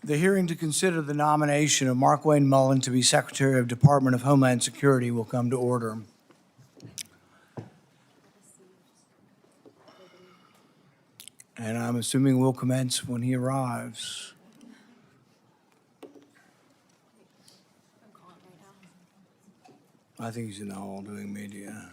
The hearing to consider the nomination of Mark Wayne Mullin to be Secretary of Department of Homeland Security will come to order. And I'm assuming we'll commence when he arrives. I think he's in the hall doing media.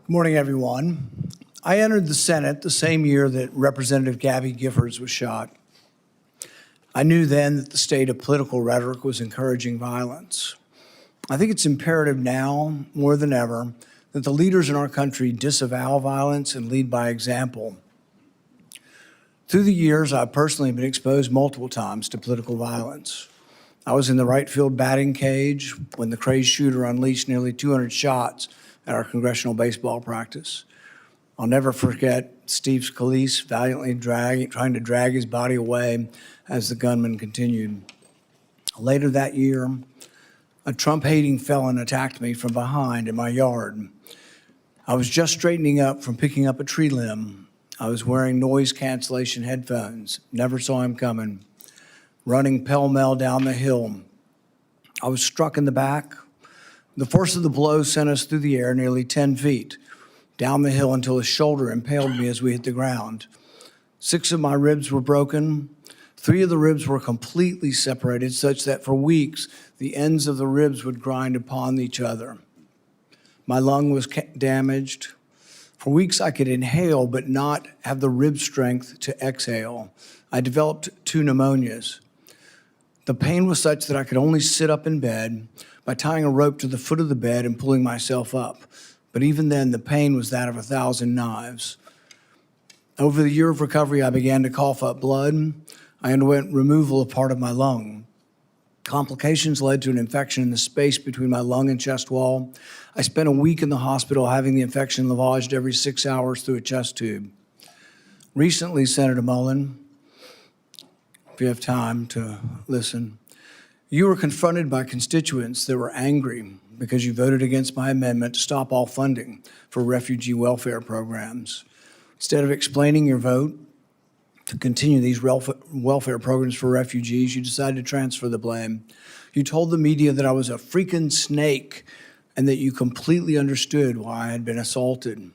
Good morning, everyone. I entered the Senate the same year that Representative Gabby Giffords was shot. I knew then that the state of political rhetoric was encouraging violence. I think it's imperative now, more than ever, that the leaders in our country disavow violence and lead by example. Through the years, I've personally been exposed multiple times to political violence. I was in the right field batting cage when the crazed shooter unleashed nearly 200 shots at our congressional baseball practice. I'll never forget Steve Scalise valiantly trying to drag his body away as the gunman continued. Later that year, a Trump-hating felon attacked me from behind in my yard. I was just straightening up from picking up a tree limb. I was wearing noise cancellation headphones, never saw him coming, running pell-mell down the hill. I was struck in the back. The force of the blow sent us through the air nearly 10 feet, down the hill until his shoulder impaled me as we hit the ground. 6 of my ribs were broken. 3 of the ribs were completely separated, such that for weeks, the ends of the ribs would grind upon each other. My lung was damaged. For weeks, I could inhale, but not have the rib strength to exhale. I developed 2 pneumonias. The pain was such that I could only sit up in bed by tying a rope to the foot of the bed and pulling myself up. But even then, the pain was that of 1,000 knives. Over the year of recovery, I began to cough up blood. I underwent removal of part of my lung. Complications led to an infection in the space between my lung and chest wall. I spent a week in the hospital having the infection lavaged every 6 hours through a chest tube. Recently, Senator Mullin, if you have time to listen, you were confronted by constituents that were angry because you voted against my amendment to stop all funding for refugee welfare programs. Instead of explaining your vote to continue these welfare programs for refugees, you decided to transfer the blame. You told the media that I was a freaking snake and that you completely understood why I had been assaulted.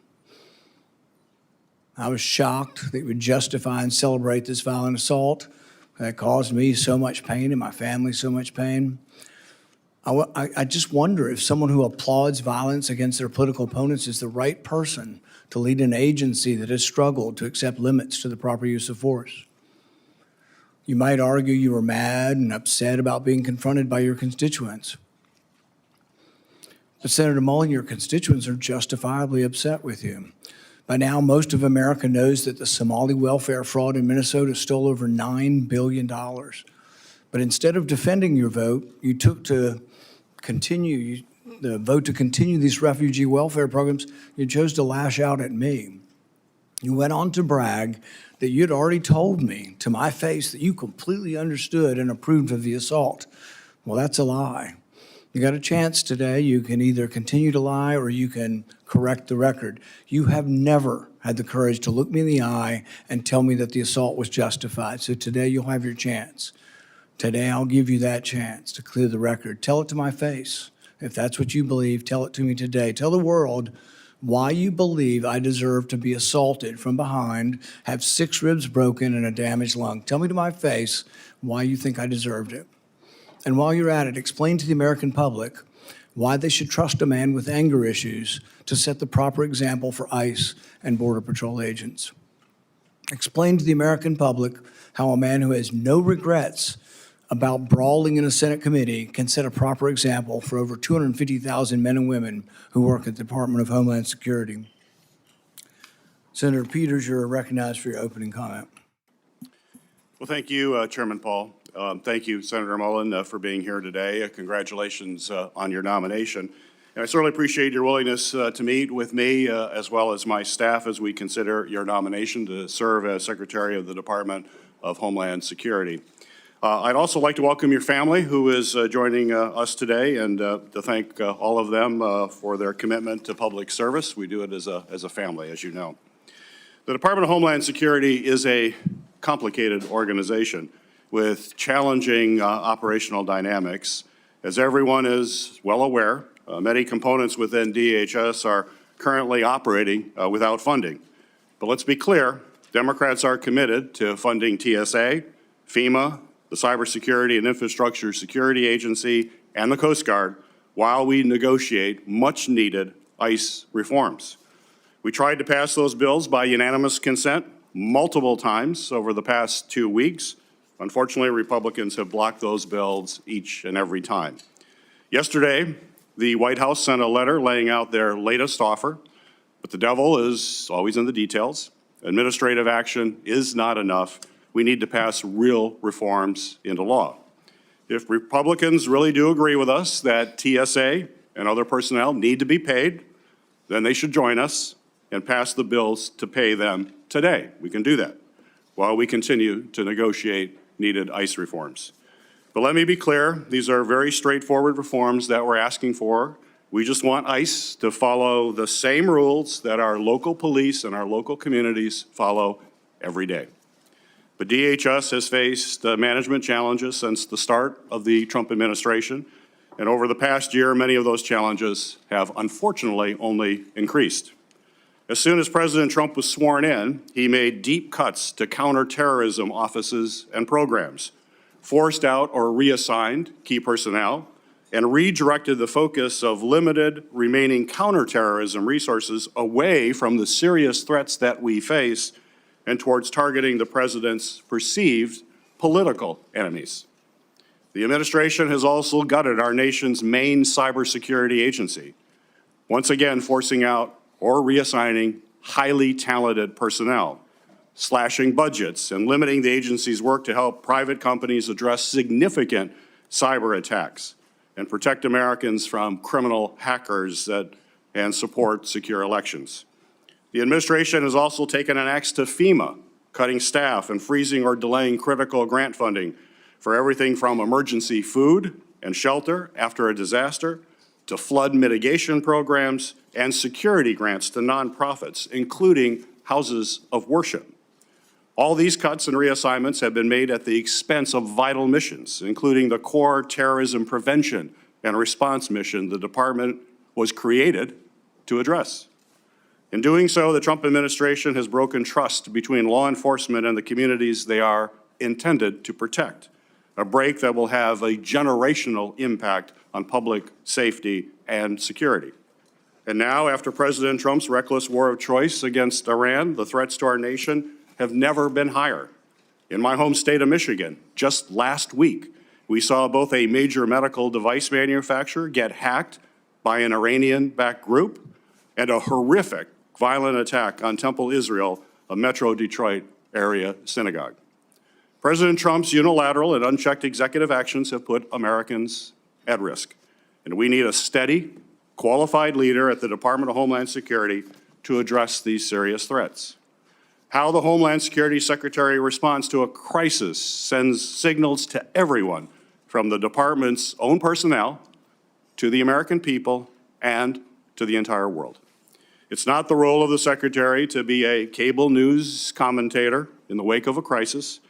I was shocked that you would justify and celebrate this violent assault that caused me so much pain and my family so much pain. I just wonder if someone who applauds violence against their political opponents is the right person to lead an agency that has struggled to accept limits to the proper use of force. You might argue you were mad and upset about being confronted by your constituents. But Senator Mullin, your constituents are justifiably upset with you. By now, most of America knows that the Somali welfare fraud in Minnesota stole over $9 billion. But instead of defending your vote, you took to continue the vote to continue these refugee welfare programs. You chose to lash out at me. You went on to brag that you'd already told me to my face that you completely understood and approved of the assault. Well, that's a lie. You got a chance today. You can either continue to lie or you can correct the record. You have never had the courage to look me in the eye and tell me that the assault was justified. So today you'll have your chance. Today I'll give you that chance to clear the record. Tell it to my face. If that's what you believe, tell it to me today. Tell the world why you believe I deserve to be assaulted from behind, have 6 ribs broken and a damaged lung. Tell me to my face why you think I deserved it. And while you're at it, explain to the American public why they should trust a man with anger issues to set the proper example for ICE and Border Patrol agents. Explain to the American public how a man who has no regrets about brawling in a Senate committee can set a proper example for over 250,000 men and women who work at the Department of Homeland Security. Senator Peters, you're recognized for your opening comment. Well, thank you, Chairman Paul. Thank you, Senator Mullin, for being here today. Congratulations on your nomination. And I certainly appreciate your willingness to meet with me as well as my staff as we consider your nomination to serve as Secretary of the Department of Homeland Security. I'd also like to welcome your family who is joining us today and to thank all of them for their commitment to public service. We do it as a family, as you know. The Department of Homeland Security is a complicated organization with challenging operational dynamics. As everyone is well aware, many components within DHS are currently operating without funding. But let's be clear, Democrats are committed to funding TSA, FEMA, the Cybersecurity and Infrastructure Security Agency, and the Coast Guard while we negotiate much-needed ICE reforms. We tried to pass those bills by unanimous consent multiple times over the past 2 weeks. Unfortunately, Republicans have blocked those bills each and every time. Yesterday, the White House sent a letter laying out their latest offer, but the devil is always in the details. Administrative action is not enough. We need to pass real reforms into law. If Republicans really do agree with us that TSA and other personnel need to be paid, then they should join us and pass the bills to pay them today. We can do that while we continue to negotiate needed ICE reforms. But let me be clear, these are very straightforward reforms that we're asking for. We just want ICE to follow the same rules that our local police and our local communities follow every day. But DHS has faced management challenges since the start of the Trump administration, and over the past year, many of those challenges have unfortunately only increased. As soon as President Trump was sworn in, he made deep cuts to counterterrorism offices and programs, forced out or reassigned key personnel, and redirected the focus of limited remaining counterterrorism resources away from the serious threats that we face and towards targeting the president's perceived political enemies. The administration has also gutted our nation's main cybersecurity agency, once again forcing out or reassigning highly talented personnel, slashing budgets, and limiting the agency's work to help private companies address significant cyber attacks and protect Americans from criminal hackers and support secure elections. The administration has also taken an axe to FEMA, cutting staff and freezing or delaying critical grant funding for everything from emergency food and shelter after a disaster to flood mitigation programs and security grants to nonprofits, including houses of worship. All these cuts and reassignments have been made at the expense of vital missions, including the core terrorism prevention and response mission the department was created to address. In doing so, the Trump administration has broken trust between law enforcement and the communities they are intended to protect, a break that will have a generational impact on public safety and security. And now, after President Trump's reckless war of choice against Iran, the threats to our nation have never been higher. In my home state of Michigan, just last week, we saw both a major medical device manufacturer get hacked by an Iranian-backed group and a horrific violent attack on Temple Israel, a Metro Detroit area synagogue. President Trump's unilateral and unchecked executive actions have put Americans at risk, and we need a steady, qualified leader at the Department of Homeland Security to address these serious threats. How the Homeland Security Secretary responds to a crisis sends signals to everyone, from the department's own personnel to the American people and to the entire world. It's not the role of the Secretary to be a cable news commentator in the wake of a crisis.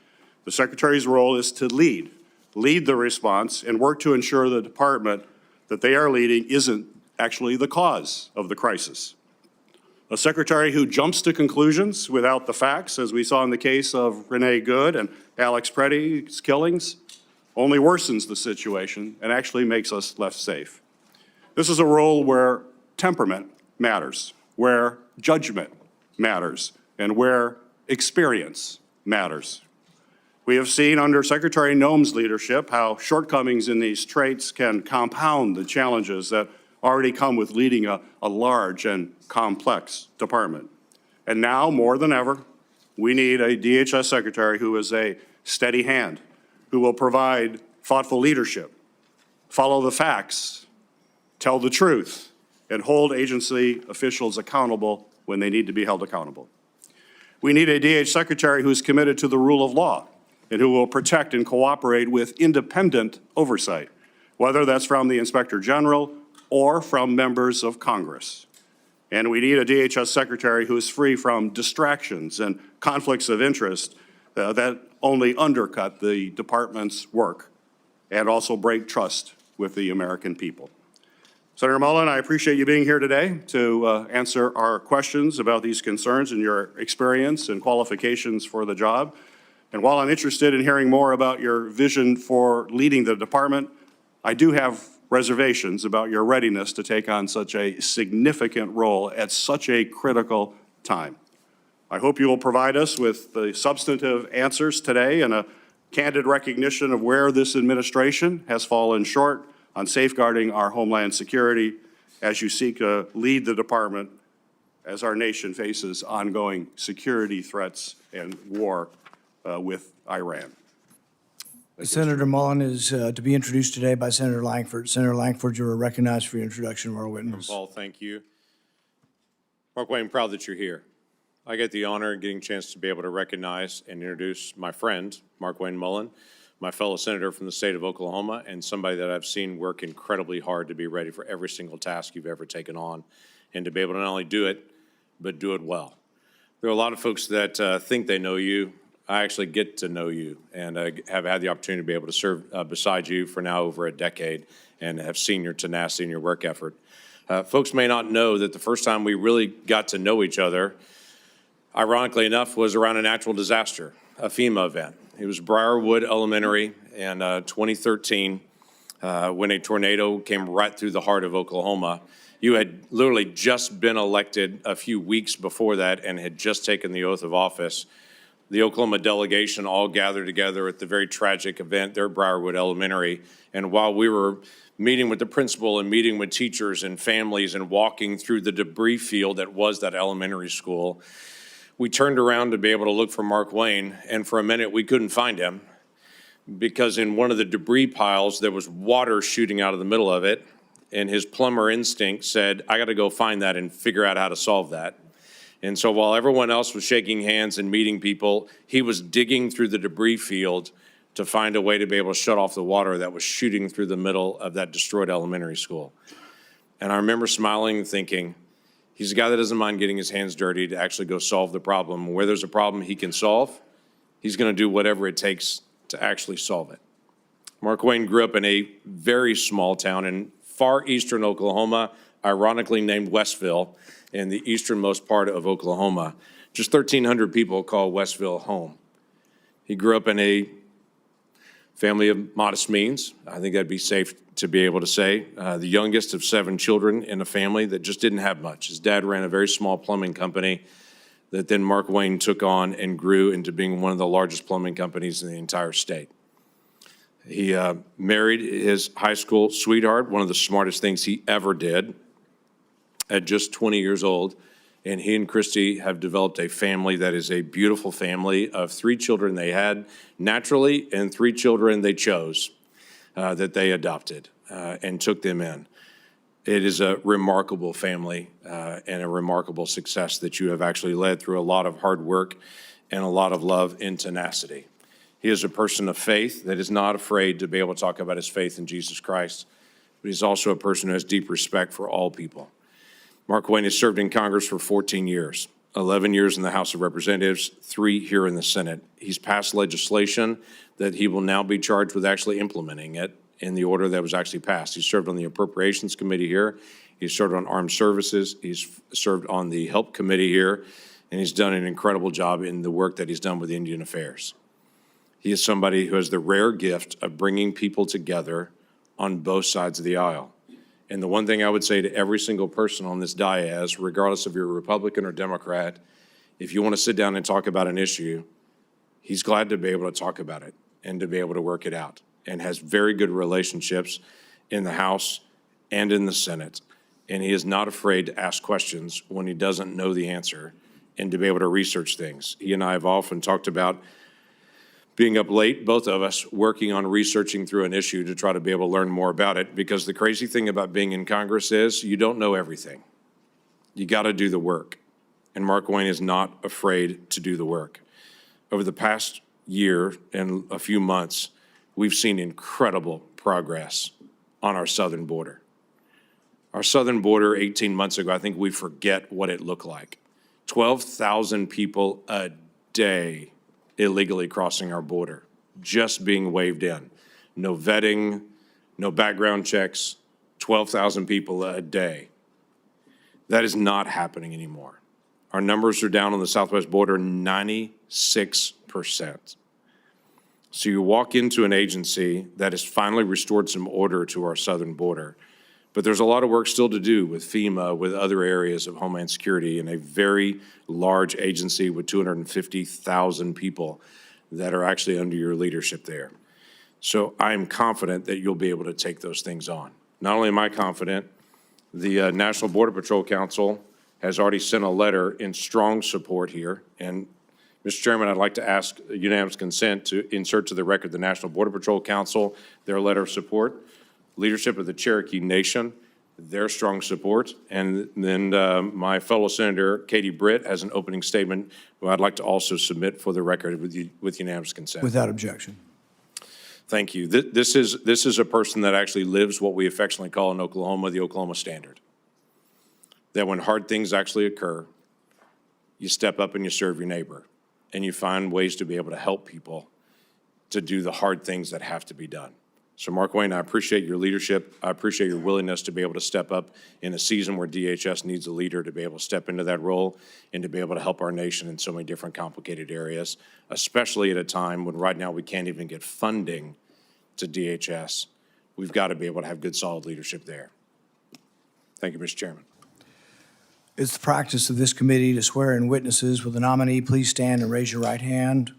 The Secretary's role is to lead the response and work to ensure the department that they are leading isn't actually the cause of the crisis. A Secretary who jumps to conclusions without the facts, as we saw in the case of Renee Good and Alex Preddy's killings, only worsens the situation and actually makes us less safe. This is a role where temperament matters, where judgment matters, and where experience matters. We have seen under Secretary Noem's leadership how shortcomings in these traits can compound the challenges that already come with leading a large and complex department. And now, more than ever, we need a DHS secretary who is a steady hand, who will provide thoughtful leadership, follow the facts, tell the truth, and hold agency officials accountable when they need to be held accountable. We need a DHS secretary who is committed to the rule of law and who will protect and cooperate with independent oversight, whether that's from the Inspector General or from members of Congress. And we need a DHS secretary who is free from distractions and conflicts of interest that only undercut the department's work and also break trust with the American people. Senator Mullin, I appreciate you being here today to answer our questions about these concerns and your experience and qualifications for the job. And while I'm interested in hearing more about your vision for leading the department, I do have reservations about your readiness to take on such a significant role at such a critical time. I hope you will provide us with the substantive answers today and a candid recognition of where this administration has fallen short on safeguarding our homeland security as you seek to lead the department as our nation faces ongoing security threats and war with Iran. Senator Mullin is to be introduced today by Senator Langford. Senator Langford, you are recognized for your introduction of our witness. Paul, thank you. Mark Wayne, proud that you're here. I get the honor of getting a chance to be able to recognize and introduce my friend, Mark Wayne Mullin, my fellow senator from the state of Oklahoma, and somebody that I've seen work incredibly hard to be ready for every single task you've ever taken on, and to be able to not only do it, but do it well. There are a lot of folks that think they know you. I actually get to know you, and have had the opportunity to be able to serve beside you for now over a decade, and have seen your tenacity and your work effort. Folks may not know that the first time we really got to know each other, ironically enough, was around a natural disaster, a FEMA event. It was Briarwood Elementary in 2013 when a tornado came right through the heart of Oklahoma. You had literally just been elected a few weeks before that and had just taken the oath of office. The Oklahoma delegation all gathered together at the very tragic event there at Briarwood Elementary. And while we were meeting with the principal and meeting with teachers and families and walking through the debris field that was that elementary school, we turned around to be able to look for Mark Wayne, and for a minute we couldn't find him because in one of the debris piles there was water shooting out of the middle of it, and his plumber instinct said, I got to go find that and figure out how to solve that. And so while everyone else was shaking hands and meeting people, he was digging through the debris field to find a way to be able to shut off the water that was shooting through the middle of that destroyed elementary school. And I remember smiling and thinking, he's a guy that doesn't mind getting his hands dirty to actually go solve the problem. Where there's a problem he can solve, he's going to do whatever it takes to actually solve it. Mark Wayne grew up in a very small town in far eastern Oklahoma, ironically named Westville, in the easternmost part of Oklahoma. Just 1,300 people call Westville home. He grew up in a family of modest means. I think that'd be safe to be able to say. The youngest of 7 children in a family that just didn't have much. His dad ran a very small plumbing company that then Mark Wayne took on and grew into being one of the largest plumbing companies in the entire state. He married his high school sweetheart, one of the smartest things he ever did, at just 20 years old. And he and Christy have developed a family that is a beautiful family of 3 children they had naturally and 3 children they chose that they adopted and took them in. It is a remarkable family and a remarkable success that you have actually led through a lot of hard work and a lot of love and tenacity. He is a person of faith that is not afraid to be able to talk about his faith in Jesus Christ, but he's also a person who has deep respect for all people. Mark Wayne has served in Congress for 14 years, 11 years in the House of Representatives, 3 here in the Senate. He's passed legislation that he will now be charged with actually implementing it in the order that was actually passed. He served on the Appropriations Committee here. He's served on Armed Services. He's served on the Help Committee here, and he's done an incredible job in the work that he's done with Indian Affairs. He is somebody who has the rare gift of bringing people together on both sides of the aisle. And the one thing I would say to every single person on this dais, regardless if you're a Republican or Democrat, if you want to sit down and talk about an issue, he's glad to be able to talk about it and to be able to work it out, and has very good relationships in the House and in the Senate. And he is not afraid to ask questions when he doesn't know the answer and to be able to research things. He and I have often talked about being up late, both of us, working on researching through an issue to try to be able to learn more about it, because the crazy thing about being in Congress is you don't know everything. You got to do the work. And Mark Wayne is not afraid to do the work. Over the past year and a few months, we've seen incredible progress on our southern border. Our southern border 18 months ago, I think we forget what it looked like. 12,000 people a day illegally crossing our border, just being waved in. No vetting, no background checks, 12,000 people a day. That is not happening anymore. Our numbers are down on the southwest border 96%. So you walk into an agency that has finally restored some order to our southern border, but there's a lot of work still to do with FEMA, with other areas of Homeland Security, and a very large agency with 250,000 people that are actually under your leadership there. So I'm confident that you'll be able to take those things on. Not only am I confident, the National Border Patrol Council has already sent a letter in strong support here. And Mr. Chairman, I'd like to ask unanimous consent to insert to the record the National Border Patrol Council, their letter of support, leadership of the Cherokee Nation, their strong support, and then my fellow Senator Katie Britt has an opening statement who I'd like to also submit for the record with unanimous consent. Without objection. Thank you. This is a person that actually lives what we affectionately call in Oklahoma the Oklahoma Standard. That when hard things actually occur, you step up and you serve your neighbor, and you find ways to be able to help people to do the hard things that have to be done. So Mark Wayne, I appreciate your leadership. I appreciate your willingness to be able to step up in a season where DHS needs a leader to be able to step into that role and to be able to help our nation in so many different complicated areas, especially at a time when right now we can't even get funding to DHS. We've got to be able to have good, solid leadership there. Thank you, Mr. Chairman. It's the practice of this committee to swear in witnesses. Will the nominee please stand and raise your right hand?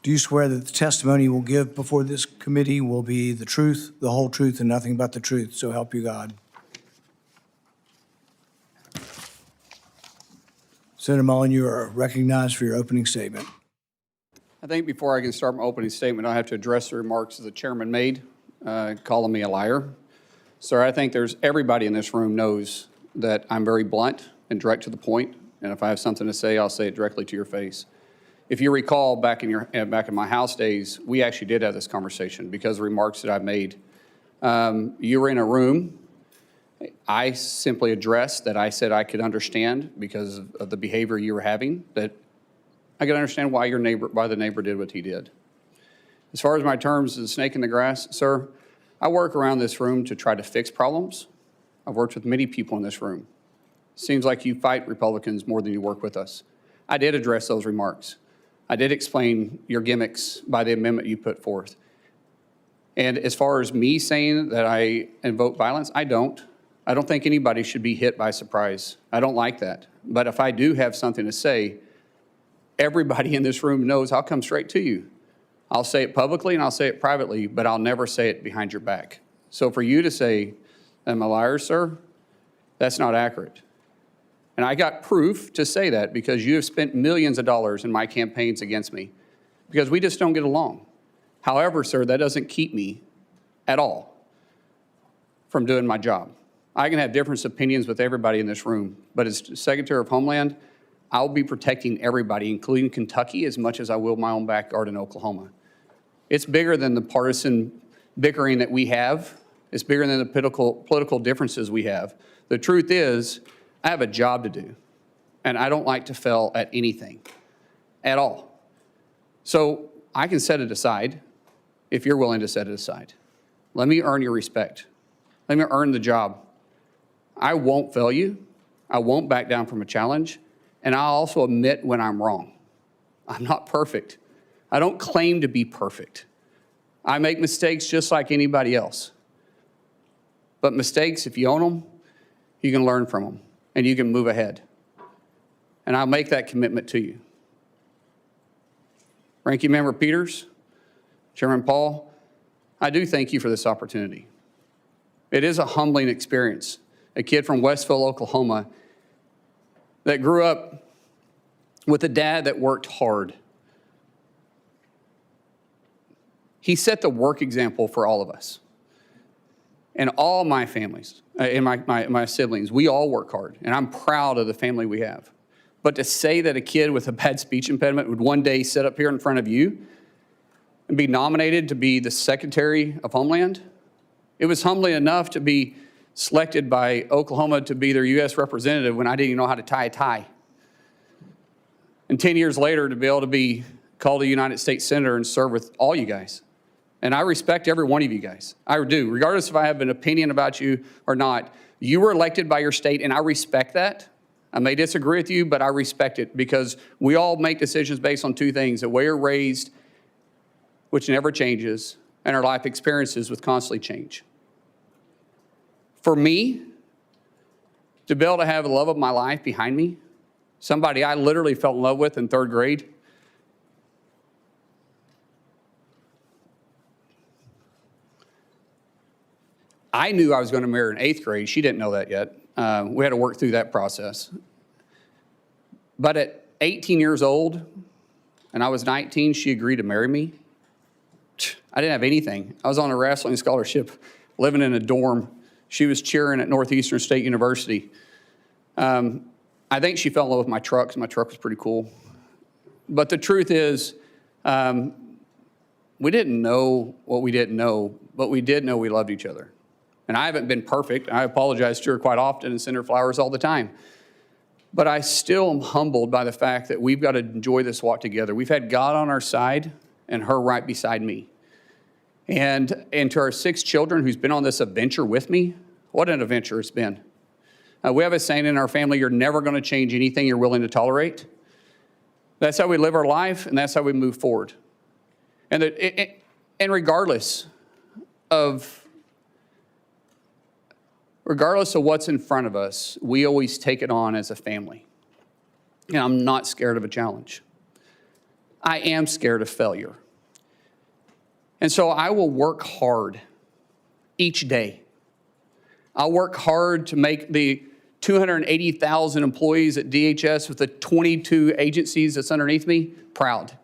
Do you swear that the testimony you will give before this committee will be the truth, the whole truth, and nothing but the truth? So help you God. Senator Mullin, you are recognized for your opening statement. I think before I can start my opening statement, I have to address the remarks that the chairman made, calling me a liar. Sir, I think everybody in this room knows that I'm very blunt and direct to the point, and if I have something to say, I'll say it directly to your face. If you recall, back in my House days, we actually did have this conversation because of the remarks that I've made. You were in a room. I simply addressed that I said I could understand because of the behavior you were having, that I could understand why the neighbor did what he did. As far as my terms of the snake in the grass, sir, I work around this room to try to fix problems. I've worked with many people in this room. Seems like you fight Republicans more than you work with us. I did address those remarks. I did explain your gimmicks by the amendment you put forth. And as far as me saying that I invoke violence, I don't. I don't think anybody should be hit by surprise. I don't like that. But if I do have something to say, everybody in this room knows I'll come straight to you. I'll say it publicly and I'll say it privately, but I'll never say it behind your back. So for you to say, I'm a liar, sir, that's not accurate. And I got proof to say that because you have spent millions of dollars in my campaigns against me because we just don't get along. However, sir, that doesn't keep me at all from doing my job. I can have different opinions with everybody in this room, but as Secretary of Homeland, I'll be protecting everybody, including Kentucky, as much as I will my own backyard in Oklahoma. It's bigger than the partisan bickering that we have. It's bigger than the political differences we have. The truth is, I have a job to do, and I don't like to fail at anything at all. So I can set it aside if you're willing to set it aside. Let me earn your respect. Let me earn the job. I won't fail you. I won't back down from a challenge, and I'll also admit when I'm wrong. I'm not perfect. I don't claim to be perfect. I make mistakes just like anybody else. But mistakes, if you own them, you can learn from them and you can move ahead. And I'll make that commitment to you. Ranking Member Peters, Chairman Paul, I do thank you for this opportunity. It is a humbling experience. A kid from Westville, Oklahoma, that grew up with a dad that worked hard. He set the work example for all of us. And all my families, and my siblings, we all work hard. And I'm proud of the family we have. But to say that a kid with a bad speech impediment would one day sit up here in front of you and be nominated to be the Secretary of Homeland, it was humbling enough to be selected by Oklahoma to be their U.S. representative when I didn't even know how to tie a tie. And 10 years later, to be able to be called a United States Senator and serve with all you guys. And I respect every one of you guys. I do. Regardless if I have an opinion about you or not, you were elected by your state, and I respect that. I may disagree with you, but I respect it because we all make decisions based on two things: the way we're raised, which never changes, and our life experiences, which constantly change. For me, to be able to have the love of my life behind me, somebody I literally fell in love with in third grade, I knew I was going to marry her in eighth grade. She didn't know that yet. We had to work through that process. But at 18 years old, and I was 19, she agreed to marry me. I didn't have anything. I was on a wrestling scholarship, living in a dorm. She was cheering at Northeastern State University. I think she fell in love with my truck, because my truck was pretty cool. But the truth is, we didn't know what we didn't know, but we did know we loved each other. And I haven't been perfect. I apologize to her quite often and send her flowers all the time. But I still am humbled by the fact that we've got to enjoy this walk together. We've had God on our side and her right beside me. And to our 6 children who's been on this adventure with me, what an adventure it's been. We have a saying in our family: you're never going to change anything you're willing to tolerate. That's how we live our life, and that's how we move forward. And regardless of what's in front of us, we always take it on as a family. And I'm not scared of a challenge. I am scared of failure. And so I will work hard each day. I'll work hard to make the 280,000 employees at DHS with the 22 agencies that's underneath me proud.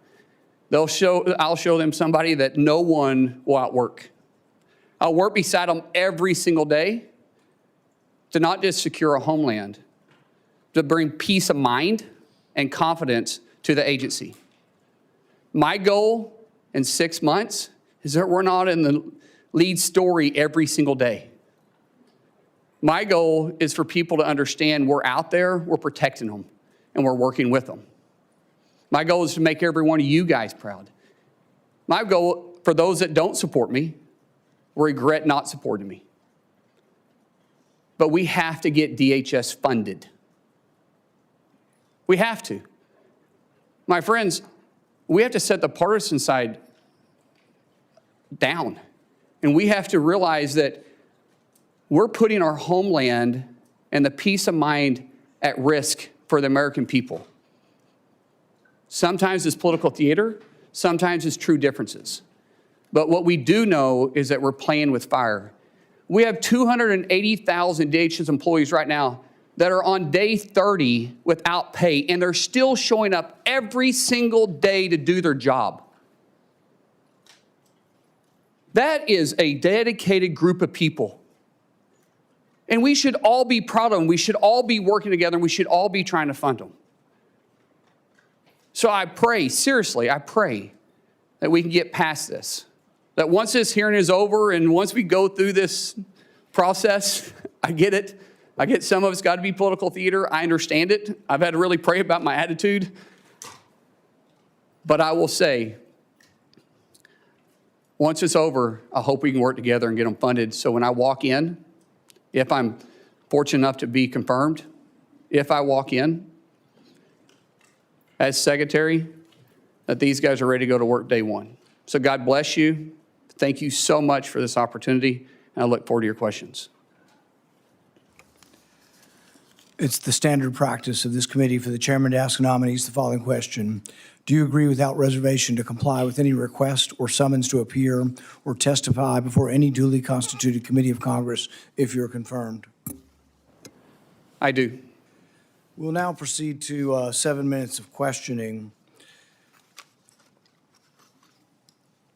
I'll show them somebody that no one will outwork. I'll work beside them every single day to not just secure a homeland, to bring peace of mind and confidence to the agency. My goal in 6 months is that we're not in the lead story every single day. My goal is for people to understand we're out there, we're protecting them, and we're working with them. My goal is to make every one of you guys proud. My goal for those that don't support me, regret not supporting me. But we have to get DHS funded. We have to. My friends, we have to set the partisan side down. And we have to realize that we're putting our homeland and the peace of mind at risk for the American people. Sometimes it's political theater, sometimes it's true differences. But what we do know is that we're playing with fire. We have 280,000 DHS employees right now that are on day 30 without pay, and they're still showing up every single day to do their job. That is a dedicated group of people. And we should all be proud of them. We should all be working together, and we should all be trying to fund them. So I pray, seriously, I pray that we can get past this. That once this hearing is over and once we go through this process, I get it. I get some of it's got to be political theater. I understand it. I've had to really pray about my attitude. But I will say, once it's over, I hope we can work together and get them funded. So when I walk in, if I'm fortunate enough to be confirmed, if I walk in as secretary, that these guys are ready to go to work day one. So God bless you. Thank you so much for this opportunity, and I look forward to your questions. It's the standard practice of this committee for the chairman to ask nominees the following question. Do you agree without reservation to comply with any request or summons to appear or testify before any duly constituted committee of Congress if you're confirmed? I do. We'll now proceed to 7 minutes of questioning.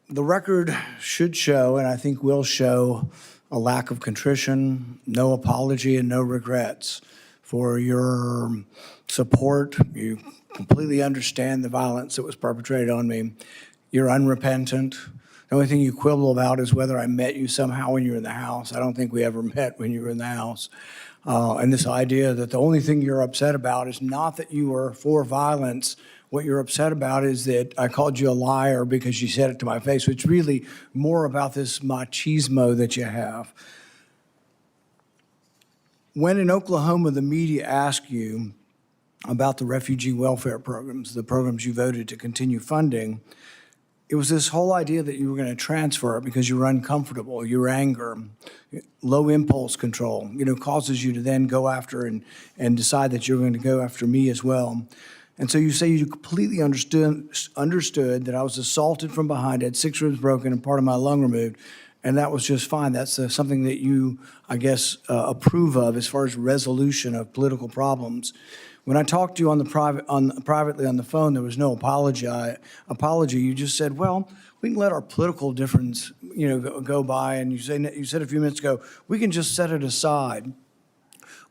The record should show, and I think will show, a lack of contrition, no apology, and no regrets for your support. You completely understand the violence that was perpetrated on me. You're unrepentant. The only thing you quibble about is whether I met you somehow when you were in the house. I don't think we ever met when you were in the house. And this idea that the only thing you're upset about is not that you were for violence. What you're upset about is that I called you a liar because you said it to my face. So it's really more about this machismo that you have. When in Oklahoma, the media asked you about the refugee welfare programs, the programs you voted to continue funding, it was this whole idea that you were going to transfer it because you were uncomfortable, your anger, low impulse control, causes you to then go after and decide that you're going to go after me as well. And so you say you completely understood that I was assaulted from behind, had 6 ribs broken and part of my lung removed, and that was just fine. That's something that you, I guess, approve of as far as resolution of political problems. When I talked to you privately on the phone, there was no apology. You just said, well, we can let our political difference, go by. And you said a few minutes ago, we can just set it aside.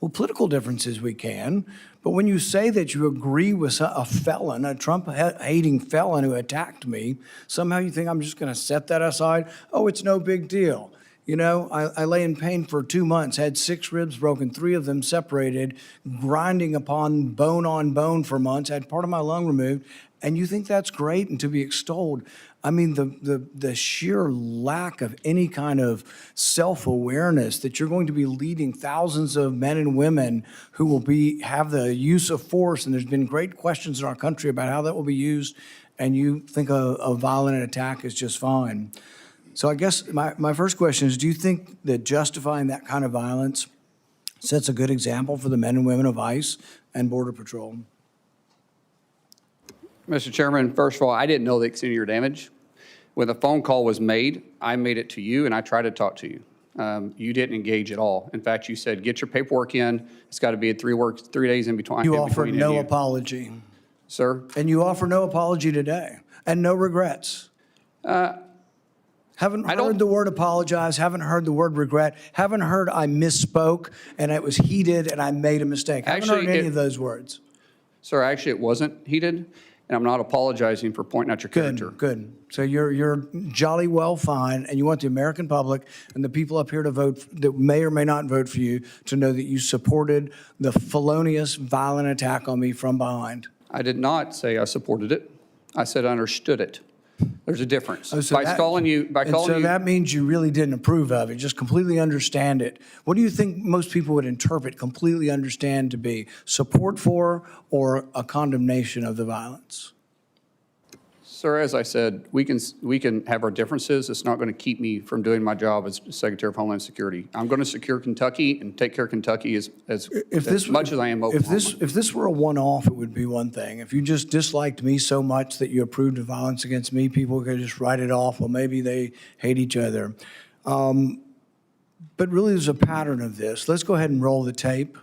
Well, political differences we can, but when you say that you agree with a felon, a Trump-hating felon who attacked me, somehow you think I'm just going to set that aside? Oh, it's no big deal. I lay in pain for 2 months, had 6 ribs broken, 3 of them separated, grinding upon bone for months, had part of my lung removed, and you think that's great and to be extolled. I mean, the sheer lack of any kind of self-awareness that you're going to be leading thousands of men and women who will have the use of force, and there's been great questions in our country about how that will be used, and you think a violent attack is just fine. So I guess my first question is, do you think that justifying that kind of violence sets a good example for the men and women of ICE and Border Patrol? Mr. Chairman, first of all, I didn't know the extent of your damage. When the phone call was made, I made it to you and I tried to talk to you. You didn't engage at all. In fact, you said, get your paperwork in. It's got to be 3 days in between. You offered no apology. Sir? And you offer no apology today and no regrets. Haven't heard the word apologize, haven't heard the word regret, haven't heard I misspoke and it was heated and I made a mistake. Haven't heard any of those words. Sir, actually, it wasn't heated, and I'm not apologizing for pointing out your character. Good. So you're jolly well fine, and you want the American public and the people up here to vote, that may or may not vote for you, to know that you supported the felonious, violent attack on me from behind. I did not say I supported it. I said I understood it. There's a difference. Oh, so that means you really didn't approve of it, just completely understand it. What do you think most people would interpret completely understand to be? Support for or a condemnation of the violence? Sir, as I said, we can have our differences. It's not going to keep me from doing my job as Secretary of Homeland Security. I'm going to secure Kentucky and take care of Kentucky as much as I am Oklahoma. If this were a one-off, it would be one thing. If you just disliked me so much that you approved of violence against me, people could just write it off. Well, maybe they hate each other. But really, there's a pattern of this. Let's go ahead and roll the tape.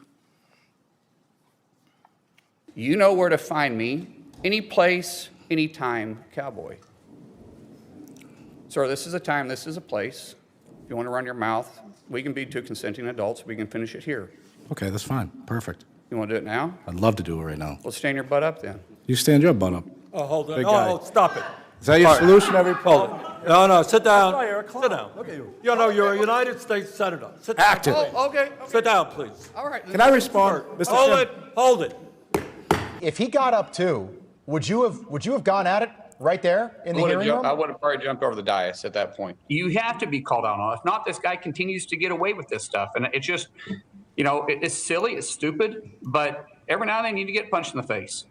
You know where to find me, any place, anytime, cowboy. Sir, this is a time, this is a place. If you want to run your mouth, we can be 2 consenting adults. We can finish it here. Okay, that's fine. Perfect. You want to do it now? I'd love to do it right now. Well, stand your butt up then. You stand your butt up. Oh, hold on. Big guy. Oh, stop it. Is that your solution every Hold it. No, sit down. Sit down. Look at you. You're a United States Senator. Sit down. Active. Oh, okay. Sit down, please. All right. Can I respond, Mr. Chairman? Hold it. If he got up too, would you have gone at it right there in the hearing room? I would have probably jumped over the dais at that point. You have to be called out on it. If not, this guy continues to get away with this stuff. And it's just, it's silly, it's stupid, but every now and then you need to get punched in the face.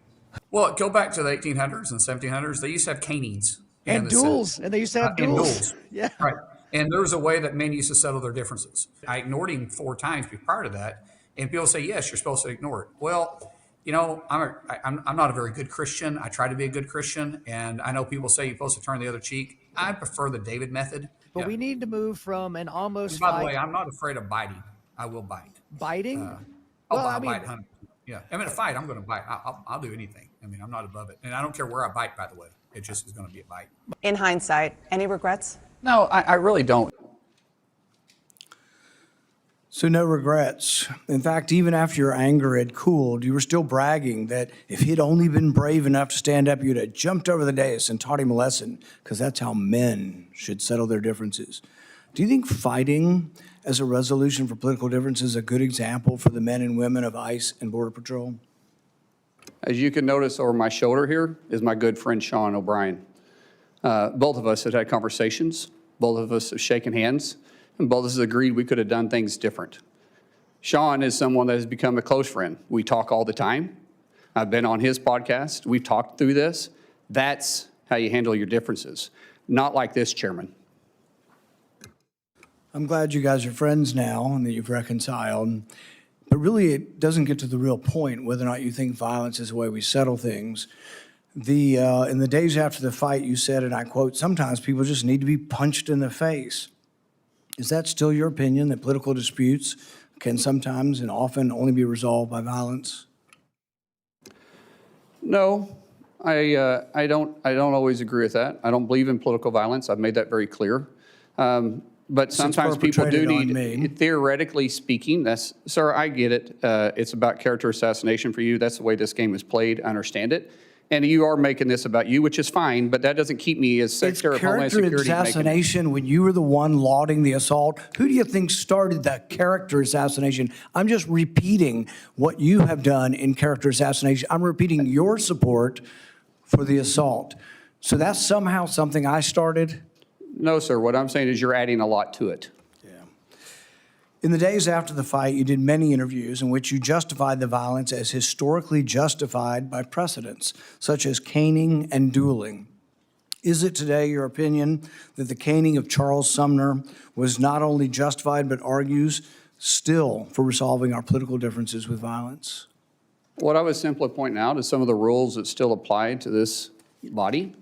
Well, go back to the 1800s and 1700s. They used to have canings. in And the Senate. duels. And they used to have And duels. Yeah. Right. And there was a way that men used to settle their differences. I ignored him 4 times prior to that. And people say, yes, you're supposed to ignore it. Well, you know, I'm not a very good Christian. I try to be a good Christian. And I know people say you're supposed to turn the other cheek. I prefer the David method. But Yeah. we need to move from an almost And by the fight way, I'm not afraid of biting. I will bite. biting. I'll bite 100%. Yeah. I'm in a fight. I'm going to bite. I'll do anything. I mean, I'm not above it. And I don't care where I bite, by the way. It just is going to be a bite. In hindsight, any regrets? No, I really don't. So no regrets. In fact, even after your anger had cooled, you were still bragging that if he'd only been brave enough to stand up, you'd have jumped over the dais and taught him a lesson, because that's how men should settle their differences. Do you think fighting as a resolution for political differences is a good example for the men and women of ICE and Border Patrol? As you can notice over my shoulder here is my good friend Sean O'Brien. Both of us have had conversations. Both of us have shaken hands. And both of us agreed we could have done things different. Sean is someone that has become a close friend. We talk all the time. I've been on his podcast. We've talked through this. That's how you handle your differences. Not like this, Chairman. I'm glad you guys are friends now and that you've reconciled. But really, it doesn't get to the real point whether or not you think violence is the way we settle things. In the days after the fight, you said, and I quote, "Sometimes people just need to be punched in the face." Is that still your opinion, that political disputes can sometimes and often only be resolved by violence? No, I don't always agree with that. I don't believe in political violence. I've made that very clear. But sometimes people do perpetrated on me. need, theoretically speaking, sir, I get it. It's about character assassination for you. That's the way this game is played. I understand it. And you are making this about you, which is fine, but that doesn't keep me as Secretary of Homeland Security. It's character assassination when you were the one lauding the assault. Who do you think started that character assassination? I'm just repeating what you have done in character assassination. I'm repeating your support for the assault. So that's somehow something I started? No, sir. What I'm saying is you're adding a lot to it. In the days after the fight, you did many interviews in which you justified the violence as historically justified by precedents, such as caning and dueling. Is it today your opinion that the caning of Charles Sumner was not only justified, but argues still for resolving our political differences with violence? What I was simply pointing out is some of the rules that still apply to this body.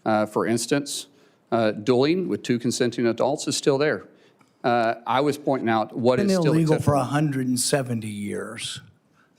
For instance, dueling with 2 consenting adults is still there. I was pointing out what is It's been still illegal for acceptable. 170 years.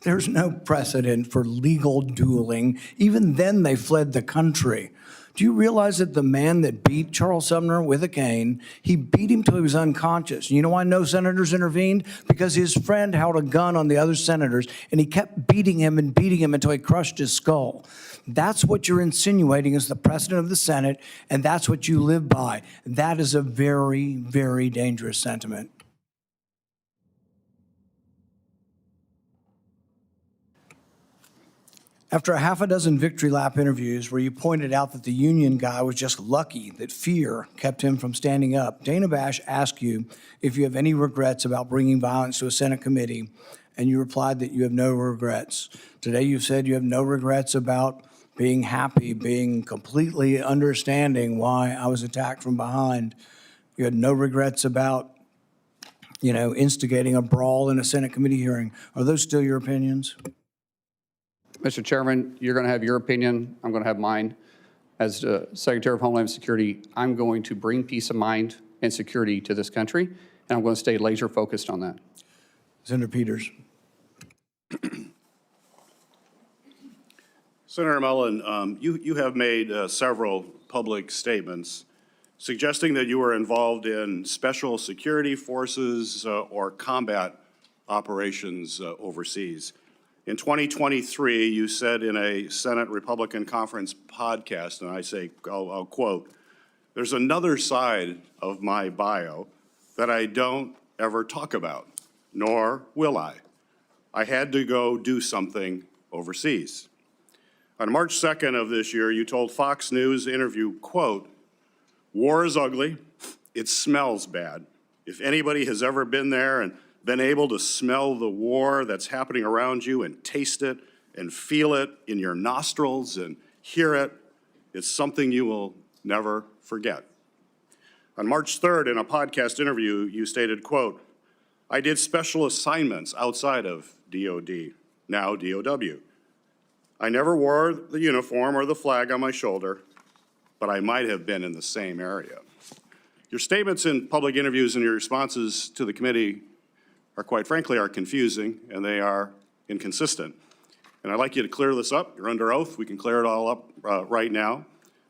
There's no precedent for legal dueling. Even then, they fled the country. Do you realize that the man that beat Charles Sumner with a cane, he beat him till he was unconscious? You know why no senators intervened? Because his friend held a gun on the other senators, and he kept beating him until he crushed his skull. That's what you're insinuating is the precedent of the Senate, and that's what you live by. That is a very, very dangerous sentiment. After a half a dozen victory lap interviews where you pointed out that the union guy was just lucky that fear kept him from standing up, Dana Bash asked you if you have any regrets about bringing violence to a Senate committee, and you replied that you have no regrets. Today you've said you have no regrets about being happy, being completely understanding why I was attacked from behind. You had no regrets about, instigating a brawl in a Senate committee hearing. Are those still your opinions? Mr. Chairman, you're going to have your opinion. I'm going to have mine. As Secretary of Homeland Security, I'm going to bring peace of mind and security to this country, and I'm going to stay laser focused on that. Senator Peters. Senator Mullin, you have made several public statements suggesting that you were involved in special security forces or combat operations overseas. In 2023, you said in a Senate Republican Conference podcast, and I'll quote, "There's another side of my bio that I don't ever talk about, nor will I. I had to go do something overseas." On March 2nd of this year, you told Fox News interview, quote, "War is ugly. It smells bad. If anybody has ever been there and been able to smell the war that's happening around you and taste it and feel it in your nostrils and hear it. It's something you will never forget. On March 3rd, in a podcast interview, you stated, quote, "I did special assignments outside of DOD, now DOW. I never wore the uniform or the flag on my shoulder, but I might have been in the same area." Your statements in public interviews and your responses to the committee are, quite frankly, are confusing and they are inconsistent. And I'd like you to clear this up. You're under oath. We can clear it all up right now.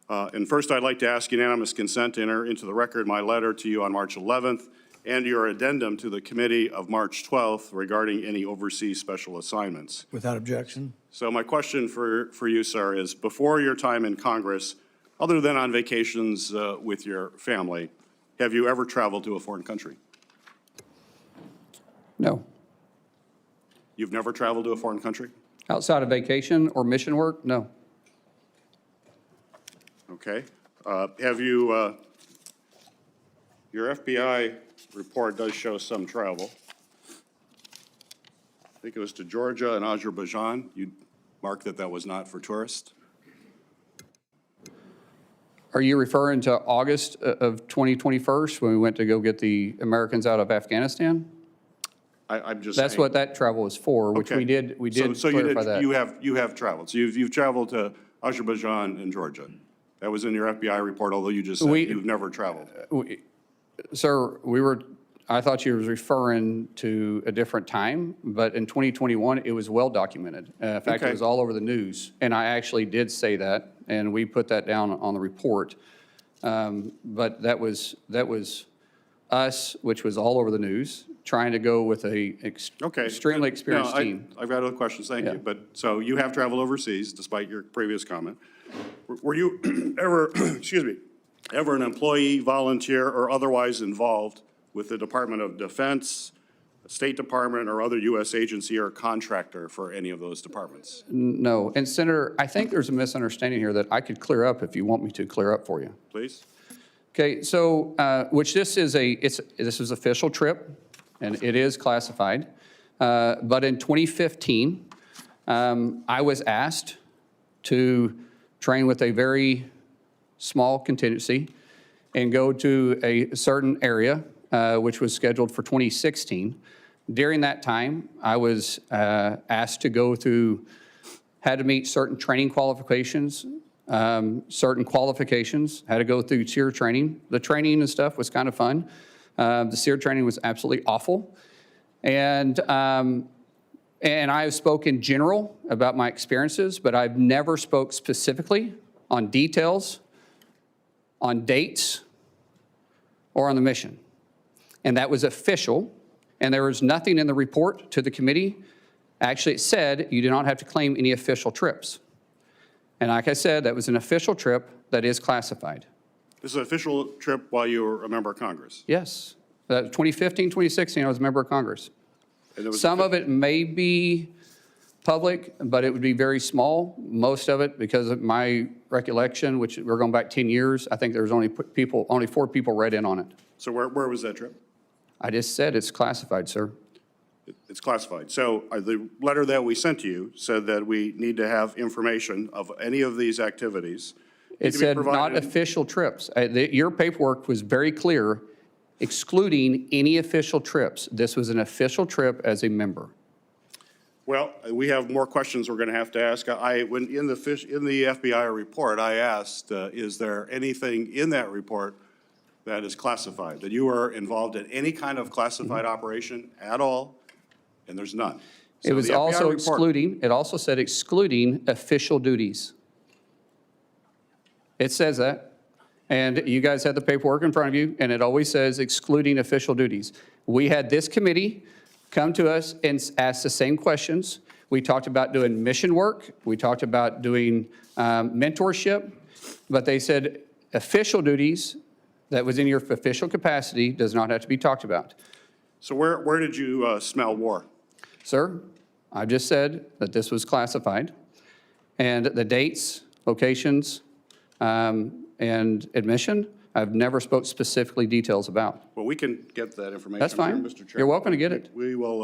And first, I'd like to ask unanimous consent to enter into the record my letter to you on March 11th and your addendum to the committee of March 12th regarding any overseas special assignments. Without objection. So my question for you, sir, is before your time in Congress, other than on vacations with your family, have you ever traveled to a foreign country? No. You've never traveled to a foreign country? Outside of vacation or mission work, no. Okay. Have you, your FBI report does show some travel. I think it was to Georgia and Azerbaijan. You marked that that was not for tourists? Are you referring to August of 2021 when we went to go get the Americans out of Afghanistan? I'm just That's saying. what that travel was for, which Okay. we did So you clarify that. You have traveled. So you've traveled to Azerbaijan and Georgia. That was in your FBI report, although you just said you've never traveled. Sir, I thought you was referring to a different time, but in 2021, it was well documented. In fact, Okay. it was all over the news, and I actually did say that, and we put that down on the report. But that was us, which was all over the news, trying to go with a Okay. extremely experienced No, team. I've got other questions, thank Yeah. you. But, so you have traveled overseas, despite your previous comment. Were you ever, excuse me, ever an employee, volunteer, or otherwise involved with the Department of Defense, State Department, or other U.S. agency or contractor for any of those departments? No, and Senator, I think there's a misunderstanding here that I could clear up if you want me to clear up for you. Please? Okay, so, which this is this is official trip, and it is classified. But in 2015, I was asked to train with a very small contingency and go to a certain area, which was scheduled for 2016. During that time, I was asked to go through, had to meet certain training qualifications, certain qualifications, had to go through SEER training. The training and stuff was kind of fun. The SEER training was absolutely awful. And I have spoken in general about my experiences, but I've never spoke specifically on details, on dates, or on the mission. And that was official, and there was nothing in the report to the committee. Actually, it said you do not have to claim any official trips. And like I said, that was an official trip that is classified. This is an official trip while you were a member of Congress? Yes. 2015, 2016, I was a member of Congress. And there was Some of it may be public, but it would be very small. Most of it, because of my recollection, which we're going back 10 years, I think there was only 4 people read in on it. So where was that trip? I just said it's classified, sir. It's classified. So the letter that we sent to you said that we need to have information of any of these activities. It said not official trips. Your paperwork was very clear, excluding any official trips. This was an official trip as a member. Well, we have more questions we're going to have to ask. When in the FBI report, I asked, is there anything in that report that is classified, that you were involved in any kind of classified operation at all? And there's none. It So was the FBI also report- excluding, it also said excluding official duties. It says that. And you guys had the paperwork in front of you, and it always says excluding official duties. We had this committee come to us and ask the same questions. We talked about doing mission work. We talked about doing mentorship. But they said official duties that was in your official capacity does not have to be talked about. So where did you smell war? Sir, I just said that this was classified, and the dates, locations, and admission, I've never spoke specifically details about. Well, we can get that information. That's fine. Mr. Chairman. You're welcome to get it. We will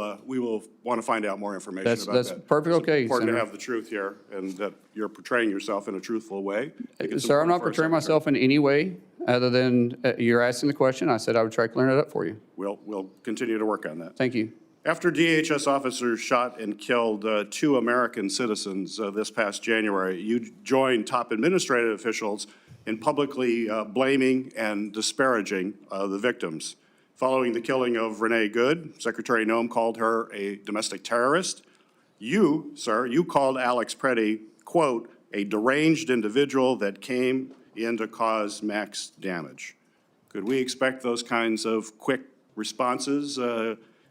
want to find out more information about that. That's perfectly okay, It's important to Senator. have the truth here and that you're portraying yourself in a truthful way. I think it's Sir, I'm important not for a portraying secretary. myself in any way other than you're asking the question. I said I would try to clear it up for you. We'll continue to work on that. Thank you. After DHS officers shot and killed 2 American citizens this past January, you joined top administrative officials in publicly blaming and disparaging the victims. Following the killing of Renee Good, Secretary Noem called her a domestic terrorist. You, sir, you called Alex Preddy, quote, a deranged individual that came in to cause max damage. Could we expect those kinds of quick responses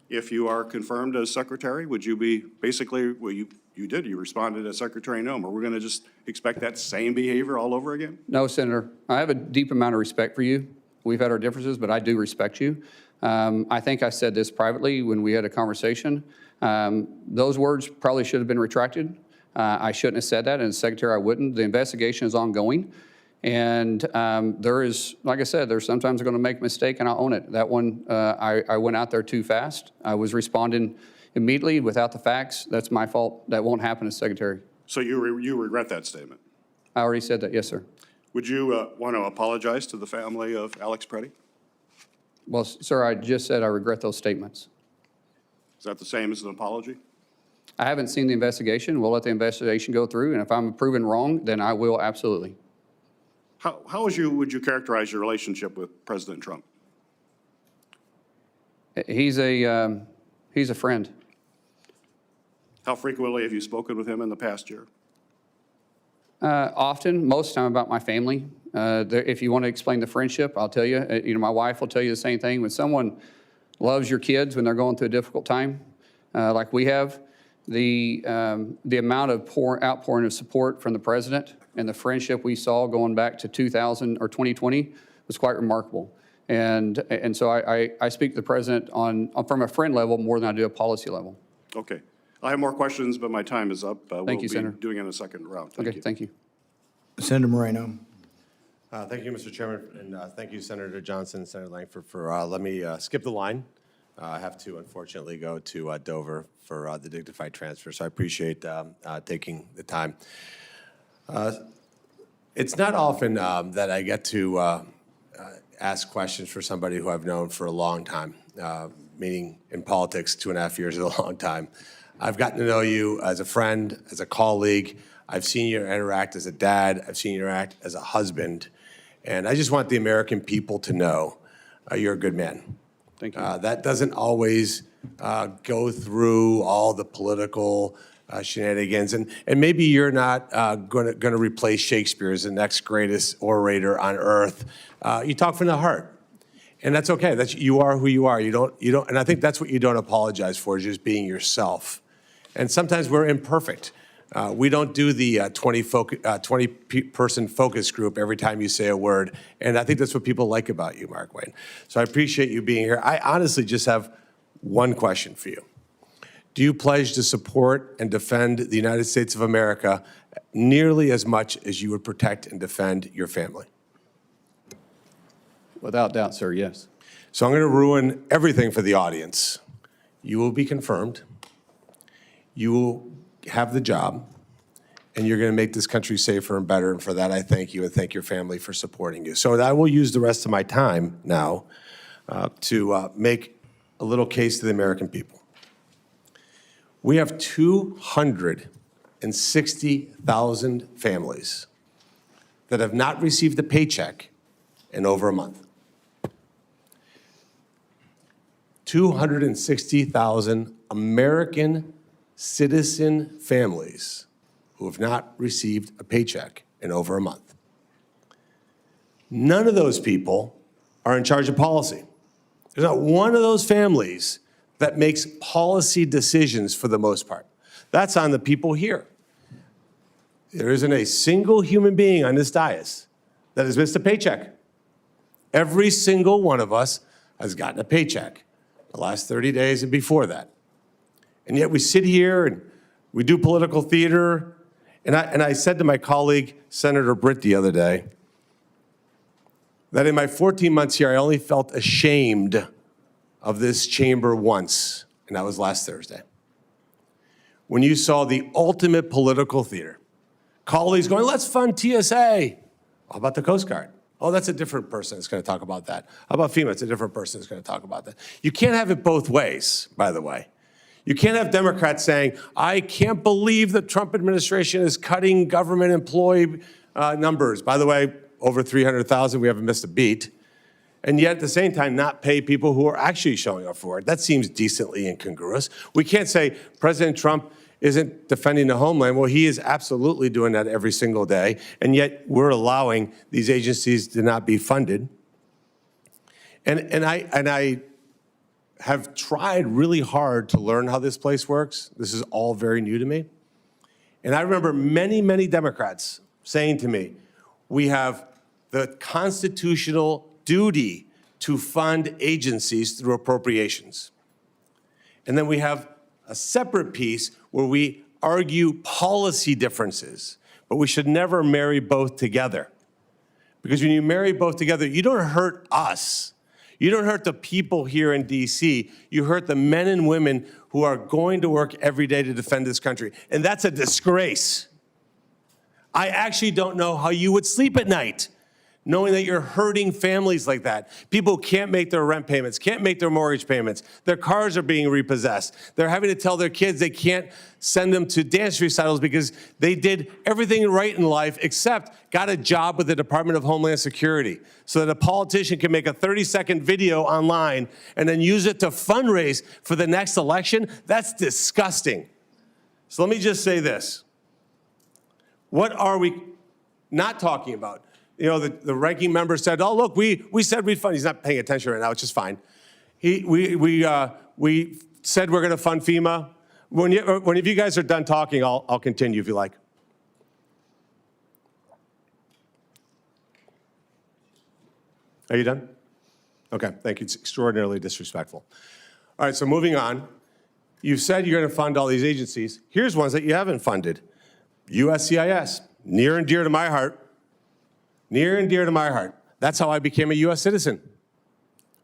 if you are confirmed as secretary? Would you be basically, well, you did, you responded as Secretary Noem. Are we going to just expect that same behavior all over again? No, Senator. I have a deep amount of respect for you. We've had our differences, but I do respect you. I think I said this privately when we had a conversation. Those words probably should have been retracted. I shouldn't have said that, and as secretary, I wouldn't. The investigation is ongoing, and there is, like I said, there's sometimes going to make a mistake, and I'll own it. That one, I went out there too fast. I was responding immediately without the facts. That's my fault. That won't happen as secretary. So you regret that statement? I already said that, yes, sir. Would you want to apologize to the family of Alex Preddy? Well, sir, I just said I regret those statements. Is that the same as an apology? I haven't seen the investigation. We'll let the investigation go through, and if I'm proven wrong, then I will absolutely. How would you characterize your relationship with President Trump? He's a friend. How frequently have you spoken with him in the past year? Often, most of the time about my family. If you want to explain the friendship, I'll tell you. My wife will tell you the same thing. When someone loves your kids when they're going through a difficult time, like we have, the amount of outpouring of support from the president and the friendship we saw going back to 2000 or 2020 was quite remarkable. And so I speak to the president from a friend level more than I do a policy level. Okay. I have more questions, but my time is up. Thank you, Senator. We'll be doing it in a second round. Okay, thank you. Senator Moreno. Thank you, Mr. Chairman, and thank you, Senator Johnson, Senator Langford, for let me skip the line. I have to, unfortunately, go to Dover for the dignified transfer, so I appreciate taking the time. It's not often that I get to ask questions for somebody who I've known for a long time, meaning in politics, 2.5 years is a long time. I've gotten to know you as a friend, as a colleague. I've seen you interact as a dad. I've seen you interact as a husband. And I just want the American people to know you're a good man. Thank you. That doesn't always go through all the political shenanigans. And maybe you're not going to replace Shakespeare as the next greatest orator on earth. You talk from the heart. And that's okay. You are who you are. You don't, and I think that's what you don't apologize for, is just being yourself. And sometimes we're imperfect. We don't do the 20-person focus group every time you say a word. And I think that's what people like about you, Markwayne. So I appreciate you being here. I honestly just have one question for you. Do you pledge to support and defend the United States of America nearly as much as you would protect and defend your family? Without doubt, sir, yes. So I'm going to ruin everything for the audience. You will be confirmed. You will have the job, and you're going to make this country safer and better. And for that, I thank you and thank your family for supporting you. So I will use the rest of my time now to make a little case to the American people. We have 260,000 families that have not received a paycheck in over a month. 260,000 American citizen families who have not received a paycheck in over a month. None of those people are in charge of policy. There's not one of those families that makes policy decisions for the most part. That's on the people here. There isn't a single human being on this dais that has missed a paycheck. Every single one of us has gotten a paycheck the last 30 days and before that. And yet we sit here and we do political theater. And I said to my colleague, Senator Britt, the other day, that in my 14 months here, I only felt ashamed of this chamber once, and that was last Thursday. When you saw the ultimate political theater, colleagues going, let's fund TSA. How about the Coast Guard? Oh, that's a different person that's going to talk about that. How about FEMA? It's a different person that's going to talk about that. You can't have it both ways, by the way. You can't have Democrats saying, I can't believe the Trump administration is cutting government employee numbers. By the way, over 300,000, we haven't missed a beat. And yet at the same time, not pay people who are actually showing up for it. That seems decently incongruous. We can't say President Trump isn't defending the homeland. Well, he is absolutely doing that every single day, and yet we're allowing these agencies to not be funded. And I have tried really hard to learn how this place works. This is all very new to me. And I remember many, many Democrats saying to me, we have the constitutional duty to fund agencies through appropriations. And then we have a separate piece where we argue policy differences, but we should never marry both together. Because when you marry both together, you don't hurt us. You don't hurt the people here in DC. You hurt the men and women who are going to work every day to defend this country. And that's a disgrace. I actually don't know how you would sleep at night knowing that you're hurting families like that. People can't make their rent payments, can't make their mortgage payments. Their cars are being repossessed. They're having to tell their kids they can't send them to dance recitals because they did everything right in life except got a job with the Department of Homeland Security so that a politician can make a 30-second video online and then use it to fundraise for the next election. That's disgusting. So let me just say this. What are we not talking about? You know, the ranking member said, oh, look, we said we'd fund. He's not paying attention right now, which is fine. We said we're going to fund FEMA. When you guys are done talking, I'll continue if you like. Are you done? Okay, thank you. It's extraordinarily disrespectful. All right, so moving on. You've said you're going to fund all these agencies. Here's ones that you haven't funded. USCIS, near and dear to my heart. Near and dear to my heart. That's how I became a U.S. citizen.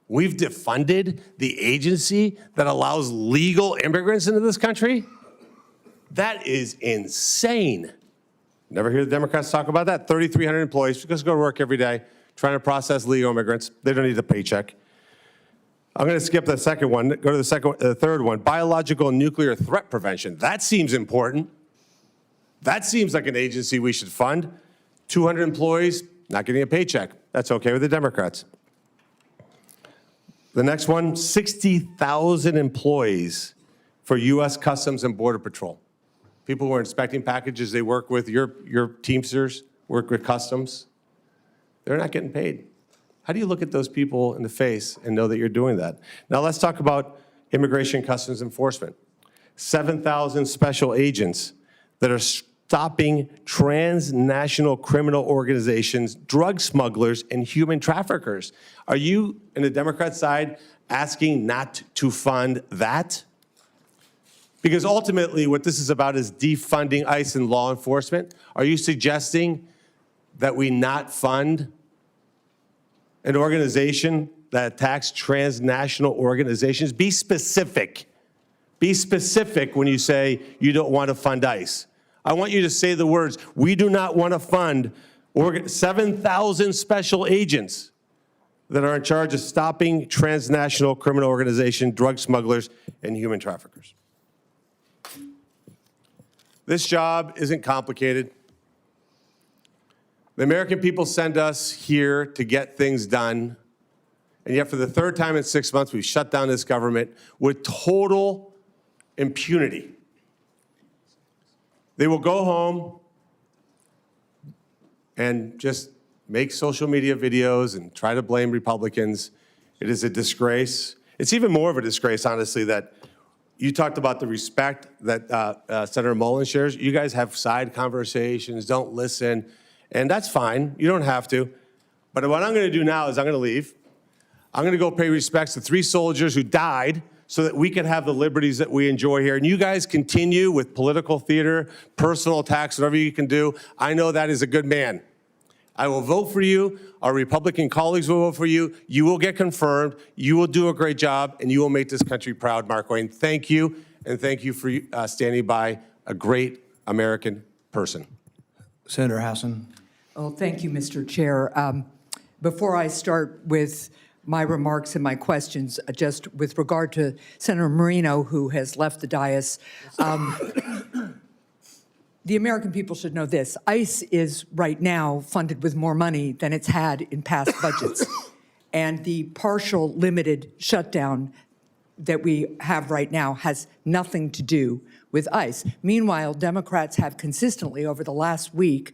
We've defunded the agency that allows legal immigrants into this country? That is insane. Never hear the Democrats talk about that. 3,300 employees just go to work every day trying to process legal immigrants. They don't need a paycheck. I'm going to skip the second one, go to the third one. Biological and nuclear threat prevention. That seems important. That seems like an agency we should fund. 200 employees, not getting a paycheck. That's okay with the Democrats. The next one, 60,000 employees for U.S. Customs and Border Patrol. People who are inspecting packages, they work with your Teamsters, work with Customs. They're not getting paid. How do you look at those people in the face and know that you're doing that? Now let's talk about Immigration Customs Enforcement. 7,000 special agents that are stopping transnational criminal organizations, drug smugglers, and human traffickers. Are you, in the Democrat side, asking not to fund that? Because ultimately, what this is about is defunding ICE and law enforcement. Are you suggesting that we not fund an organization that attacks transnational organizations? Be specific. Be specific when you say you don't want to fund ICE. I want you to say the words, we do not want to fund 7,000 special agents that are in charge of stopping transnational criminal organizations, drug smugglers, and human traffickers. This job isn't complicated. The American people send us here to get things done, and yet for the third time in 6 months, we've shut down this government with total impunity. They will go home and just make social media videos and try to blame Republicans. It is a disgrace. It's even more of a disgrace, honestly, that you talked about the respect that Senator Mullin shares. You guys have side conversations, don't listen, and that's fine. You don't have to. But what I'm going to do now is I'm going to leave. I'm going to go pay respects to 3 soldiers who died so that we can have the liberties that we enjoy here. And you guys continue with political theater, personal attacks, whatever you can do. I know that is a good man. I will vote for you. Our Republican colleagues will vote for you. You will get confirmed. You will do a great job, and you will make this country proud, Markwayne. Thank you, and thank you for standing by a great American person. Senator Hassan. Well, thank you, Mr. Chair. Before I start with my remarks and my questions, just with regard to Senator Marino, who has left the dais, the American people should know this. ICE is right now funded with more money than it's had in past budgets. And the partial limited shutdown that we have right now has nothing to do with ICE. Meanwhile, Democrats have consistently over the last week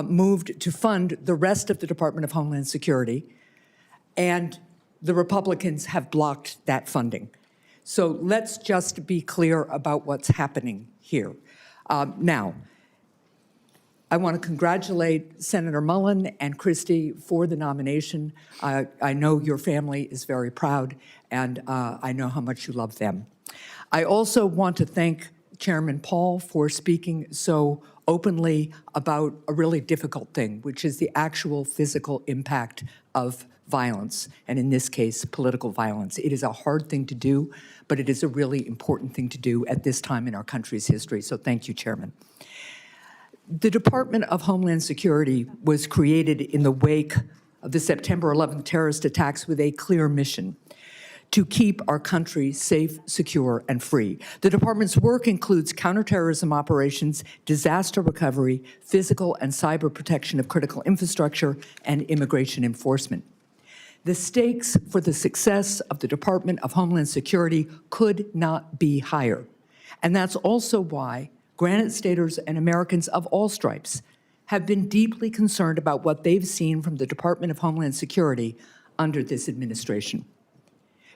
moved to fund the rest of the Department of Homeland Security, and the Republicans have blocked that funding. So let's just be clear about what's happening here. Now, I want to congratulate Senator Mullin and Christie for the nomination. I know your family is very proud, and I know how much you love them. I also want to thank Chairman Paul for speaking so openly about a really difficult thing, which is the actual physical impact of violence, and in this case, political violence. It is a hard thing to do, but it is a really important thing to do at this time in our country's history. So thank you, Chairman. The Department of Homeland Security was created in the wake of the September 11th terrorist attacks with a clear mission: to keep our country safe, secure, and free. The department's work includes counterterrorism operations, disaster recovery, physical and cyber protection of critical infrastructure, and immigration enforcement. The stakes for the success of the Department of Homeland Security could not be higher. And that's also why Granite Staters and Americans of all stripes have been deeply concerned about what they've seen from the Department of Homeland Security under this administration.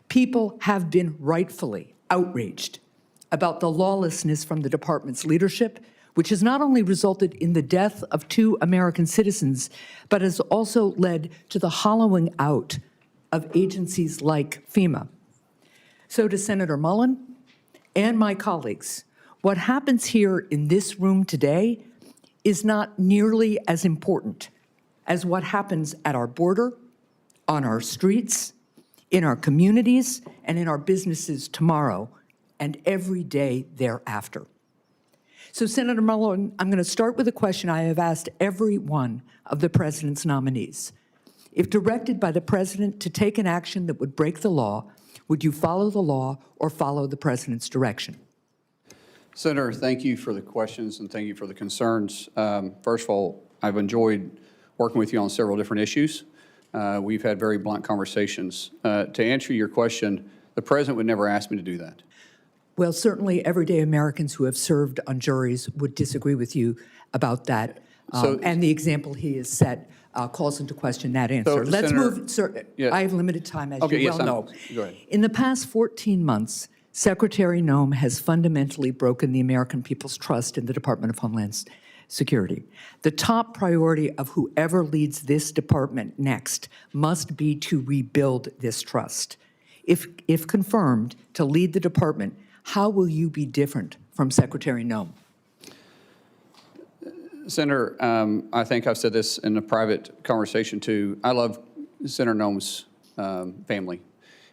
People have been rightfully outraged about the lawlessness from the department's leadership, which has not only resulted in the death of 2 American citizens, but has also led to the hollowing out of agencies like FEMA. So to Senator Mullin and my colleagues, what happens here in this room today is not nearly as important as what happens at our border, on our streets, in our communities, and in our businesses tomorrow and every day thereafter. So, Senator Mullin, I'm going to start with a question I have asked every one of the president's nominees. If directed by the president to take an action that would break the law, would you follow the law or follow the president's direction? Senator, thank you for the questions and thank you for the concerns. First of all, I've enjoyed working with you on several different issues. We've had very blunt conversations. To answer your question, the president would never ask me to do that. Well, certainly everyday Americans who have served on juries would disagree with you about that. And the example he has set calls into question that answer. Let's Senator, move, sir. yeah. I have limited time, as Okay, you yes, well know. go ahead. In the past 14 months, Secretary Noem has fundamentally broken the American people's trust in the Department of Homeland Security. The top priority of whoever leads this department next must be to rebuild this trust. If confirmed to lead the department, how will you be different from Secretary Noem? Senator, I think I've said this in a private conversation too. I love Senator Noem's family,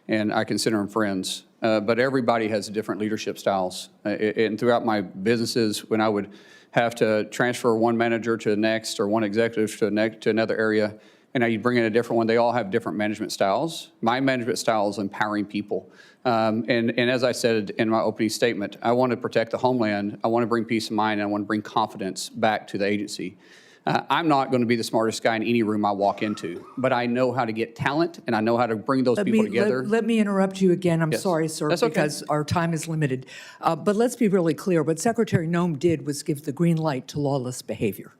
and I consider them friends. But everybody has different leadership styles. And throughout my businesses, when I would have to transfer one manager to the next or one executive to another area, and you bring in a different one, they all have different management styles. My management style is empowering people. And as I said in my opening statement, I want to protect the homeland. I want to bring peace of mind. And I want to bring confidence back to the agency. I'm not going to be the smartest guy in any room I walk into, but I know how to get talent, and I know how to bring those people together. Let me interrupt you again. I'm Yes. sorry, sir, That's okay. because our time is limited. But let's be really clear. What Secretary Noem did was give the green light to lawless behavior.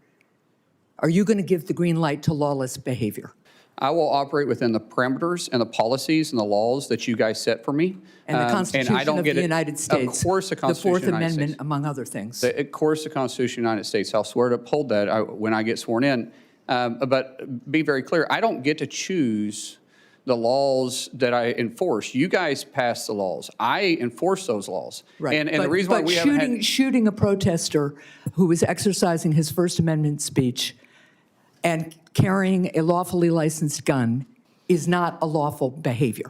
Are you going to give the green light to lawless behavior? I will operate within the parameters and the policies and the laws that you guys set for me. And the Constitution I don't of get the it- United States. Of course, the The Constitution Fourth of the United Amendment, States. among other things. Of course, the Constitution of the United States. I'll swear to uphold that when I get sworn in. But be very clear, I don't get to choose the laws that I enforce. You guys pass the laws. I enforce those laws. Right. And but, the reason why but we haven't had... shooting a protester who was exercising his First Amendment speech and carrying a lawfully licensed gun is not a lawful behavior.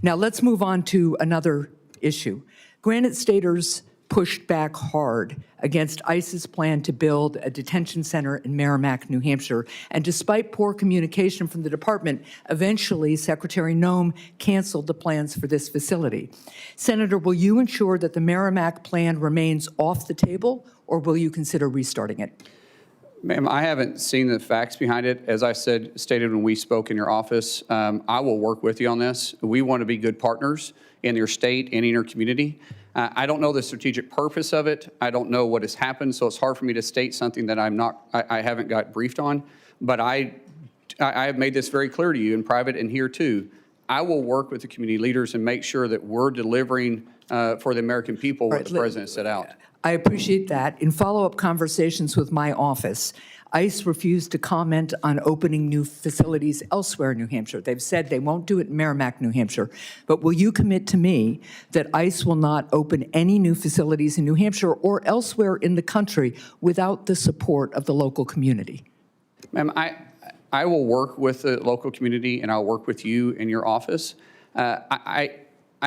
Now, let's move on to another issue. Granite Staters pushed back hard against ICE's plan to build a detention center in Merrimack, New Hampshire. And despite poor communication from the department, eventually Secretary Noem canceled the plans for this facility. Senator, will you ensure that the Merrimack plan remains off the table, or will you consider restarting it? Ma'am, I haven't seen the facts behind it. As I stated when we spoke in your office, I will work with you on this. We want to be good partners in your state and in your community. I don't know the strategic purpose of it. I don't know what has happened, so it's hard for me to state something that I haven't got briefed on. But I have made this very clear to you in private and here too. I will work with the community leaders and make sure that we're delivering for the American people what the president set out. I appreciate that. In follow-up conversations with my office, ICE refused to comment on opening new facilities elsewhere in New Hampshire. They've said they won't do it in Merrimack, New Hampshire. But will you commit to me that ICE will not open any new facilities in New Hampshire or elsewhere in the country without the support of the local community? Ma'am, I will work with the local community and I'll work with you in your office. I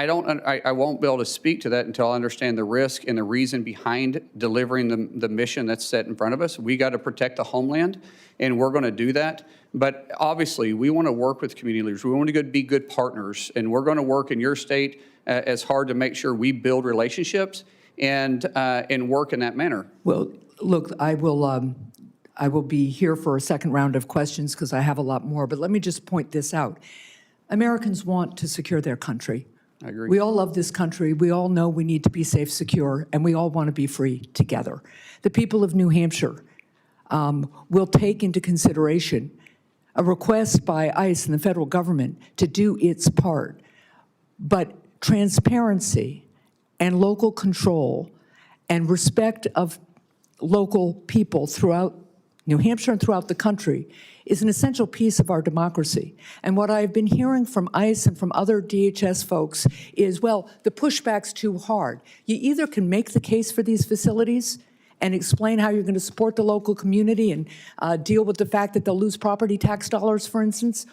won't be able to speak to that until I understand the risk and the reason behind delivering the mission that's set in front of us. We got to protect the homeland, and we're going to do that. But obviously, we want to work with community leaders. We want to be good partners, and we're going to work in your state as hard to make sure we build relationships and work in that manner. Well, look, I will be here for a second round of questions because I have a lot more. But let me just point this out. Americans want to secure their country. I agree. We all love this country. We all know we need to be safe, secure, and we all want to be free together. The people of New Hampshire will take into consideration a request by ICE and the federal government to do its part. But transparency and local control and respect of local people throughout New Hampshire and throughout the country is an essential piece of our democracy. And what I've been hearing from ICE and from other DHS folks is, well, the pushback's too hard. You either can make the case for these facilities and explain how you're going to support the local community and deal with the fact that they'll lose property tax dollars, for instance,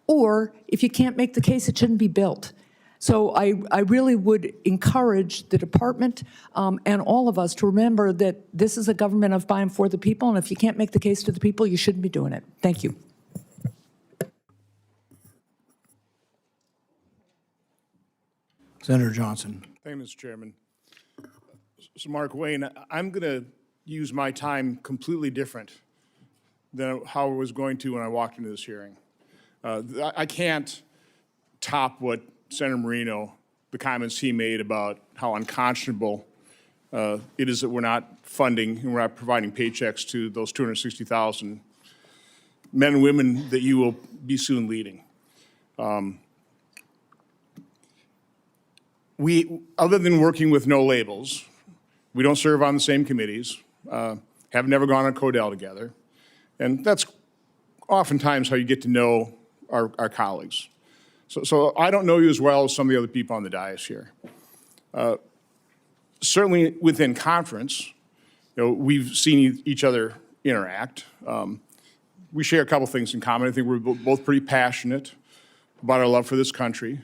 or if you can't make the case, it shouldn't be built. So I really would encourage the department and all of us to remember that this is a government of by and for the people, and if you can't make the case to the people, you shouldn't be doing it. Thank you. Senator Johnson. Thank you, Mr. Chairman. So, Mark Wayne, I'm going to use my time completely different than how I was going to when I walked into this hearing. I can't top what Senator Marino, the comments he made about how unconscionable it is that we're not funding and we're not providing paychecks to those 260,000 men and women that you will be soon leading. Other than working with no labels, we don't serve on the same committees, have never gone on Codell together, and that's oftentimes how you get to know our colleagues. So I don't know you as well as some of the other people on the dais here. Certainly within conference, we've seen each other interact. We share a couple things in common. I think we're both pretty passionate about our love for this country,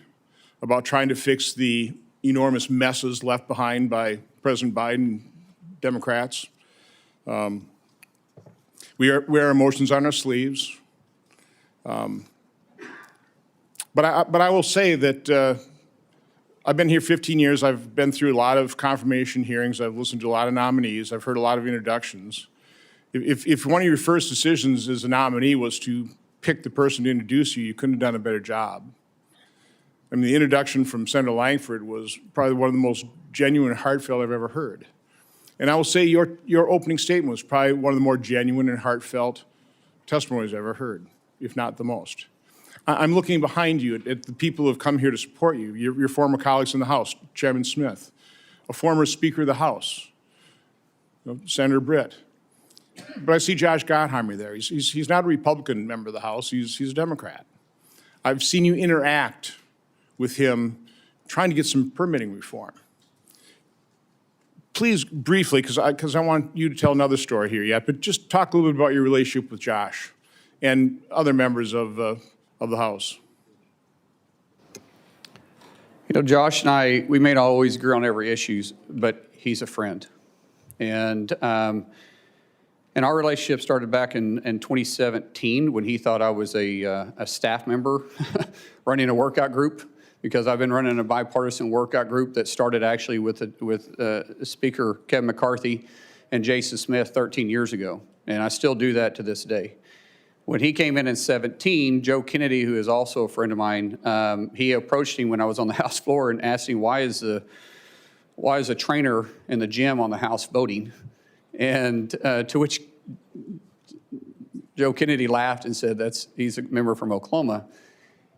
about trying to fix the enormous messes left behind by President Biden, Democrats. We wear emotions on our sleeves. But I will say that I've been here 15 years. I've been through a lot of confirmation hearings. I've listened to a lot of nominees. I've heard a lot of introductions. If one of your first decisions as a nominee was to pick the person to introduce you, you couldn't have done a better job. I mean, the introduction from Senator Langford was probably one of the most genuine and heartfelt I've ever heard. And I will say your opening statement was probably one of the more genuine and heartfelt testimonies I've ever heard, if not the most. I'm looking behind you at the people who have come here to support you, your former colleagues in the House, Chairman Smith, a former Speaker of the House, Senator Britt. But I see Josh Gottheimer there. He's not a Republican member of the House. He's a Democrat. I've seen you interact with him trying to get some permitting reform. Please, briefly, because I want you to tell another story here yet, but just talk a little bit about your relationship with Josh and other members of the House. You know, Josh and I, we may not always agree on every issue, but he's a friend. And our relationship started back in 2017 when he thought I was a staff member running a workout group, because I've been running a bipartisan workout group that started actually with Speaker Kevin McCarthy and Jason Smith 13 years ago. And I still do that to this day. When he came in 17, Joe Kennedy, who is also a friend of mine, he approached him when I was on the House floor and asked him, why is a trainer in the gym on the House voting? And to which Joe Kennedy laughed and said, he's a member from Oklahoma.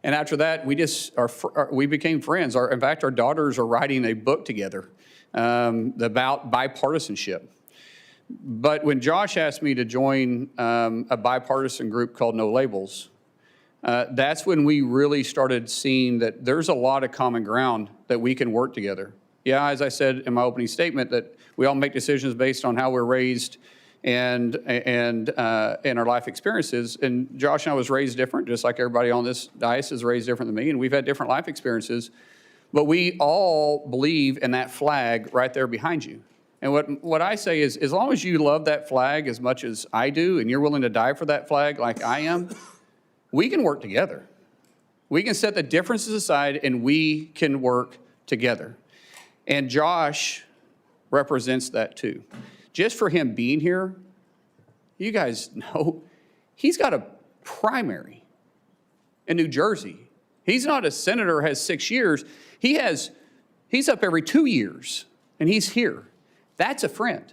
And after that, we became friends. In fact, our daughters are writing a book together about bipartisanship. But when Josh asked me to join a bipartisan group called No Labels, that's when we really started seeing that there's a lot of common ground that we can work together. Yeah, as I said in my opening statement, that we all make decisions based on how we're raised and our life experiences. And Josh and I was raised different, just like everybody on this dais is raised different than me, and we've had different life experiences. But we all believe in that flag right there behind you. And what I say is, as long as you love that flag as much as I do, and you're willing to die for that flag like I am, we can work together. We can set the differences aside, and we can work together. And Josh represents that too. Just for him being here, you guys know, he's got a primary in New Jersey. He's not a senator, has 6 years. He's up every 2 years, and he's here. That's a friend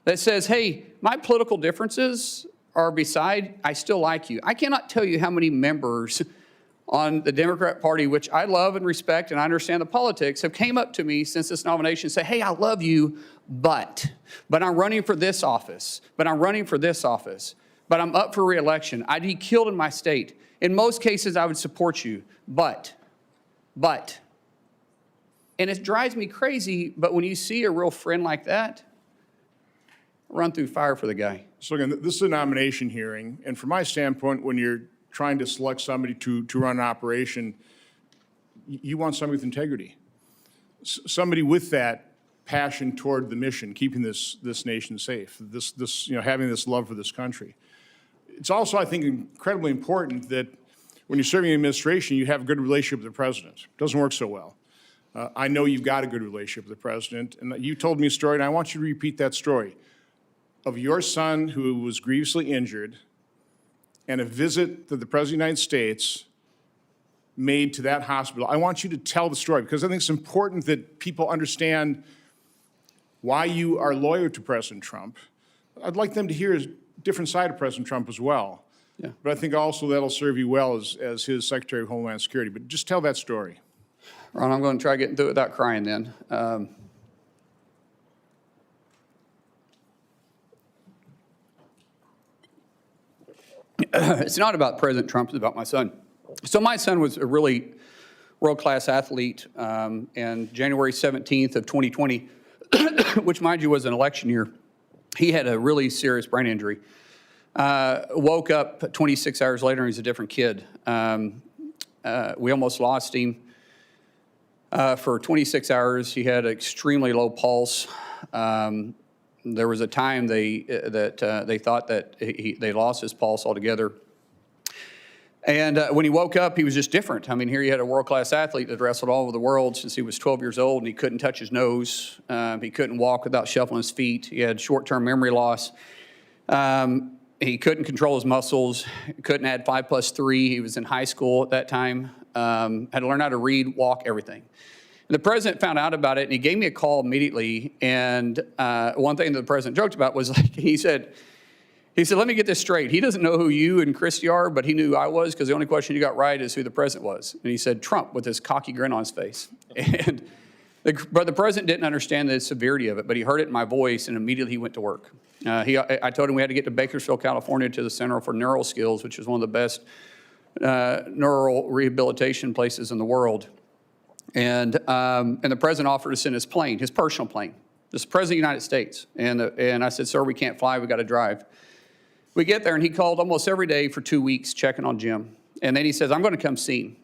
that says, hey, my political differences are beside, I still like you. I cannot tell you how many members on the Democrat Party, which I love and respect, and I understand the politics, have came up to me since this nomination and say, hey, I love you, but I'm running for this office, but I'm running for this office, but I'm up for re-election. I'd be killed in my state. In most cases, I would support you, but. And it drives me crazy, but when you see a real friend like that, run through fire for the guy. So again, this is a nomination hearing, and from my standpoint, when you're trying to select somebody to run an operation, you want somebody with integrity. Somebody with that passion toward the mission, keeping this nation safe, having this love for this country. It's also, I think, incredibly important that when you're serving in administration, you have a good relationship with the president. It doesn't work so well. I know you've got a good relationship with the president, and you told me a story, and I want you to repeat that story of your son who was grievously injured and a visit that the President of the United States made to that hospital. I want you to tell the story, because I think it's important that people understand why you are loyal to President Trump. I'd like them to hear a different side of President Trump as well. Yeah. But I think also that'll serve you well as his Secretary of Homeland Security. But just tell that story. Ron, I'm going to try getting through it without crying then. It's not about President Trump, it's about my son. So my son was a really world-class athlete, and January 17th of 2020, which mind you was an election year, he had a really serious brain injury. Woke up 26 hours later and he's a different kid. We almost lost him. For 26 hours, he had an extremely low pulse. There was a time they thought that they lost his pulse altogether. And when he woke up, he was just different. I mean, here you had a world-class athlete that wrestled all over the world since he was 12 years old, and he couldn't touch his nose. He couldn't walk without shuffling his feet. He had short-term memory loss. He couldn't control his muscles. Couldn't add 5 plus 3. He was in high school at that time. Had to learn how to read, walk, everything. And the president found out about it, and he gave me a call immediately. And one thing that the president joked about was, like, he said, let me get this straight. He doesn't know who you and Christy are, but he knew who I was, because the only question you got right is who the president was. And he said, Trump, with his cocky grin on his face. And but the president didn't understand the severity of it, but he heard it in my voice, and immediately he went to work. I told him we had to get to Bakersfield, California, to the Center for Neural Skills, which is one of the best neural rehabilitation places in the world. And the president offered to send his plane, his personal plane, this president of the United States. And I said, sir, we can't fly, we got to drive. We get there, and he called almost every day for 2 weeks checking on Jim. And then he says, I'm going to come see him.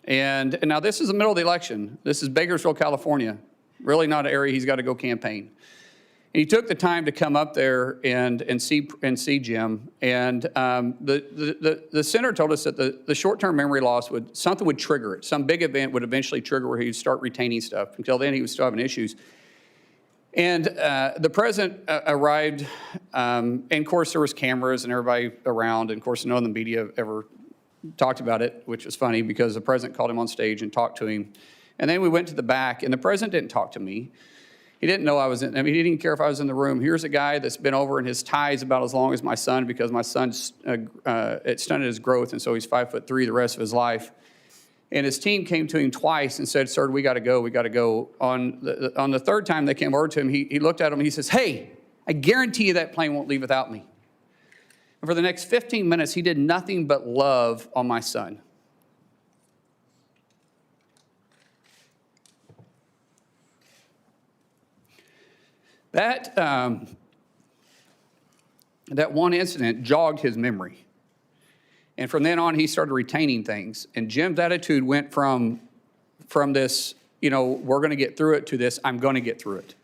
And now this is the middle of the election. This is Bakersville, California. Really not an area he's got to go campaign. And he took the time to come up there and see Jim. And the senator told us that the short-term memory loss something would trigger it. Some big event would eventually trigger where he'd start retaining stuff. Until then, he was still having issues. And the president arrived, and of course there was cameras and everybody around, and of course none of the media ever talked about it, which was funny because the president called him on stage and talked to him. And then we went to the back, and the president didn't talk to me. He didn't know I was in, I mean, he didn't even care if I was in the room. Here's a guy that's been over, and his tie is about as long as my son because my son's, it stunted his growth, and so he's 5'3" the rest of his life. And his team came to him twice and said, sir, we got to go, we got to go. On the third time they came over to him, he looked at him and he says, hey, I guarantee you that plane won't leave without me. And for the next 15 minutes, he did nothing but love on my son. That one incident jogged his memory. And from then on, he started retaining things. And Jim's attitude went from this, you know, we're going to get through it to this, I'm going to get through it.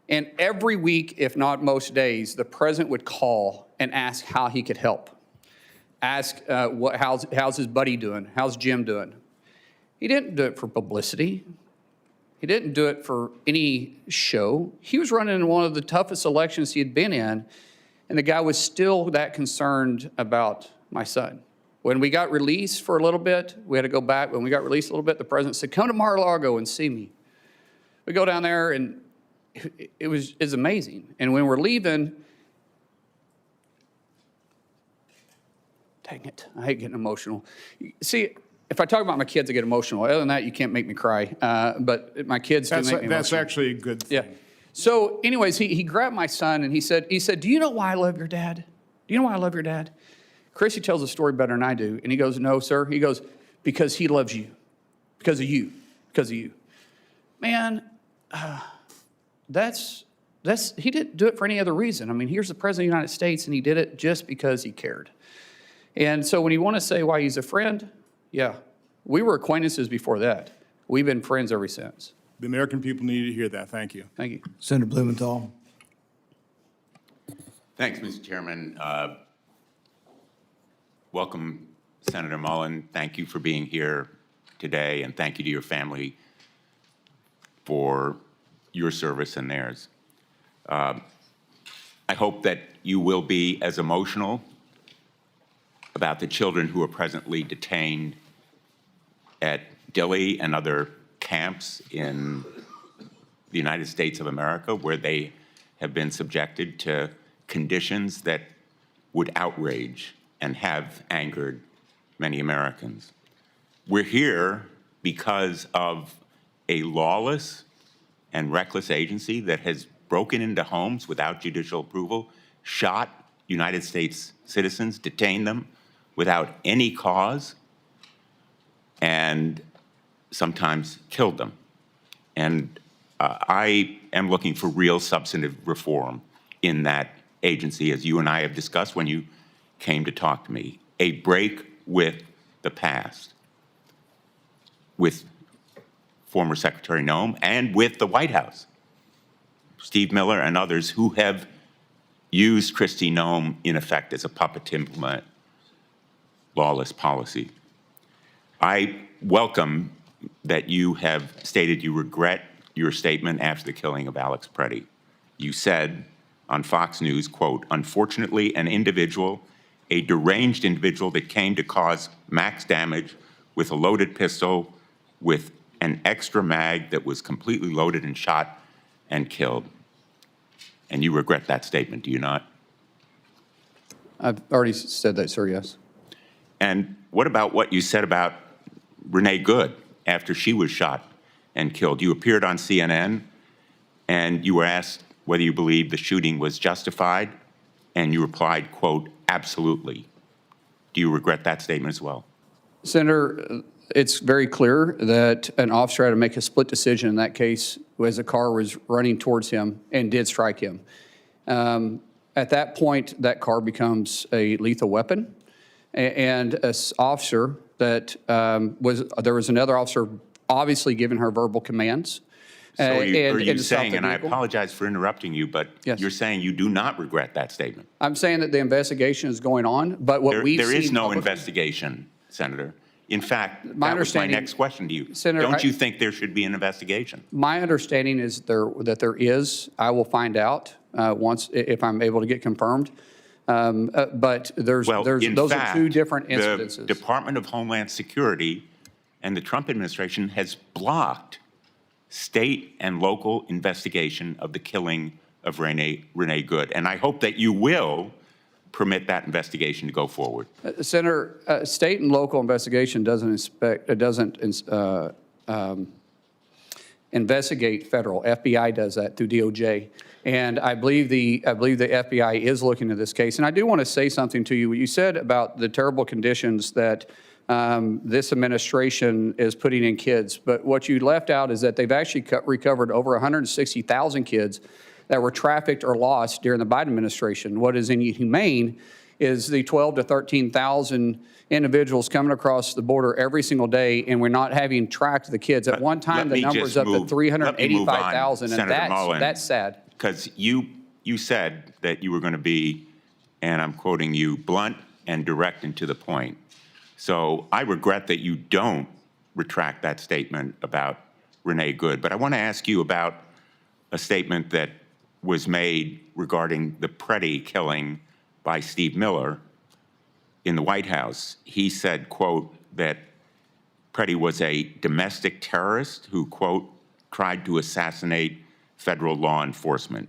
And every week, if not most days, the president would call and ask how he could help. Ask how's his buddy doing? How's Jim doing? He didn't do it for publicity. He didn't do it for any show. He was running in one of the toughest elections he had been in, and the guy was still that concerned about my son. When we got released for a little bit, we had to go back. When we got released a little bit, the president said, come to Mar-a-Lago and see me. We go down there, and it's amazing. And when we're leaving, dang it, I hate getting emotional. See, if I talk about my kids, I get emotional. Other than that, you can't make me cry. But my kids do make me emotional. That's actually a good thing. Yeah. So anyways, he grabbed my son, and he said, do you know why I love your dad? Do you know why I love your dad? Chrissy tells the story better than I do. And he goes, no, sir. He goes, because he loves you. Because of you. Because of you. Man, he didn't do it for any other reason. I mean, here's the President of the United States, and he did it just because he cared. And so when you want to say why he's a friend, yeah, we were acquaintances before that. We've been friends ever since. The American people need to hear that. Thank you. Thank you. Senator Blumenthal. Thanks, Mr. Chairman. Welcome, Senator Mullin. Thank you for being here today, and thank you to your family for your service and theirs. I hope that you will be as emotional about the children who are presently detained at Dilley and other camps in the United States of America, where they have been subjected to conditions that would outrage and have angered many Americans. We're here because of a lawless and reckless agency that has broken into homes without judicial approval, shot United States citizens, detained them without any cause, and sometimes killed them. And I am looking for real substantive reform in that agency, as you and I have discussed when you came to talk to me. A break with the past, with former Secretary Noem and with the White House, Steve Miller and others who have used Kristi Noem in effect as a puppet to implement lawless policy. I welcome that you have stated you regret your statement after the killing of Alex Preddy. You said on Fox News, quote, unfortunately, an individual, a deranged individual that came to cause max damage with a loaded pistol with an extra mag that was completely loaded and shot and killed. And you regret that statement, do you not? I've already said that, sir, yes. And what about what you said about Renee Good after she was shot and killed? You appeared on CNN, and you were asked whether you believed the shooting was justified, and you replied, quote, absolutely. Do you regret that statement as well? Senator, it's very clear that an officer had to make a split decision in that case as a car was running towards him and did strike him. At that point, that car becomes a lethal weapon. And an officer that there was another officer obviously giving her verbal commands. So are you to stop saying, the and I vehicle. apologize for interrupting you, but Yes. you're saying you do not regret that statement? I'm saying that the investigation is going on, but what we've seen. There is no publicly- investigation, Senator. In fact, My that was my understanding- next question to you. Senator, Don't you think there should be an investigation? My understanding is that there is. I will find out if I'm able to get confirmed. But those are two different incidences. The Department of Homeland Security and the Trump administration has blocked state and local investigation of the killing of Renee Good. And I hope that you will permit that investigation to go forward. Senator, state and local investigation doesn't investigate federal. FBI does that through DOJ. And I believe the FBI is looking at this case. And I do want to say something to you. What you said about the terrible conditions that this administration is putting in kids. But what you left out is that they've actually recovered over 160,000 kids that were trafficked or lost during the Biden administration. What is inhumane is the 12 to 13,000 individuals coming across the border every single day, and we're not having tracked the kids. At one time, the number's up to 385,000, and that's sad. Because you said that you were going to be, and I'm quoting you, blunt and direct and to the point. So I regret that you don't retract that statement about Renee Good. But I want to ask you about a statement that was made regarding the Preddy killing by Steve Miller in the White House. He said, quote, that Preddy was a domestic terrorist who, quote, tried to assassinate federal law enforcement.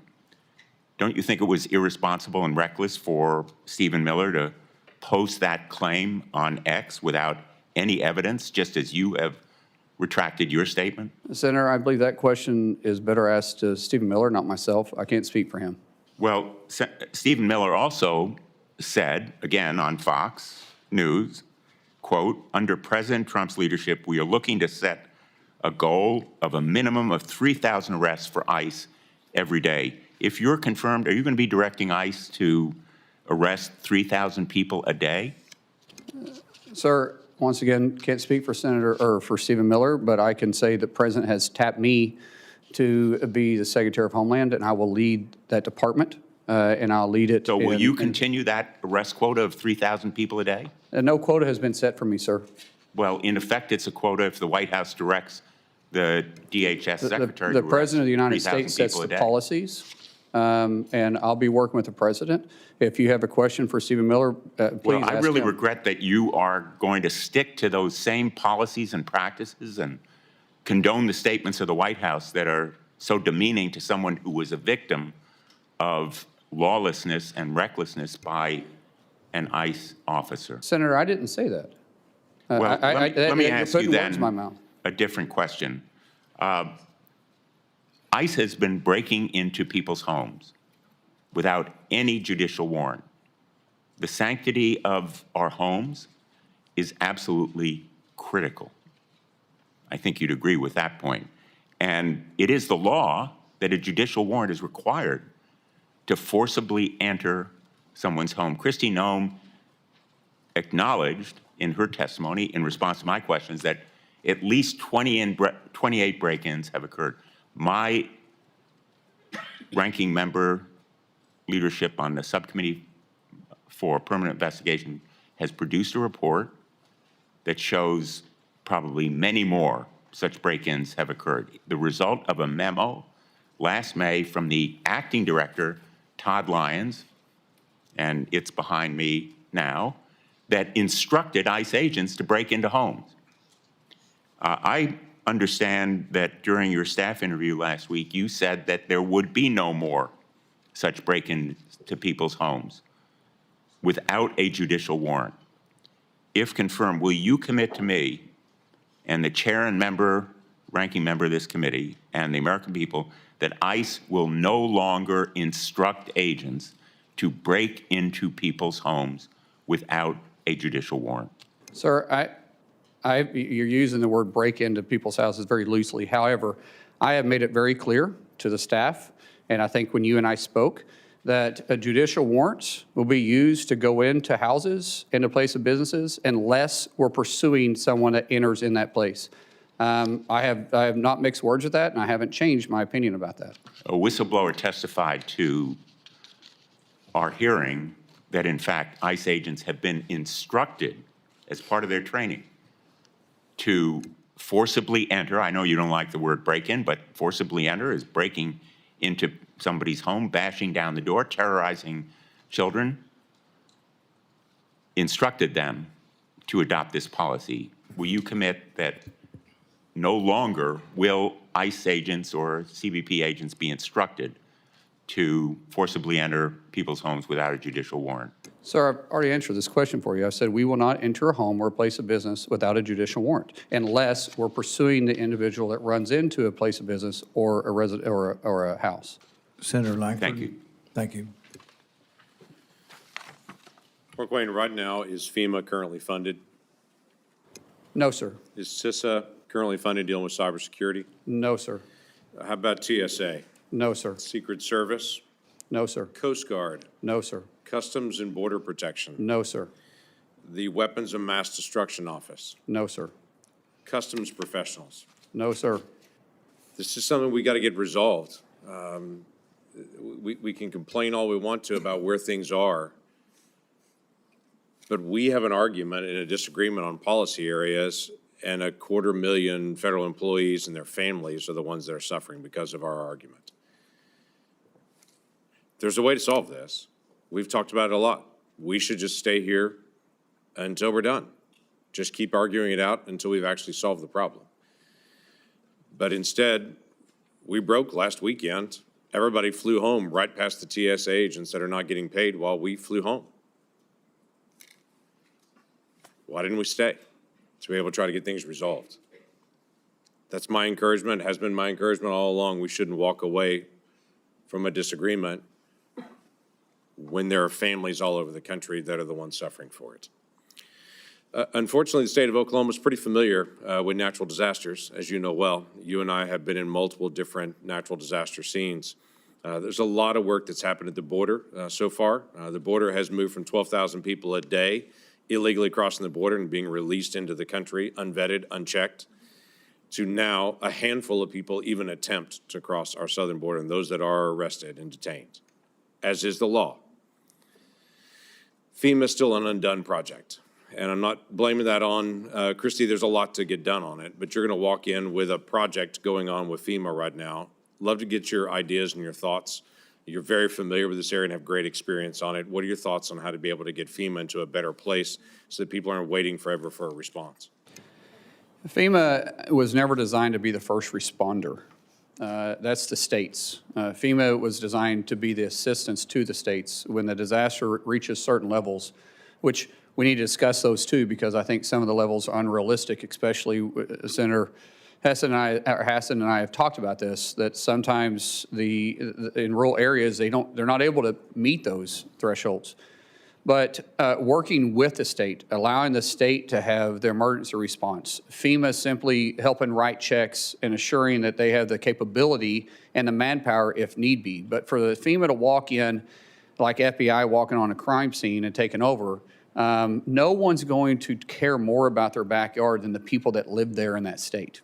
Don't you think it was irresponsible and reckless for Stephen Miller to post that claim on X without any evidence, just as you have retracted your statement? Senator, I believe that question is better asked to Stephen Miller, not myself. I can't speak for him. Well, Stephen Miller also said, again on Fox News, quote, under President Trump's leadership, we are looking to set a goal of a minimum of 3,000 arrests for ICE every day. If you're confirmed, are you going to be directing ICE to arrest 3,000 people a day? Sir, once again, can't speak for for Stephen Miller, but I can say the President has tapped me to be the Secretary of Homeland, and I will lead that department, and I'll lead it. So will you continue that arrest quota of 3,000 people a day? No quota has been set for me, sir. Well, in effect, it's a quota if the White House directs the DHS secretary The to President of the United 3,000 States sets people a the day. policies, and I'll be working with the President. If you have a question for Stephen Miller, please Well, I ask really him. regret that you are going to stick to those same policies and practices and condone the statements of the White House that are so demeaning to someone who was a victim of lawlessness and recklessness by an ICE officer. Senator, I didn't say that. Well, let me ask you putting words in my then mouth. a different question. ICE has been breaking into people's homes without any judicial warrant. The sanctity of our homes is absolutely critical. I think you'd agree with that point. And it is the law that a judicial warrant is required to forcibly enter someone's home. Kristi Noem acknowledged in her testimony in response to my questions that at least 28 break-ins have occurred. My ranking member leadership on the subcommittee for permanent investigation has produced a report that shows probably many more such break-ins have occurred. The result of a memo last May from the acting director, Todd Lyons, and it's behind me now, that instructed ICE agents to break into homes. I understand that during your staff interview last week, you said that there would be no more such break-ins to people's homes without a judicial warrant. If confirmed, will you commit to me and the chair and ranking member of this committee and the American people that ICE will no longer instruct agents to break into people's homes without a judicial warrant? Sir, you're using the word break into people's houses very loosely. However, I have made it very clear to the staff, and I think when you and I spoke, that judicial warrants will be used to go into houses, into place of businesses, unless we're pursuing someone that enters in that place. I have not mixed words with that, and I haven't changed my opinion about that. A whistleblower testified to our hearing that, in fact, ICE agents have been instructed as part of their training to forcibly enter. I know you don't like the word break-in, but forcibly enter is breaking into somebody's home, bashing down the door, terrorizing children. Instructed them to adopt this policy. Will you commit that no longer will ICE agents or CBP agents be instructed to forcibly enter people's homes without a judicial warrant? Sir, I've already answered this question for you. I said we will not enter a home or a place of business without a judicial warrant unless we're pursuing the individual that runs into a place of business or a resident or a house. Senator Langford. Thank you. Thank you. Mark Wayne, right now, is FEMA currently funded? No, sir. Is CISA currently funded dealing with cybersecurity? No, sir. How about TSA? No, sir. Secret Service? No, sir. Coast Guard? No, sir. Customs and Border Protection? No, sir. The Weapons of Mass Destruction Office? No, sir. Customs professionals? No, sir. This is something we got to get resolved. We can complain all we want to about where things are, but we have an argument and a disagreement on policy areas, and 250,000 federal employees and their families are the ones that are suffering because of our argument. There's a way to solve this. We've talked about it a lot. We should just stay here until we're done. Just keep arguing it out until we've actually solved the problem. But instead, we broke last weekend. Everybody flew home right past the TSA agents that are not getting paid while we flew home. Why didn't we stay? To be able to try to get things resolved. That's my encouragement, has been my encouragement all along. We shouldn't walk away from a disagreement when there are families all over the country that are the ones suffering for it. Unfortunately, the state of Oklahoma is pretty familiar with natural disasters, as you know well. You and I have been in multiple different natural disaster scenes. There's a lot of work that's happened at the border so far. The border has moved from 12,000 people a day illegally crossing the border and being released into the country, unvetted, unchecked, to now a handful of people even attempt to cross our southern border, and those that are arrested and detained, as is the law. FEMA is still an undone project. And I'm not blaming that on Christy. There's a lot to get done on it, but you're going to walk in with a project going on with FEMA right now. Love to get your ideas and your thoughts. You're very familiar with this area and have great experience on it. What are your thoughts on how to be able to get FEMA into a better place so that people aren't waiting forever for a response? FEMA was never designed to be the first responder. That's the states. FEMA was designed to be the assistance to the states when the disaster reaches certain levels, which we need to discuss those too, because I think some of the levels are unrealistic, especially Senator Hassan and I have talked about this, that sometimes in rural areas, they're not able to meet those thresholds. But working with the state, allowing the state to have their emergency response, FEMA simply helping write checks and assuring that they have the capability and the manpower if need be. But for the FEMA to walk in like FBI walking on a crime scene and taking over, no one's going to care more about their backyard than the people that live there in that state.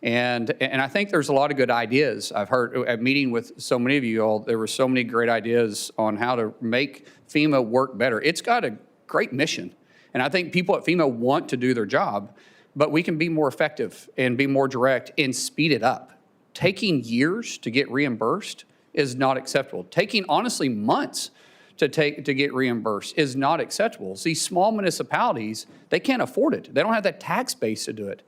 And I think there's a lot of good ideas. I've heard at meeting with so many of you all, there were so many great ideas on how to make FEMA work better. It's got a great mission. And I think people at FEMA want to do their job, but we can be more effective and be more direct and speed it up. Taking years to get reimbursed is not acceptable. Taking, honestly, months to get reimbursed is not acceptable. See, small municipalities, they can't afford it. They don't have that tax base to do it.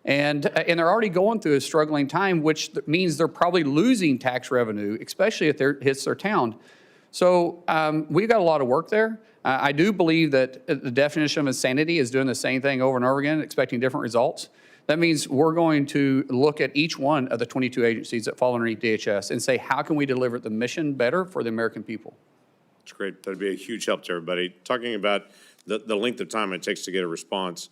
And they're already going through a struggling time, which means they're probably losing tax revenue, especially if it hits their town. So we've got a lot of work there. I do believe that the definition of insanity is doing the same thing over and over again, expecting different results. That means we're going to look at each one of the 22 agencies that fall underneath DHS and say, how can we deliver the mission better for the American people? That's great. That'd be a huge help to everybody. Talking about the length of time it takes to get a response,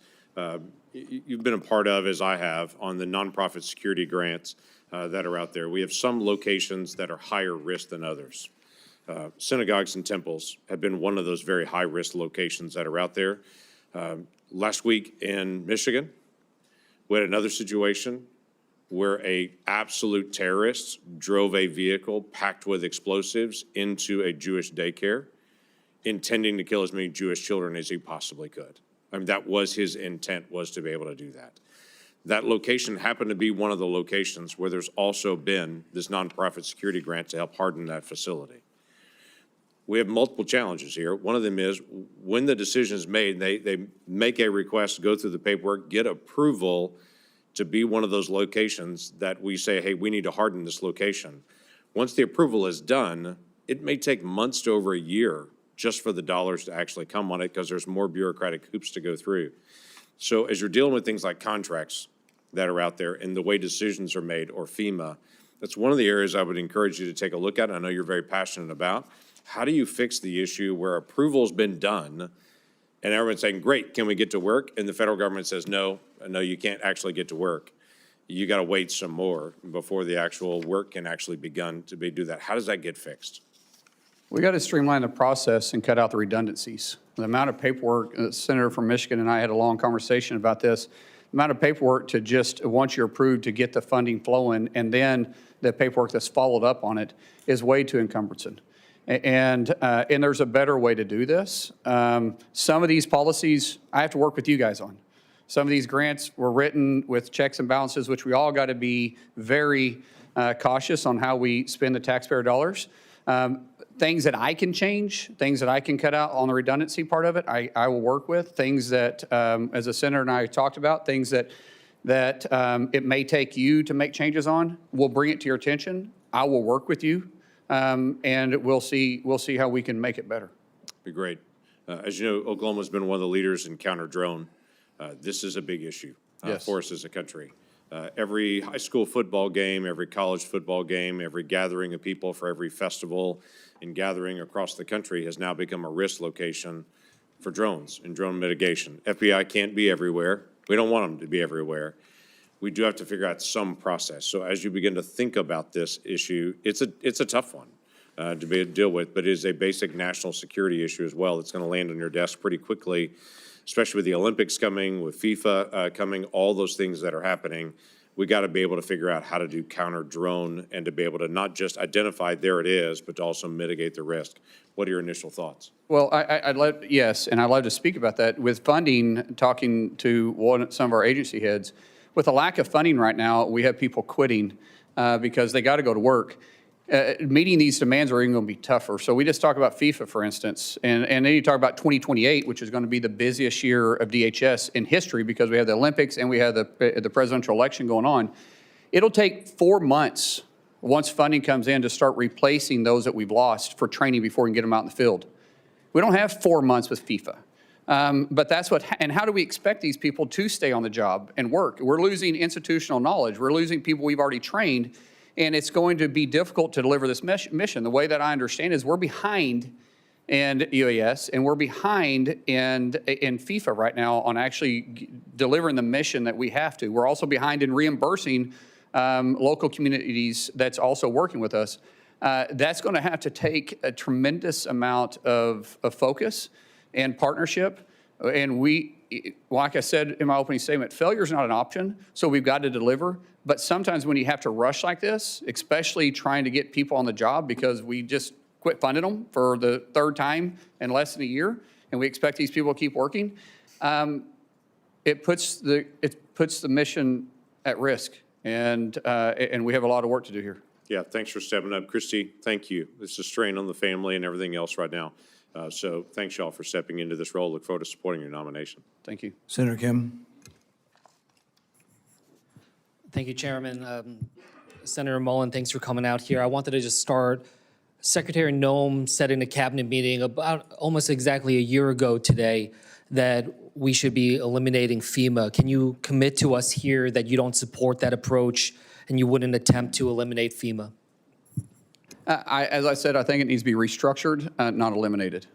you've been a part of, as I have, on the nonprofit security grants that are out there. We have some locations that are higher risk than others. Synagogues and temples have been one of those very high-risk locations that are out there. Last week in Michigan, we had another situation where a absolute terrorist drove a vehicle packed with explosives into a Jewish daycare, intending to kill as many Jewish children as he possibly could. I mean, that was his intent, was to be able to do that. That location happened to be one of the locations where there's also been this nonprofit security grant to help harden that facility. We have multiple challenges here. One of them is when the decision is made, they make a request, go through the paperwork, get approval to be one of those locations that we say, hey, we need to harden this location. Once the approval is done, it may take months to over a year just for the dollars to actually come on it because there's more bureaucratic hoops to go through. So as you're dealing with things like contracts that are out there and the way decisions are made, or FEMA, that's one of the areas I would encourage you to take a look at. I know you're very passionate about. How do you fix the issue where approval's been done and everyone's saying, great, can we get to work? And the federal government says, no, you can't actually get to work. You got to wait some more before the actual work can actually begin to do that. How does that get fixed? We got to streamline the process and cut out the redundancies. The amount of paperwork, the senator from Michigan and I had a long conversation about this, the amount of paperwork to just, once you're approved, to get the funding flowing, and then the paperwork that's followed up on it is way too encumbersome. And there's a better way to do this. Some of these policies I have to work with you guys on. Some of these grants were written with checks and balances, which we all got to be very cautious on how we spend the taxpayer dollars. Things that I can change, things that I can cut out on the redundancy part of it, I will work with. Things that, as the senator and I talked about, things that it may take you to make changes on, we'll bring it to your attention. I will work with you, and we'll see how we can make it better. Be great. As you know, Oklahoma's been one of the leaders in counter-drone. This is a big issue Yes. for us as a country. Every high school football game, every college football game, every gathering of people for every festival and gathering across the country has now become a risk location for drones and drone mitigation. FBI can't be everywhere. We don't want them to be everywhere. We do have to figure out some process. So as you begin to think about this issue, it's a tough one to deal with, but it is a basic national security issue as well. It's going to land on your desk pretty quickly, especially with the Olympics coming, with FIFA coming, all those things that are happening. We got to be able to figure out how to do counter drone and to be able to not just identify there it is, but to also mitigate the risk. What are your initial thoughts? Well, I'd love to speak about that. With funding, talking to some of our agency heads, with a lack of funding right now, we have people quitting because they got to go to work. Meeting these demands are even going to be tougher. So we just talk about FIFA, for instance, and then you talk about 2028, which is going to be the busiest year of DHS in history because we have the Olympics and we have the presidential election going on. It'll take 4 months once funding comes in to start replacing those that we've lost for training before we can get them out in the field. We don't have 4 months with FIFA. But that's and how do we expect these people to stay on the job and work? We're losing institutional knowledge. We're losing people we've already trained. And it's going to be difficult to deliver this mission. The way that I understand is we're behind in UAS and we're behind in FIFA right now on actually delivering the mission that we have to. We're also behind in reimbursing local communities that's also working with us. That's going to have to take a tremendous amount of focus and partnership. And like I said in my opening statement, failure is not an option, so we've got to deliver. But sometimes when you have to rush like this, especially trying to get people on the job because we just quit funding them for the third time in less than a year, and we expect these people to keep working, it puts the mission at risk, and we have a lot of work to do here. Yeah, thanks for stepping up. Christy, thank you. This is a strain on the family and everything else right now. So thanks, y'all, for stepping into this role. Look forward to supporting your nomination. Thank you. Senator Kim. Thank you, Chairman. Senator Mullin, thanks for coming out here. I wanted to just start. Secretary Noem said in a cabinet meeting about almost exactly a year ago today that we should be eliminating FEMA. Can you commit to us here that you don't support that approach and you wouldn't attempt to eliminate FEMA? As I said, I think it needs to be restructured, not eliminated.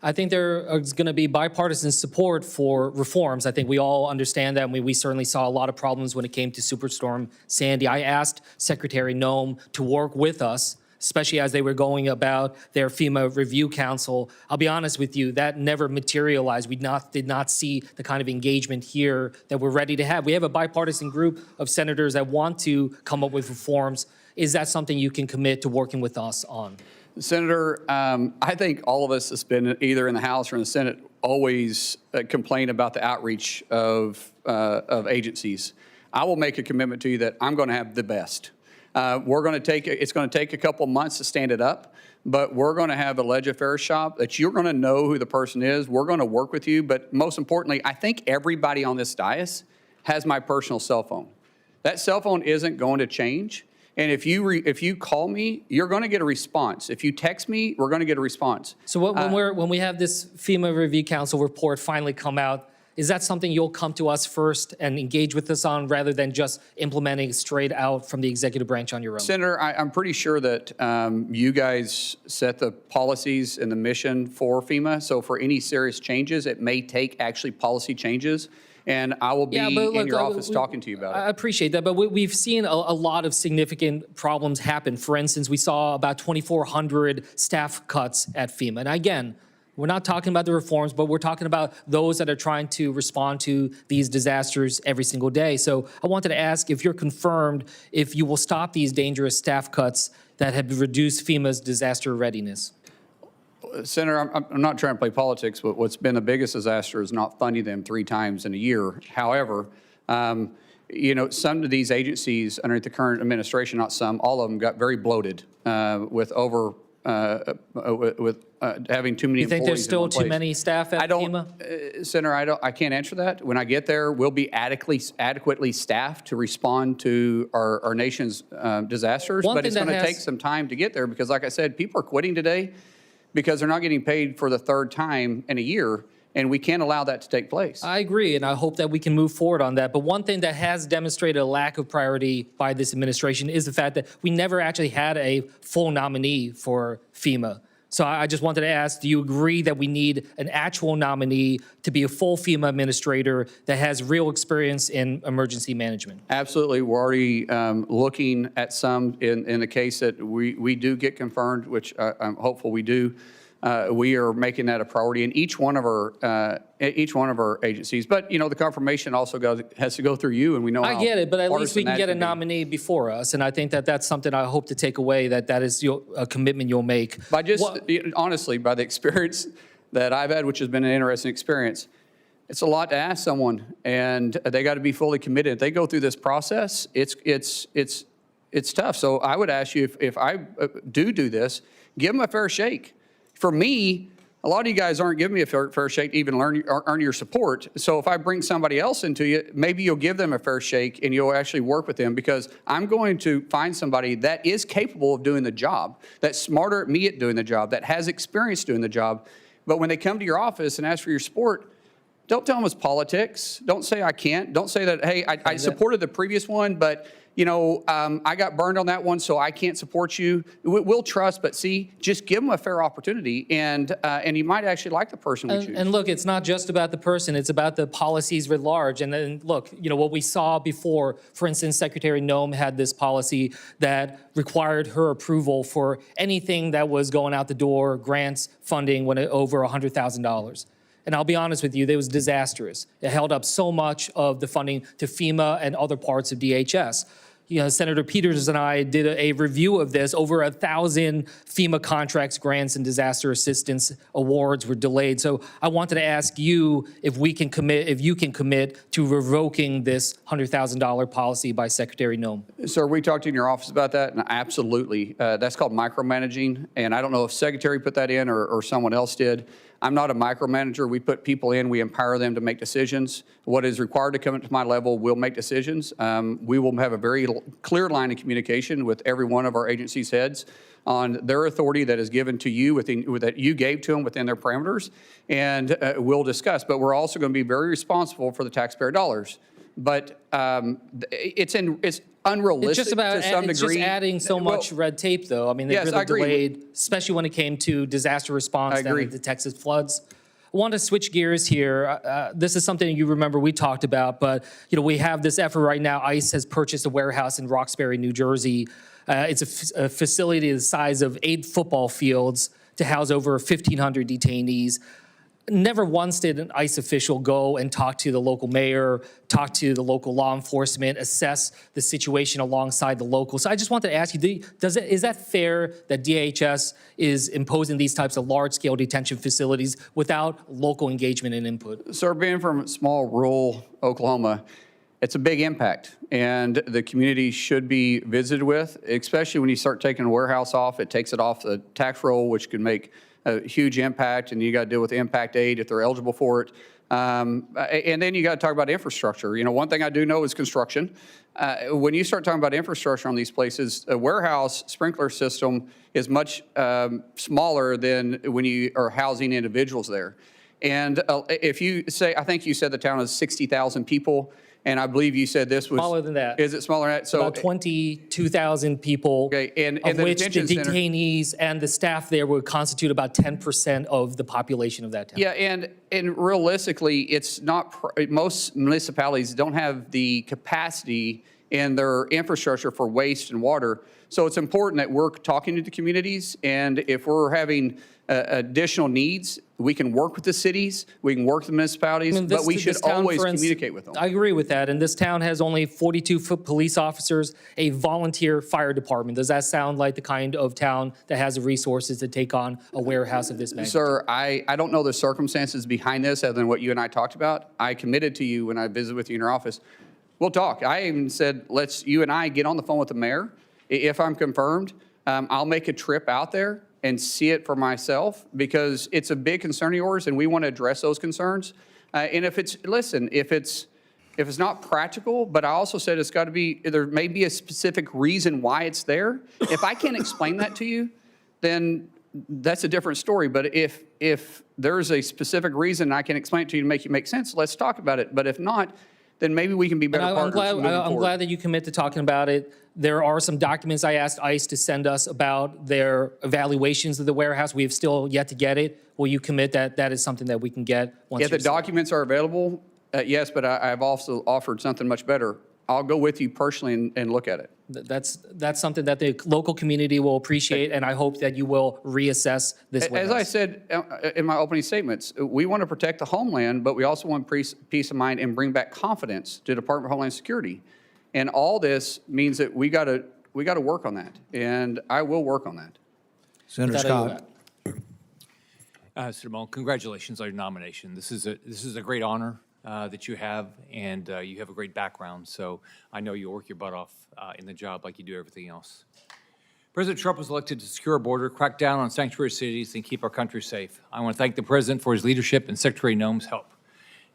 I think there is going to be bipartisan support for reforms. I think we all understand that, and we certainly saw a lot of problems when it came to Superstorm Sandy. I asked Secretary Noem to work with us especially as they were going about their FEMA Review Council. I'll be honest with you, that never materialized. We did not see the kind of engagement here that we're ready to have. We have a bipartisan group of senators that want to come up with reforms. Is that something you can commit to working with us on? Senator, I think all of us that's been either in the House or in the Senate always complain about the outreach of agencies. I will make a commitment to you that I'm going to have the best. It's going to take a couple months to stand it up, but we're going to have a ledge affairs shop that you're going to know who the person is. We're going to work with you, but most importantly, I think everybody on this dais has my personal cell phone. That cell phone isn't going to change. And if you call me, you're going to get a response. If you text me, we're going to get a response. So when we have this FEMA Review Council report finally come out, is that something you'll come to us first and engage with us on rather than just implementing straight out from the executive branch on your own? Senator, I'm pretty sure that you guys set the policies and the mission for FEMA. So for any serious changes, it may take actually policy changes. And I will be in your office talking to you about it. I appreciate that, but we've seen a lot of significant problems happen. For instance, we saw about 2,400 staff cuts at FEMA. And again, we're not talking about the reforms, but we're talking about those that are trying to respond to these disasters every single day. So I wanted to ask if you're confirmed if you will stop these dangerous staff cuts that have reduced FEMA's disaster readiness. Senator, I'm not trying to play politics, but what's been the biggest disaster is not funding them 3 times in a year. However, you know, some of these agencies under the current administration, not some, all of them got very bloated with having too many employees. You think there's still in one too place. many staff at FEMA? Senator, I can't answer that. When I get there, we'll be adequately staffed to respond to our nation's disasters. But it's going to take some time to get there because, like I said, people are quitting today because they're not getting paid for the 3rd time in a year, and we can't allow that to take place. I agree, and I hope that we can move forward on that. But one thing that has demonstrated a lack of priority by this administration is the fact that we never actually had a full nominee for FEMA. So I just wanted to ask, do you agree that we need an actual nominee to be a full FEMA administrator that has real experience in emergency management? Absolutely. We're already looking at some in the case that we do get confirmed, which I'm hopeful we do. We are making that a priority in each one of our agencies. But you know, the confirmation also has to go through you, and we know. I get it, but at least we can get a can be. nominee before us, and I think that that's something I hope to take away. That is a commitment you'll make. By honestly, by the experience that I've had, which has been an interesting experience, it's a lot to ask someone, and they got to be fully committed. If they go through this process, it's tough. So I would ask you if I do this, give them a fair shake. For me, a lot of you guys aren't giving me a fair shake to even earn your support. So if I bring somebody else into you, maybe you'll give them a fair shake and you'll actually work with them because I'm going to find somebody that is capable of doing the job, that's smarter at me at doing the job, that has experience doing the job. But when they come to your office and ask for your support, don't tell them it's politics. Don't say I can't. Don't say that, hey, I supported the previous one, but you know, I got burned on that one, so I can't support you. We'll trust, but see, just give them a fair opportunity, and you might actually like the person we choose. And look, it's not just about the person; it's about the policies writ large. And then look, you know what we saw before. For instance, Secretary Noem had this policy that required her approval for anything that was going out the door, grants, funding, when it over $100,000. And I'll be honest with you, it was disastrous. It held up so much of the funding to FEMA and other parts of DHS. You know, Senator Peters and I did a review of this. Over 1,000 FEMA contracts, grants, and disaster assistance awards were delayed. So I wanted to ask you if you can commit to revoking this $100,000 policy by Secretary Noem. Sir, we talked in your office about that, and absolutely. That's called micromanaging, and I don't know if Secretary put that in or someone else did. I'm not a micromanager. We put people in, we empower them to make decisions. What is required to come up to my level, we'll make decisions. We will have a very clear line of communication with every one of our agency's heads on their authority that is given to you, that you gave to them within their parameters, and we'll discuss. But we're also going to be very responsible for the taxpayer dollars. But it's unrealistic to some degree. It's just adding so much red tape, though. I mean, they really delayed, especially when it came to disaster response down at the Texas floods. I want to switch gears here. This is something you remember we talked about, but you know we have this effort right now. ICE has purchased a warehouse in Roxbury, New Jersey. It's a facility the size of 8 football fields to house over 1,500 detainees. Never once did an ICE official go and talk to the local mayor, talk to the local law enforcement, assess the situation alongside the locals. So I just wanted to ask you, is that fair that DHS is imposing these types of large-scale detention facilities without local engagement and input? Sir, being from small rural Oklahoma, it's a big impact, and the community should be visited with, especially when you start taking a warehouse off. It takes it off the tax roll, which can make a huge impact, and you got to deal with impact aid if they're eligible for it. And then you got to talk about infrastructure. You know, one thing I do know is construction. When you start talking about infrastructure on these places, a warehouse sprinkler system is much smaller than when you are housing individuals there. And if you say, I think you said the town is 60,000 people, and I believe you said this was Smaller than that. Is it smaller than that? So about 22,000 people, okay, and of the which the detention center- detainees and the staff there would constitute about 10% of the population of that town. Yeah, and realistically, it's not, most municipalities don't have the capacity in their infrastructure for waste and water. So it's important that we're talking to the communities, and if we're having additional needs, we can work with the cities, we can work with the municipalities, but we should always communicate with them. I agree with that, and this town has only 42 police officers, a volunteer fire department. Does that sound like the kind of town that has the resources to take on a warehouse of this magnitude? Sir, I don't know the circumstances behind this other than what you and I talked about. I committed to you when I visited with you in your office. We'll talk. I even said, let's, you and I get on the phone with the mayor. If I'm confirmed, I'll make a trip out there and see it for myself, because it's a big concern of yours and we want to address those concerns. And if it's, listen, if it's not practical, but I also said it's got to be, there may be a specific reason why it's there. If I can't explain that to you, then that's a different story. But if there's a specific reason and I can explain it to you to make it make sense, let's talk about it. But if not, then maybe we can be better partners moving forward. I'm glad that you commit to talking about it. There are some documents I asked ICE to send us about their evaluations of the warehouse. We have still yet to get it. Will you commit that that is something that we can get once Yeah, the you're set? documents are available, yes, but I've also offered something much better. I'll go with you personally and look at it. That's something that the local community will appreciate, and I hope that you will reassess this warehouse. As I said in my opening statements, we want to protect the homeland, but we also want peace of mind and bring back confidence to the Department of Homeland Security. And all this means that we got to work on that, and I will work on that. Senator Scott. Senator Mullin, congratulations on your nomination. This is a great honor that you have, and you have a great background. So I know you'll work your butt off in the job like you do everything else. President Trump was elected to secure our border, crack down on sanctuary cities, and keep our country safe. I want to thank the President for his leadership and Secretary Noem's help.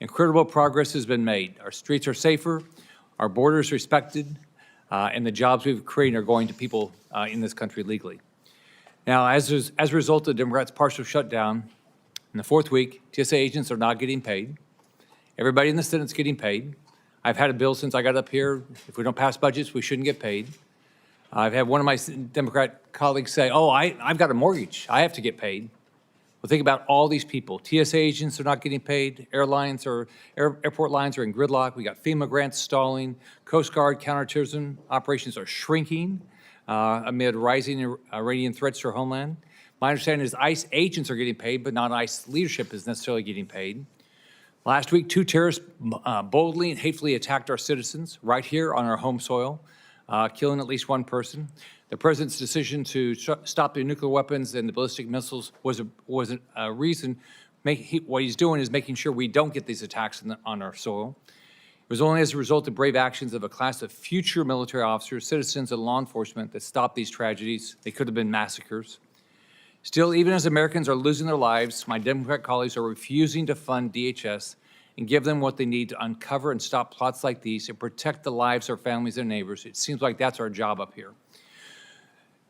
Incredible progress has been made. Our streets are safer, our borders respected, and the jobs we've created are going to people in this country legally. Now, as a result of the Democrats' partial shutdown, in the fourth week, TSA agents are not getting paid. Everybody in the Senate's getting paid. I've had a bill since I got up here. If we don't pass budgets, we shouldn't get paid. I've had one of my Democrat colleagues say, oh, I've got a mortgage. I have to get paid. Well, think about all these people. TSA agents are not getting paid. Airlines or airport lines are in gridlock. We got FEMA grants stalling. Coast Guard counterterrorism operations are shrinking amid rising Iranian threats to our homeland. My understanding is ICE agents are getting paid, but not ICE leadership is necessarily getting paid. Last week, 2 terrorists boldly and hatefully attacked our citizens right here on our home soil, killing at least 1 person. The president's decision to stop the nuclear weapons and the ballistic missiles was a reason. What he's doing is making sure we don't get these attacks on our soil. It was only as a result of brave actions of a class of future military officers, citizens, and law enforcement that stopped these tragedies. They could have been massacres. Still, even as Americans are losing their lives, my Democrat colleagues are refusing to fund DHS and give them what they need to uncover and stop plots like these and protect the lives of our families and neighbors. It seems like that's our job up here.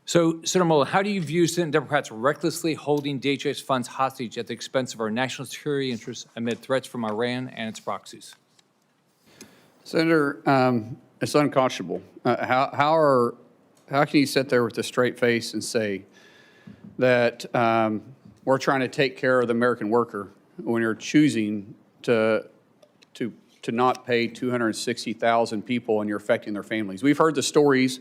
So, Senator Mullin, how do you view Senate Democrats recklessly holding DHS funds hostage at the expense of our national security interests amid threats from Iran and its proxies? Senator, it's unconscionable. How can you sit there with a straight face and say that we're trying to take care of the American worker when you're choosing to not pay 260,000 people and you're affecting their families? We've heard the stories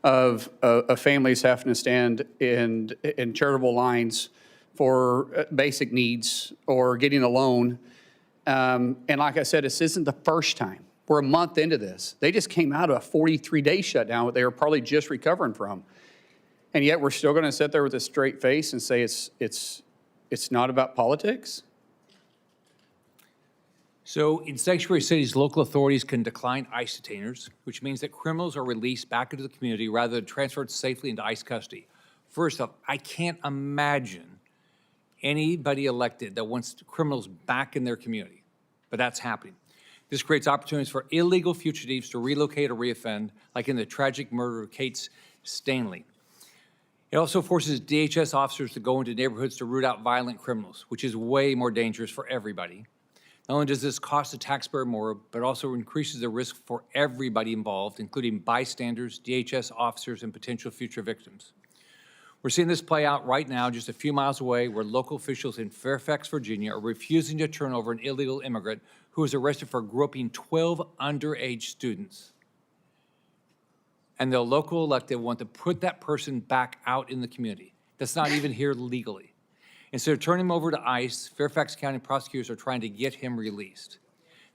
of families having to stand in charitable lines for basic needs or getting a loan. And like I said, this isn't the first time. We're a month into this. They just came out of a 43-day shutdown that they were probably just recovering from. And yet we're still going to sit there with a straight face and say it's not about politics? So in sanctuary cities, local authorities can decline ICE detainers, which means that criminals are released back into the community rather than transferred safely into ICE custody. First off, I can't imagine anybody elected that wants criminals back in their community, but that's happening. This creates opportunities for illegal fugitives to relocate or reoffend, like in the tragic murder of Kate Stanley. It also forces DHS officers to go into neighborhoods to root out violent criminals, which is way more dangerous for everybody. Not only does this cost the taxpayer more, but also increases the risk for everybody involved, including bystanders, DHS officers, and potential future victims. We're seeing this play out right now, just a few miles away, where local officials in Fairfax, Virginia, are refusing to turn over an illegal immigrant who was arrested for groping 12 underage students. And the local elected want to put that person back out in the community. That's not even here legally. Instead of turning him over to ICE, Fairfax County prosecutors are trying to get him released.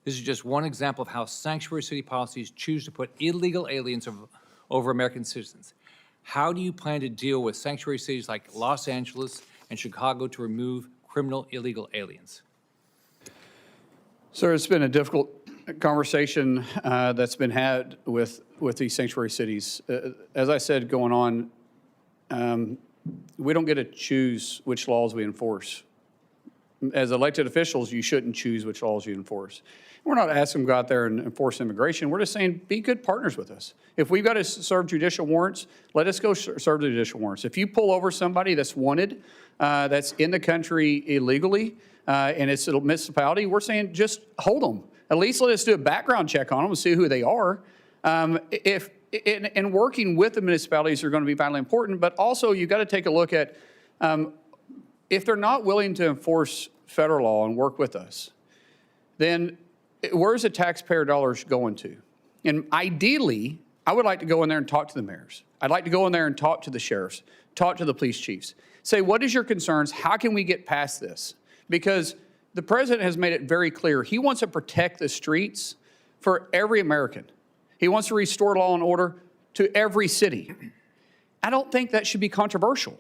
This is just one example of how sanctuary city policies choose to put illegal aliens over American citizens. How do you plan to deal with sanctuary cities like Los Angeles and Chicago to remove criminal illegal aliens? Sir, it's been a difficult conversation that's been had with these sanctuary cities. As I said, going on, we don't get to choose which laws we enforce. As elected officials, you shouldn't choose which laws you enforce. We're not asking them to go out there and enforce immigration. We're just saying, be good partners with us. If we've got to serve judicial warrants, let us go serve the judicial warrants. If you pull over somebody that's wanted, that's in the country illegally, and it's a municipality, we're saying just hold them. At least let us do a background check on them and see who they are. And working with the municipalities are going to be vitally important, but also you've got to take a look at if they're not willing to enforce federal law and work with us, then where's the taxpayer dollars going to? And ideally, I would like to go in there and talk to the mayors. I'd like to go in there and talk to the sheriffs, talk to the police chiefs. Say, what is your concerns? How can we get past this? Because the president has made it very clear he wants to protect the streets for every American. He wants to restore law and order to every city. I don't think that should be controversial.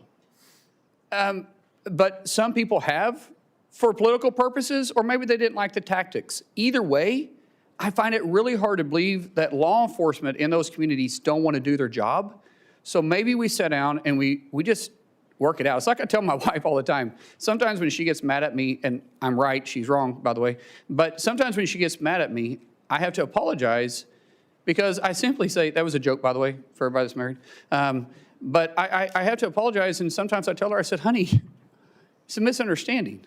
But some people have for political purposes, or maybe they didn't like the tactics. Either way, I find it really hard to believe that law enforcement in those communities don't want to do their job. So maybe we sit down and we just work it out. It's like I tell my wife all the time. Sometimes when she gets mad at me, and I'm right, she's wrong, by the way, but sometimes when she gets mad at me, I have to apologize because I simply say, that was a joke, by the way, for everybody that's married. But I have to apologize, and sometimes I tell her, I said, honey, it's a misunderstanding.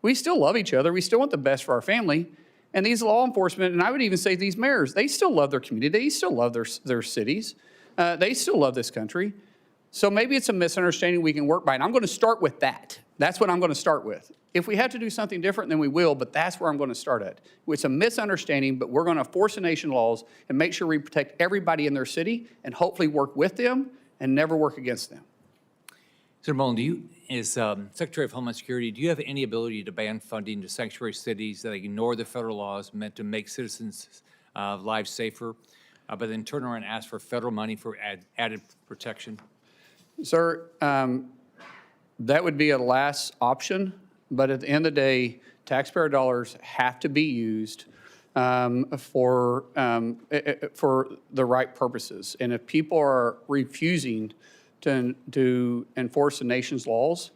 We still love each other. We still want the best for our family. And these law enforcement, and I would even say these mayors, they still love their community. They still love their cities. They still love this country. So maybe it's a misunderstanding we can work by. And I'm going to start with that. That's what I'm going to start with. If we have to do something different, then we will, but that's where I'm going to start at. It's a misunderstanding, but we're going to force the nation laws and make sure we protect everybody in their city and hopefully work with them and never work against them. Senator Mullin, as Secretary of Homeland Security, do you have any ability to ban funding to sanctuary cities that ignore the federal laws meant to make citizens' lives safer, but then turn around and ask for federal money for added protection? Sir, that would be a last option, but at the end of the day, taxpayer dollars have to be used for the right purposes. And if people are refusing to enforce the nation's laws,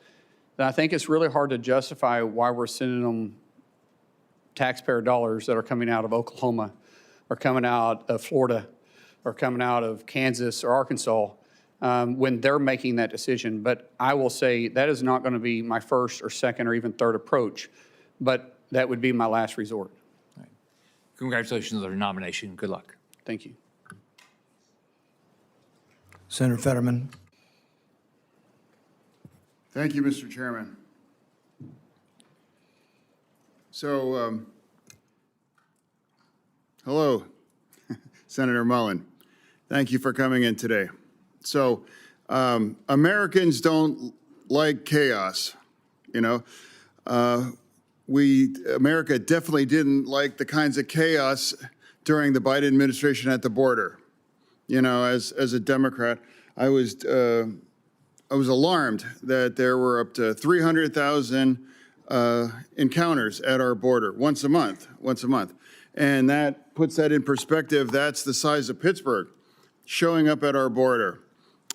then I think it's really hard to justify why we're sending them taxpayer dollars that are coming out of Oklahoma or coming out of Florida or coming out of Kansas or Arkansas when they're making that decision. But I will say that is not going to be my first or second or even third approach, but that would be my last resort. Right. Congratulations on your nomination. Good luck. Thank you. Senator Fetterman. Thank you, Mr. Chairman. So, hello, Senator Mullin. Thank you for coming in today. So, Americans don't like chaos, you know. America definitely didn't like the kinds of chaos during the Biden administration at the border. You know, as a Democrat, I was alarmed that there were up to 300,000 encounters at our border once a month. And that puts that in perspective. That's the size of Pittsburgh showing up at our border.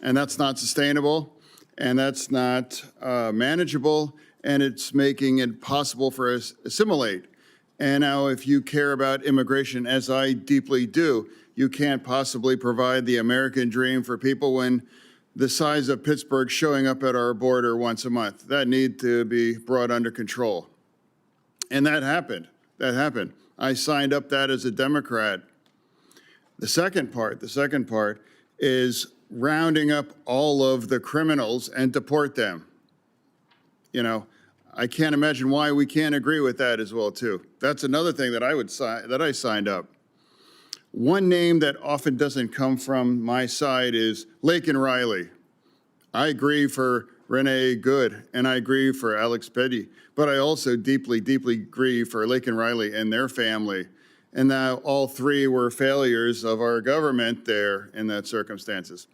And that's not sustainable, and that's not manageable, and it's making it possible for us to assimilate. And now if you care about immigration, as I deeply do, you can't possibly provide the American dream for people when the size of Pittsburgh showing up at our border once a month. That need to be brought under control. And that happened. I signed up that as a Democrat. The second part is rounding up all of the criminals and deport them. You know, I can't imagine why we can't agree with that as well, too. That's another thing that I signed up. One name that often doesn't come from my side is Laken Riley. I agree for Renee Good, and I agree for Alex Petty, but I also deeply, deeply agree for Laken Riley and their family. And now all three were failures of our government there in that circumstances.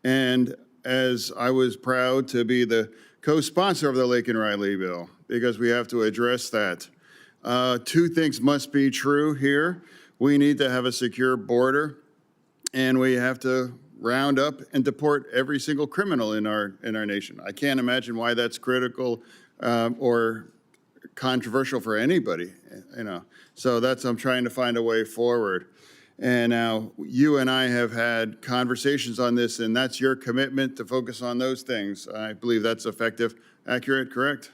And as I was proud to be the co-sponsor of the Laken Riley bill, because we have to address that. Two things must be true here. We need to have a secure border, and we have to round up and deport every single criminal in our nation. I can't imagine why that's critical or controversial for anybody, you know. So I'm trying to find a way forward. And now you and I have had conversations on this, and that's your commitment to focus on those things. I believe that's effective, accurate, correct?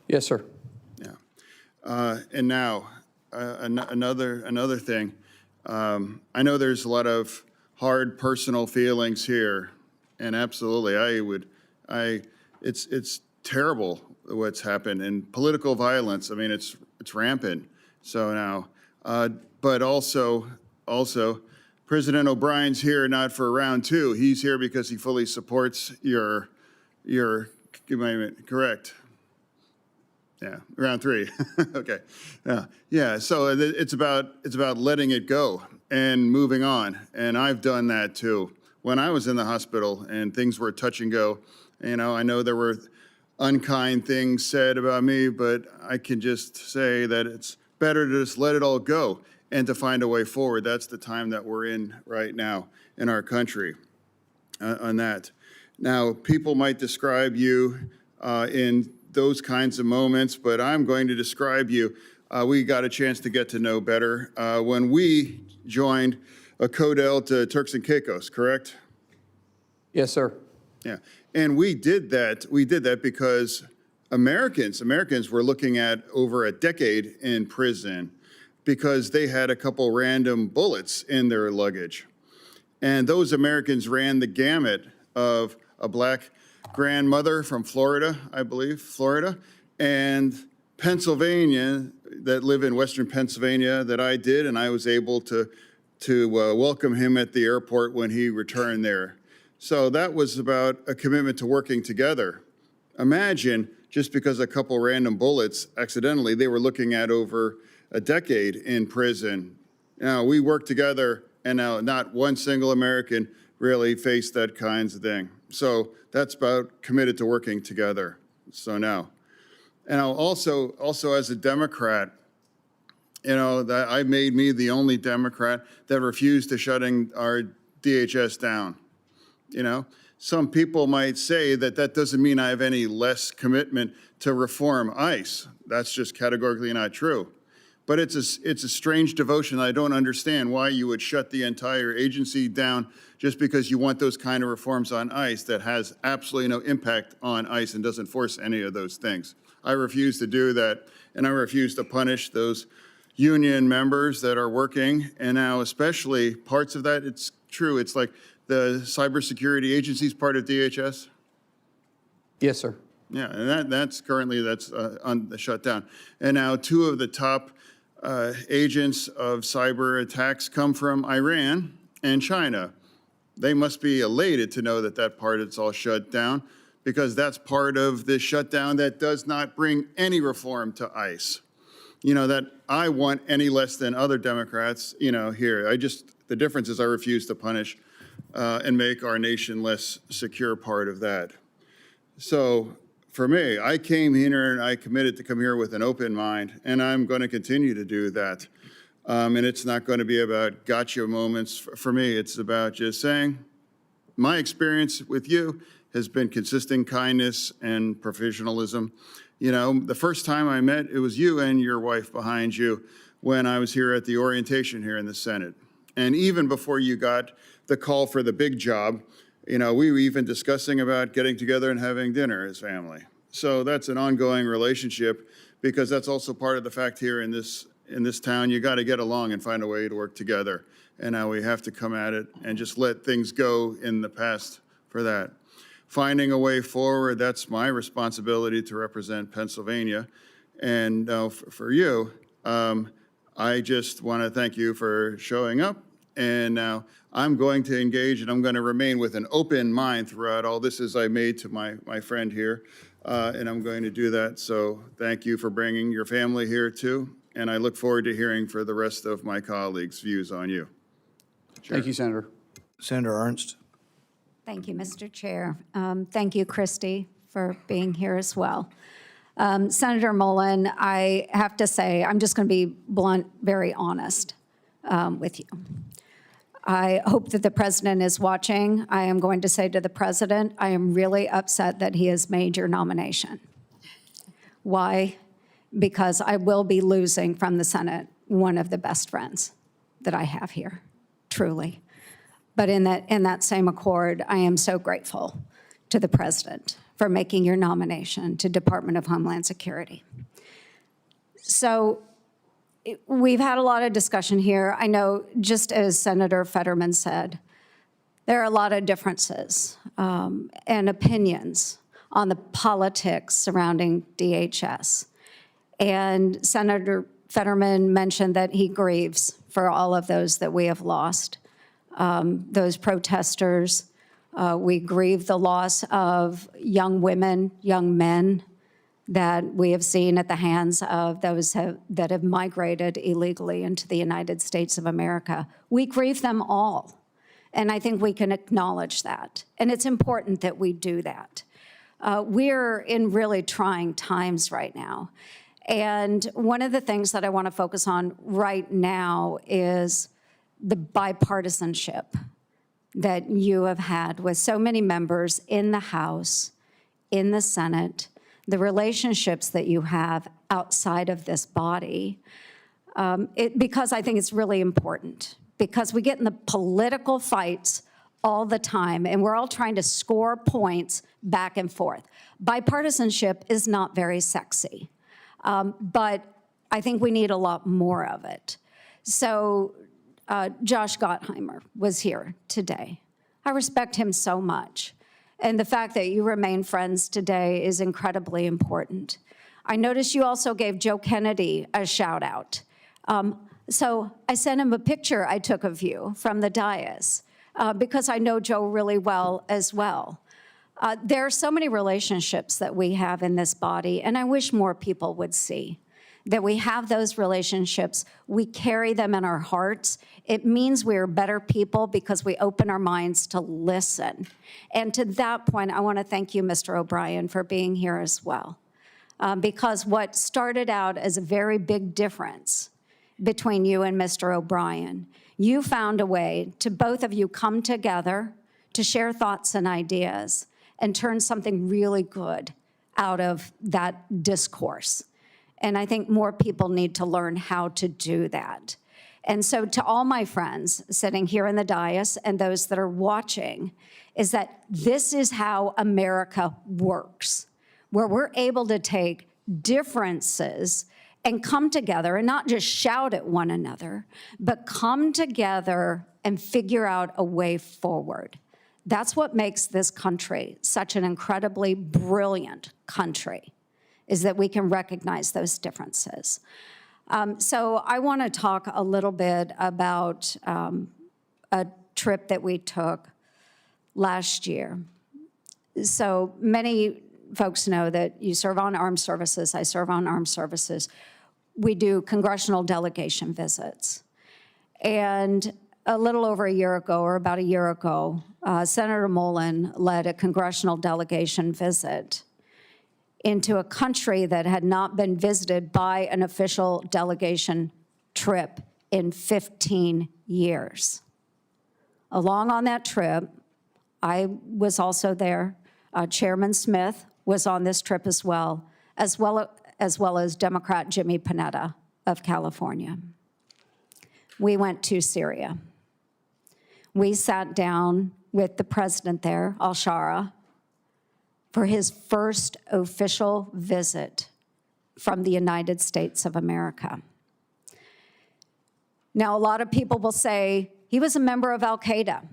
Yes, sir. Yeah. And now another thing. I know there's a lot of hard personal feelings here, and absolutely, it's terrible what's happened, and political violence. I mean, it's rampant. So now, but also, President O'Brien's here not for round two. He's here because he fully supports your amendment. Correct. Yeah, round three. Okay. Yeah. So it's about letting it go and moving on. And I've done that too. When I was in the hospital and things were touch and go, you know, I know there were unkind things said about me, but I can just say that it's better to just let it all go and to find a way forward. That's the time that we're in right now in our country on that. Now, people might describe you in those kinds of moments, but I'm going to describe you. We got a chance to get to know better when we joined a Codel to Turks and Caicos, correct? Yes, sir. Yeah, and we did that because Americans were looking at over a decade in prison because they had a couple random bullets in their luggage. And those Americans ran the gamut of a black grandmother from Florida, I believe, and Pennsylvania, that live in Western Pennsylvania that I did, and I was able to welcome him at the airport when he returned there. So that was about a commitment to working together. Imagine just because a couple random bullets accidentally, they were looking at over a decade in prison. Now, we worked together, and now not one single American really faced that kinds of thing. So that's about committed to working together. So now, and also as a Democrat, you know, that I made me the only Democrat that refused to shutting our DHS down. You know, some people might say that that doesn't mean I have any less commitment to reform ICE. That's just categorically not true. But it's a strange devotion. I don't understand why you would shut the entire agency down just because you want those kind of reforms on ICE that has absolutely no impact on ICE and doesn't force any of those things. I refuse to do that, and I refuse to punish those union members that are working. And now especially parts of that, it's true. It's like the cybersecurity agency is part of DHS. Yes, sir. Yeah, and that's currently on the shutdown. And now two of the top agents of cyber attacks come from Iran, and China. They must be elated to know that that part is all shut down, because that's part of the shutdown that does not bring any reform to ICE. You know, that I want any less than other Democrats, you know, here. The difference is I refuse to punish and make our nation less secure part of that. So for me, I came here and I committed to come here with an open mind, and I'm going to continue to do that. And it's not going to be about gotcha moments. For me, it's about just saying, my experience with you has been consistent kindness and professionalism. You know, the first time I met, it was you and your wife behind you when I was here at the orientation here in the Senate. And even before you got the call for the big job, you know, we were even discussing about getting together and having dinner as family. So that's an ongoing relationship, because that's also part of the fact here in this town, you got to get along and find a way to work together. And now we have to come at it and just let things go in the past for that. Finding a way forward, that's my responsibility to represent Pennsylvania. And for you, I just want to thank you for showing up. And now I'm going to engage, and I'm going to remain with an open mind throughout all this, as I made to my friend here. And I'm going to do that. So thank you for bringing your family here too. And I look forward to hearing for the rest of my colleagues' views on you. Thank you, Senator. Senator Ernst. Thank you, Mr. Chair. Thank you, Christy, for being here as well. Senator Mullin, I have to say, I'm just going to be blunt, very honest with you. I hope that the president is watching. I am going to say to the president, I am really upset that he has made your nomination. Why? Because I will be losing from the Senate one of the best friends that I have here, truly. But in that same accord, I am so grateful to the president for making your nomination to Department of Homeland Security. So we've had a lot of discussion here. I know, just as Senator Fetterman said, there are a lot of differences and opinions on the politics surrounding DHS. And Senator Fetterman mentioned that he grieves for all of those that we have lost. Those protesters. We grieve the loss of young women, young men that we have seen at the hands of those that have migrated illegally into the United States of America. We grieve them all. And I think we can acknowledge that. And it's important that we do that. We're in really trying times right now. And one of the things that I want to focus on right now is the bipartisanship that you have had with so many members in the House, in the Senate, the relationships that you have outside of this body, because I think it's really important, because we get in the political fights all the time, and we're all trying to score points back and forth. Bipartisanship is not very sexy, but I think we need a lot more of it. So Josh Gottheimer was here today. I respect him so much. And the fact that you remain friends today is incredibly important. I noticed you also gave Joe Kennedy a shout out. So I sent him a picture I took of you from the dais because I know Joe really well as well. There are so many relationships that we have in this body, and I wish more people would see that we have those relationships. We carry them in our hearts. It means we're better people because we open our minds to listen. And to that point, I want to thank you, Mr. O'Brien, for being here as well. Because what started out as a very big difference between you and Mr. O'Brien, you found a way to both of you come together to share thoughts and ideas and turn something really good out of that discourse. And I think more people need to learn how to do that. And so to all my friends sitting here in the dais and those that are watching, is that this is how America works, where we're able to take differences and come together and not just shout at one another, but come together and figure out a way forward. That's what makes this country such an incredibly brilliant country, is that we can recognize those differences. So I want to talk a little bit about a trip that we took last year. So many folks know that you serve on armed services, I serve on armed services. We do congressional delegation visits. And a little over a year ago, or about a year ago, Senator Mullin led a congressional delegation visit into a country that had not been visited by an official delegation trip in 15 years. Along on that trip, I was also there. Chairman Smith was on this trip as well as Democrat Jimmy Panetta of California. We went to Syria. We sat down with the president there, al-Shara, for his first official visit from the United States of America. Now, a lot of people will say, he was a member of al-Qaeda.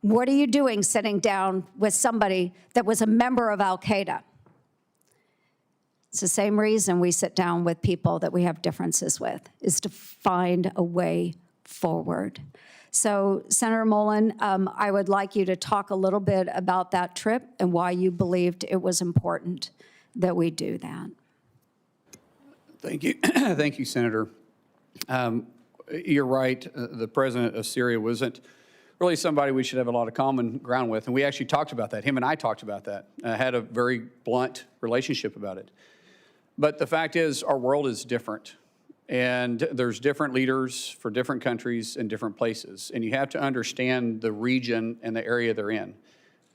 What are you doing sitting down with somebody that was a member of al-Qaeda? It's the same reason we sit down with people that we have differences with, is to find a way forward. So, Senator Mullin, I would like you to talk a little bit about that trip and why you believed it was important that we do that. Thank you. Thank you, Senator. You're right. The president of Syria wasn't really somebody we should have a lot of common ground with. And we actually talked about that. Him and I talked about that. Had a very blunt relationship about it. But the fact is, our world is different. And there's different leaders for different countries and different places. And you have to understand the region and the area they're in.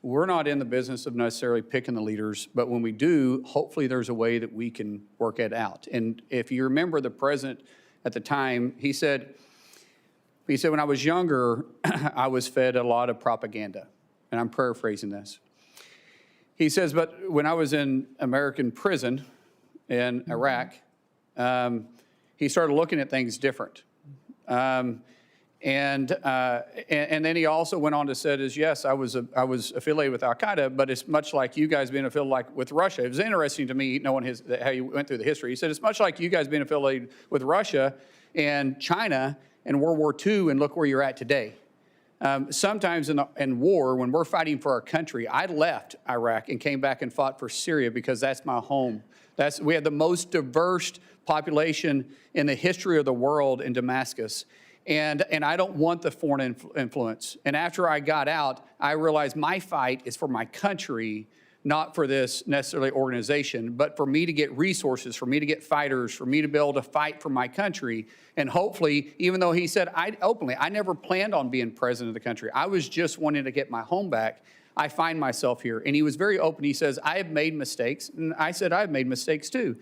We're not in the business of necessarily picking the leaders, but when we do, hopefully there's a way that we can work it out. And if you remember the president at the time, he said, when I was younger, I was fed a lot of propaganda. And I'm paraphrasing this. He says, but when I was in American prison in Iraq, he started looking at things different. And then he also went on to say, yes, I was affiliated with al-Qaeda, but it's much like you guys being affiliated with Russia. It was interesting to me knowing how you went through the history. He said, it's much like you guys being affiliated with Russia and China in World War II, and look where you're at today. Sometimes in war, when we're fighting for our country, I left Iraq and came back and fought for Syria because that's my home. We have the most diverse population in the history of the world in Damascus. And I don't want the foreign influence. And after I got out, I realized my fight is for my country, not for this necessarily organization, but for me to get resources, for me to get fighters, for me to be able to fight for my country. And hopefully, even though he said openly, I never planned on being president of the country. I was just wanting to get my home back. I find myself here. And he was very open. He says, I have made mistakes. And I said, I've made mistakes too.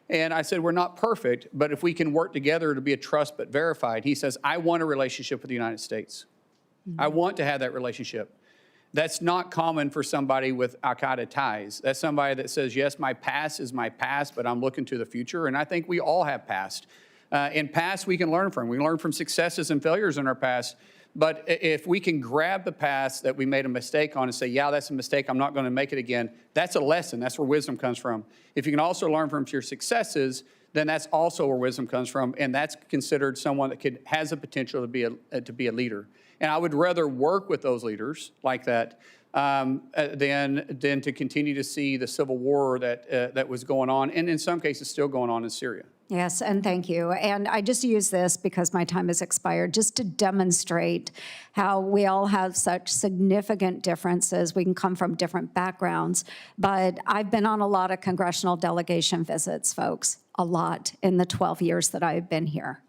And I said, we're not perfect, but if we can work together to be a trust but verified, he says, I want a relationship with the United States. I want to have that relationship. That's not common for somebody with al-Qaeda ties. That's somebody that says, yes, my past is my past, but I'm looking to the future. And I think we all have past. In past, we can learn from. We learn from successes and failures in our past. But if we can grab the past that we made a mistake on and say, yeah, that's a mistake, I'm not going to make it again, that's a lesson. That's where wisdom comes from. If you can also learn from your successes, then that's also where wisdom comes from, and that's considered someone that has the potential to be a leader. And I would rather work with those leaders like that than to continue to see the civil war that was going on, and in some cases still going on in Syria. Yes, and thank you. And I just use this because my time has expired, just to demonstrate how we all have such significant differences. We can come from different backgrounds, but I've been on a lot of congressional delegation visits, folks, a lot in the 12 years that I've been here.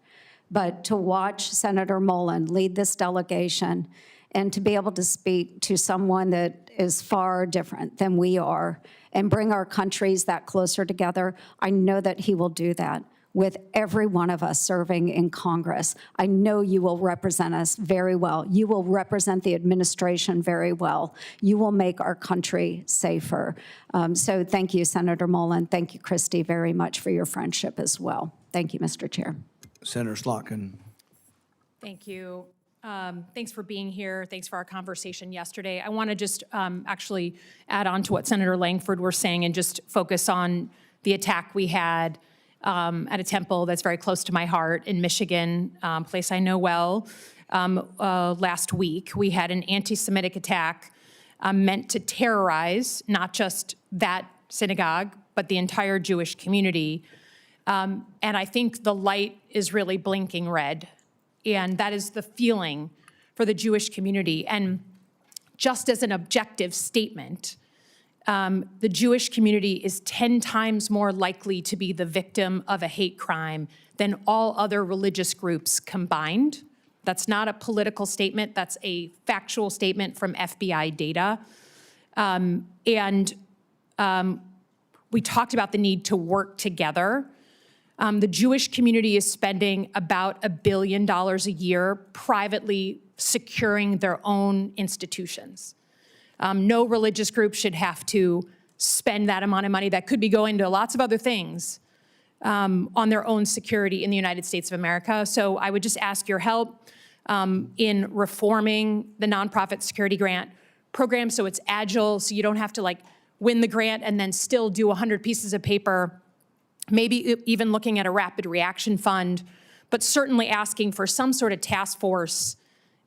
But to watch Senator Mullin lead this delegation and to be able to speak to someone that is far different than we are and bring our countries that closer together, I know that he will do that with every one of us serving in Congress. I know you will represent us very well. You will represent the administration very well. You will make our country safer. So thank you, Senator Mullin. Thank you, Christy, very much for your friendship as well. Thank you, Mr. Chair. Senator Slotkin. Thank you. Thanks for being here. Thanks for our conversation yesterday. I want to just actually add on to what Senator Langford was saying and just focus on the attack we had at a temple that's very close to my heart in Michigan, a place I know well. Last week, we had an anti-Semitic attack meant to terrorize not just that synagogue, but the entire Jewish community. And I think the light is really blinking red. And that is the feeling for the Jewish community. And just as an objective statement, the Jewish community is 10 times more likely to be the victim of a hate crime than all other religious groups combined. That's not a political statement. That's a factual statement from FBI data. We talked about the need to work together. The Jewish community is spending about $1 billion a year privately securing their own institutions. No religious group should have to spend that amount of money that could be going to lots of other things on their own security in the United States of America. So I would just ask your help in reforming the nonprofit security grant program so it's agile, so you don't have to win the grant and then still do 100 pieces of paper, maybe even looking at a rapid reaction fund, but certainly asking for some sort of task force.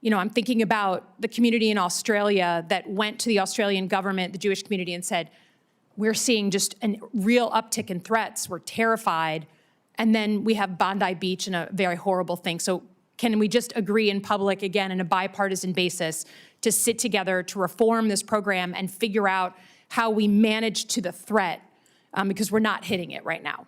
I'm thinking about the community in Australia that went to the Australian government, the Jewish community, and said, we're seeing just a real uptick in threats. We're terrified. And then we have Bondi Beach and a very horrible thing. So can we just agree in public, again, on a bipartisan basis, to sit together to reform this program and figure out how we manage to the threat, because we're not hitting it right now.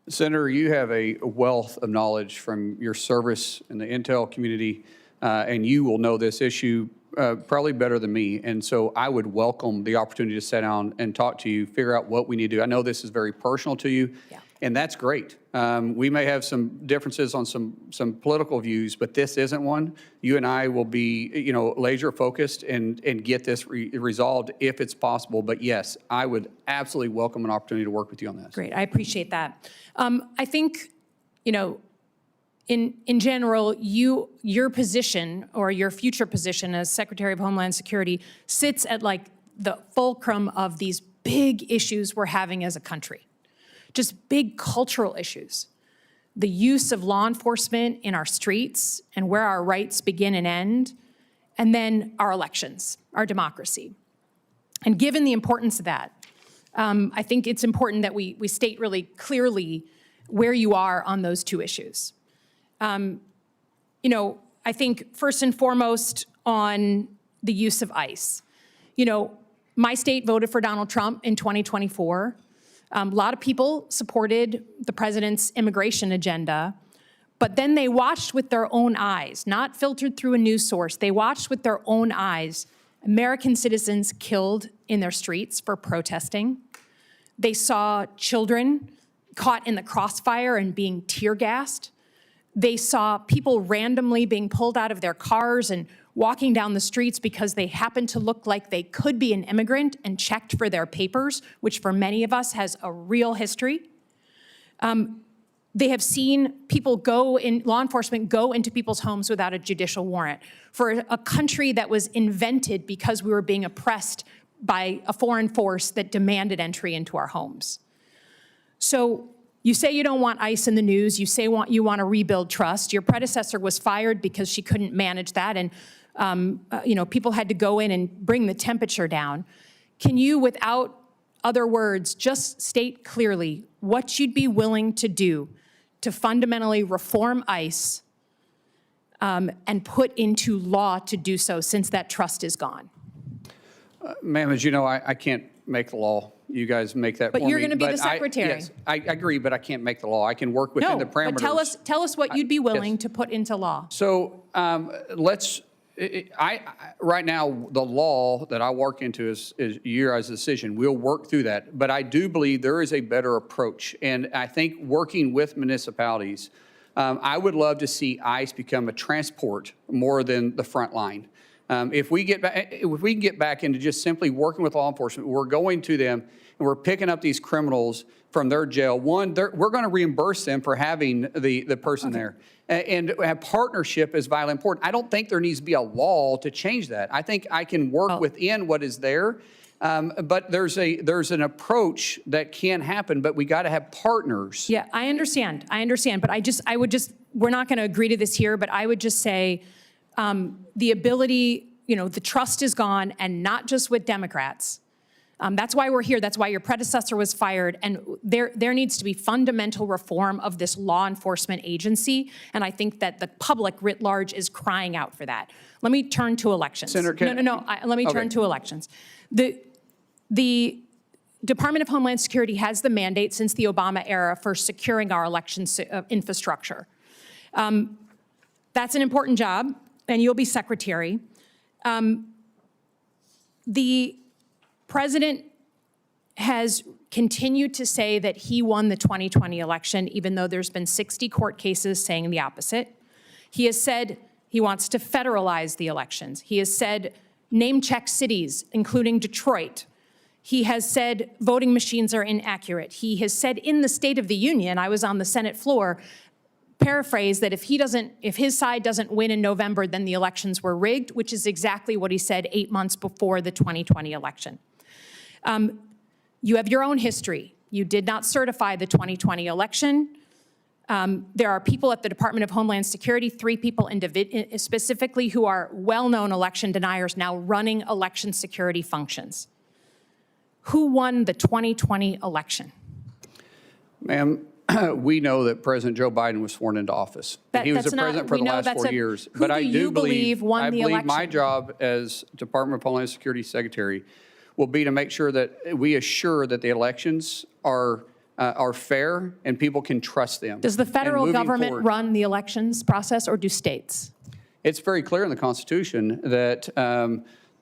Senator, you have a wealth of knowledge from your service in the intel community, and you will know this issue probably better than me. And so I would welcome the opportunity to sit down and talk to you, figure out what we need to do. I know this is very personal to you, and that's great. We may have some differences on some political views, but this isn't one. You and I will be, laser focused and get this resolved if it's possible. But yes, I would absolutely welcome an opportunity to work with you on this. Great, I appreciate that. I think, in general, your position or your future position as Secretary of Homeland Security sits at the fulcrum of these big issues we're having as a country. Just big cultural issues. The use of law enforcement in our streets and where our rights begin and end, and then our elections, our democracy. And given the importance of that, I think it's important that we state really clearly where you are on those two issues. I think first and foremost on the use of ICE. My state voted for Donald Trump in 2024. A lot of people supported the president's immigration agenda, but then they watched with their own eyes, not filtered through a news source. They watched with their own eyes American citizens killed in their streets for protesting. They saw children caught in the crossfire and being tear gassed. They saw people randomly being pulled out of their cars and walking down the streets because they happened to look like they could be an immigrant and checked for their papers, which for many of us has a real history. They have seen law enforcement go into people's homes without a judicial warrant for a country that was invented because we were being oppressed by a foreign force that demanded entry into our homes. So you say you don't want ICE in the news. You say you want to rebuild trust. Your predecessor was fired because she couldn't manage that, and people had to go in and bring the temperature down. Can you, without other words, just state clearly what you'd be willing to do to fundamentally reform ICE and put into law to do so, since that trust is gone? Ma'am, as you know, I can't make the law. You guys make that for me. But you're going to be the secretary. Yes, I agree, but I can't make the law. I can work within the parameters. No, but tell us what you'd be willing to put into law. So right now, the law that I work into is your guys' decision. We'll work through that. But I do believe there is a better approach. And I think working with municipalities, I would love to see ICE become a transport more than the front line. If we can get back into just simply working with law enforcement, we're going to them and we're picking up these criminals from their jail. One, we're going to reimburse them for having the person there. And have partnership is vitally important. I don't think there needs to be a law to change that. I think I can work within what is there. But there's an approach that can happen, but we got to have partners. Yeah, I understand, but we're not going to agree to this here, but I would just say the ability, the trust is gone, and not just with Democrats. That's why we're here. That's why your predecessor was fired. And there needs to be fundamental reform of this law enforcement agency. And I think that the public writ large is crying out for that. Let me turn to elections. Senator, let me turn to elections. The Department of Homeland Security has the mandate since the Obama era for securing our election infrastructure. That's an important job, and you'll be secretary. The president has continued to say that he won the 2020 election, even though there's been 60 court cases saying the opposite. He has said he wants to federalize the elections. He has said name-check cities, including Detroit. He has said voting machines are inaccurate. He has said in the State of the Union, I was on the Senate floor, paraphrase that if his side doesn't win in November, then the elections were rigged, which is exactly what he said 8 months before the 2020 election. You have your own history. You did not certify the 2020 election. There are people at the Department of Homeland Security, 3 people specifically, who are well-known election deniers now running election security functions. Who won the 2020 election? Ma'am, we know that President Joe Biden was sworn into office. He was the president for the last 4 years. But I do believe won the election? My job as Department of Homeland Security Secretary will be to make sure that we assure that the elections are fair and people can trust them. Does the federal government run the elections process, or do states? It's very clear in the Constitution that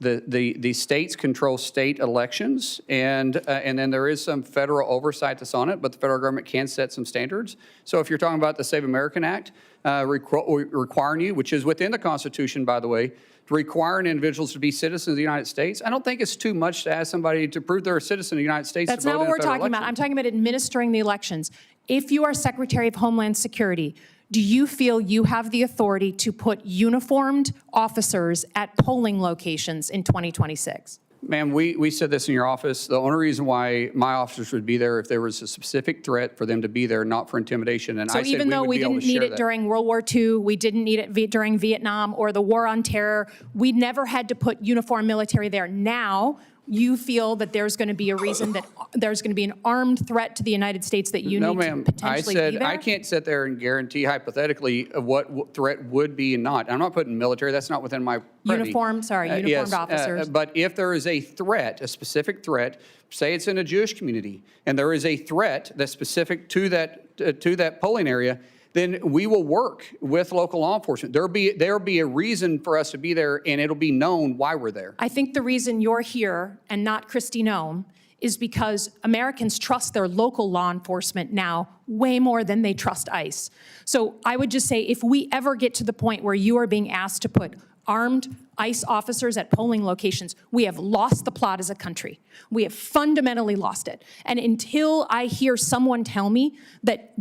the states control state elections, and then there is some federal oversight that's on it, but the federal government can set some standards. So if you're talking about the Save American Act, requiring you, which is within the Constitution, by the way, requiring individuals to be citizens of the United States, I don't think it's too much to ask somebody to prove they're a citizen of the United States. That's not what we're talking about. I'm talking about administering the elections. If you are Secretary of Homeland Security, do you feel you have the authority to put uniformed officers at polling locations in 2026? Ma'am, we said this in your office. The only reason why my officers would be there if there was a specific threat for them to be there, not for intimidation. And so even though we didn't need it during World War II, we didn't need it during Vietnam or the War on Terror, we never had to put uniformed military there. Now, you feel that there's going to be a reason that there's going to be an armed threat to the United States that you need to potentially be there? I can't sit there and guarantee hypothetically what threat would be and not. I'm not putting military. That's not within my privy. Uniformed officers. But if there is a threat, a specific threat, say it's in a Jewish community, and there is a threat that's specific to that polling area, then we will work with local law enforcement. There'll be a reason for us to be there, and it'll be known why we're there. I think the reason you're here and not Kristi Noem is because Americans trust their local law enforcement now way more than they trust ICE. So I would just say, if we ever get to the point where you are being asked to put armed ICE officers at polling locations, we have lost the plot as a country. We have fundamentally lost it. And until I hear someone tell me that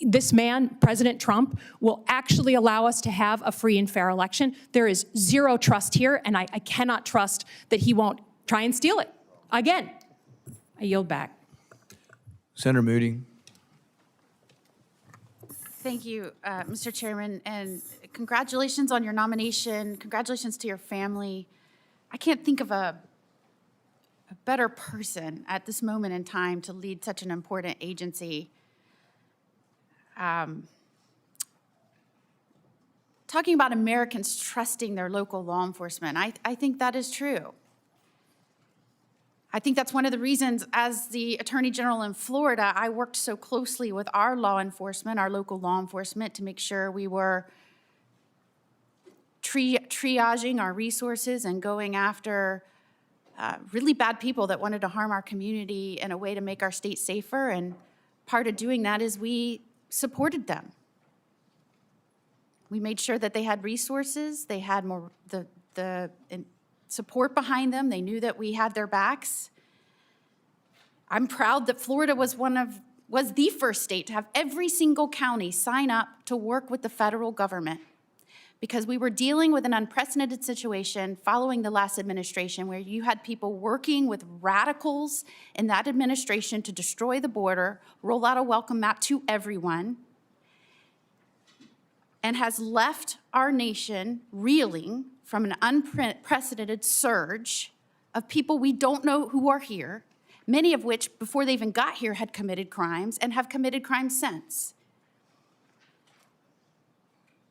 this man, President Trump, will actually allow us to have a free and fair election, there is zero trust here, and I cannot trust that he won't try and steal it. Again, I yield back. Senator Moody. Thank you, Mr. Chairman, and congratulations on your nomination. Congratulations to your family. I can't think of a better person at this moment in time to lead such an important agency. Talking about Americans trusting their local law enforcement, I think that is true. I think that's one of the reasons, as the Attorney General in Florida, I worked so closely with our law enforcement, our local law enforcement, to make sure we were triaging our resources and going after really bad people that wanted to harm our community in a way to make our state safer. And part of doing that is we supported them. We made sure that they had resources, they had more the support behind them. They knew that we had their backs. I'm proud that Florida was the first state to have every single county sign up to work with the federal government, because we were dealing with an unprecedented situation following the last administration where you had people working with radicals in that administration to destroy the border, roll out a welcome mat to everyone, and has left our nation reeling from an unprecedented surge of people we don't know who are here, many of which, before they even got here, had committed crimes and have committed crimes since.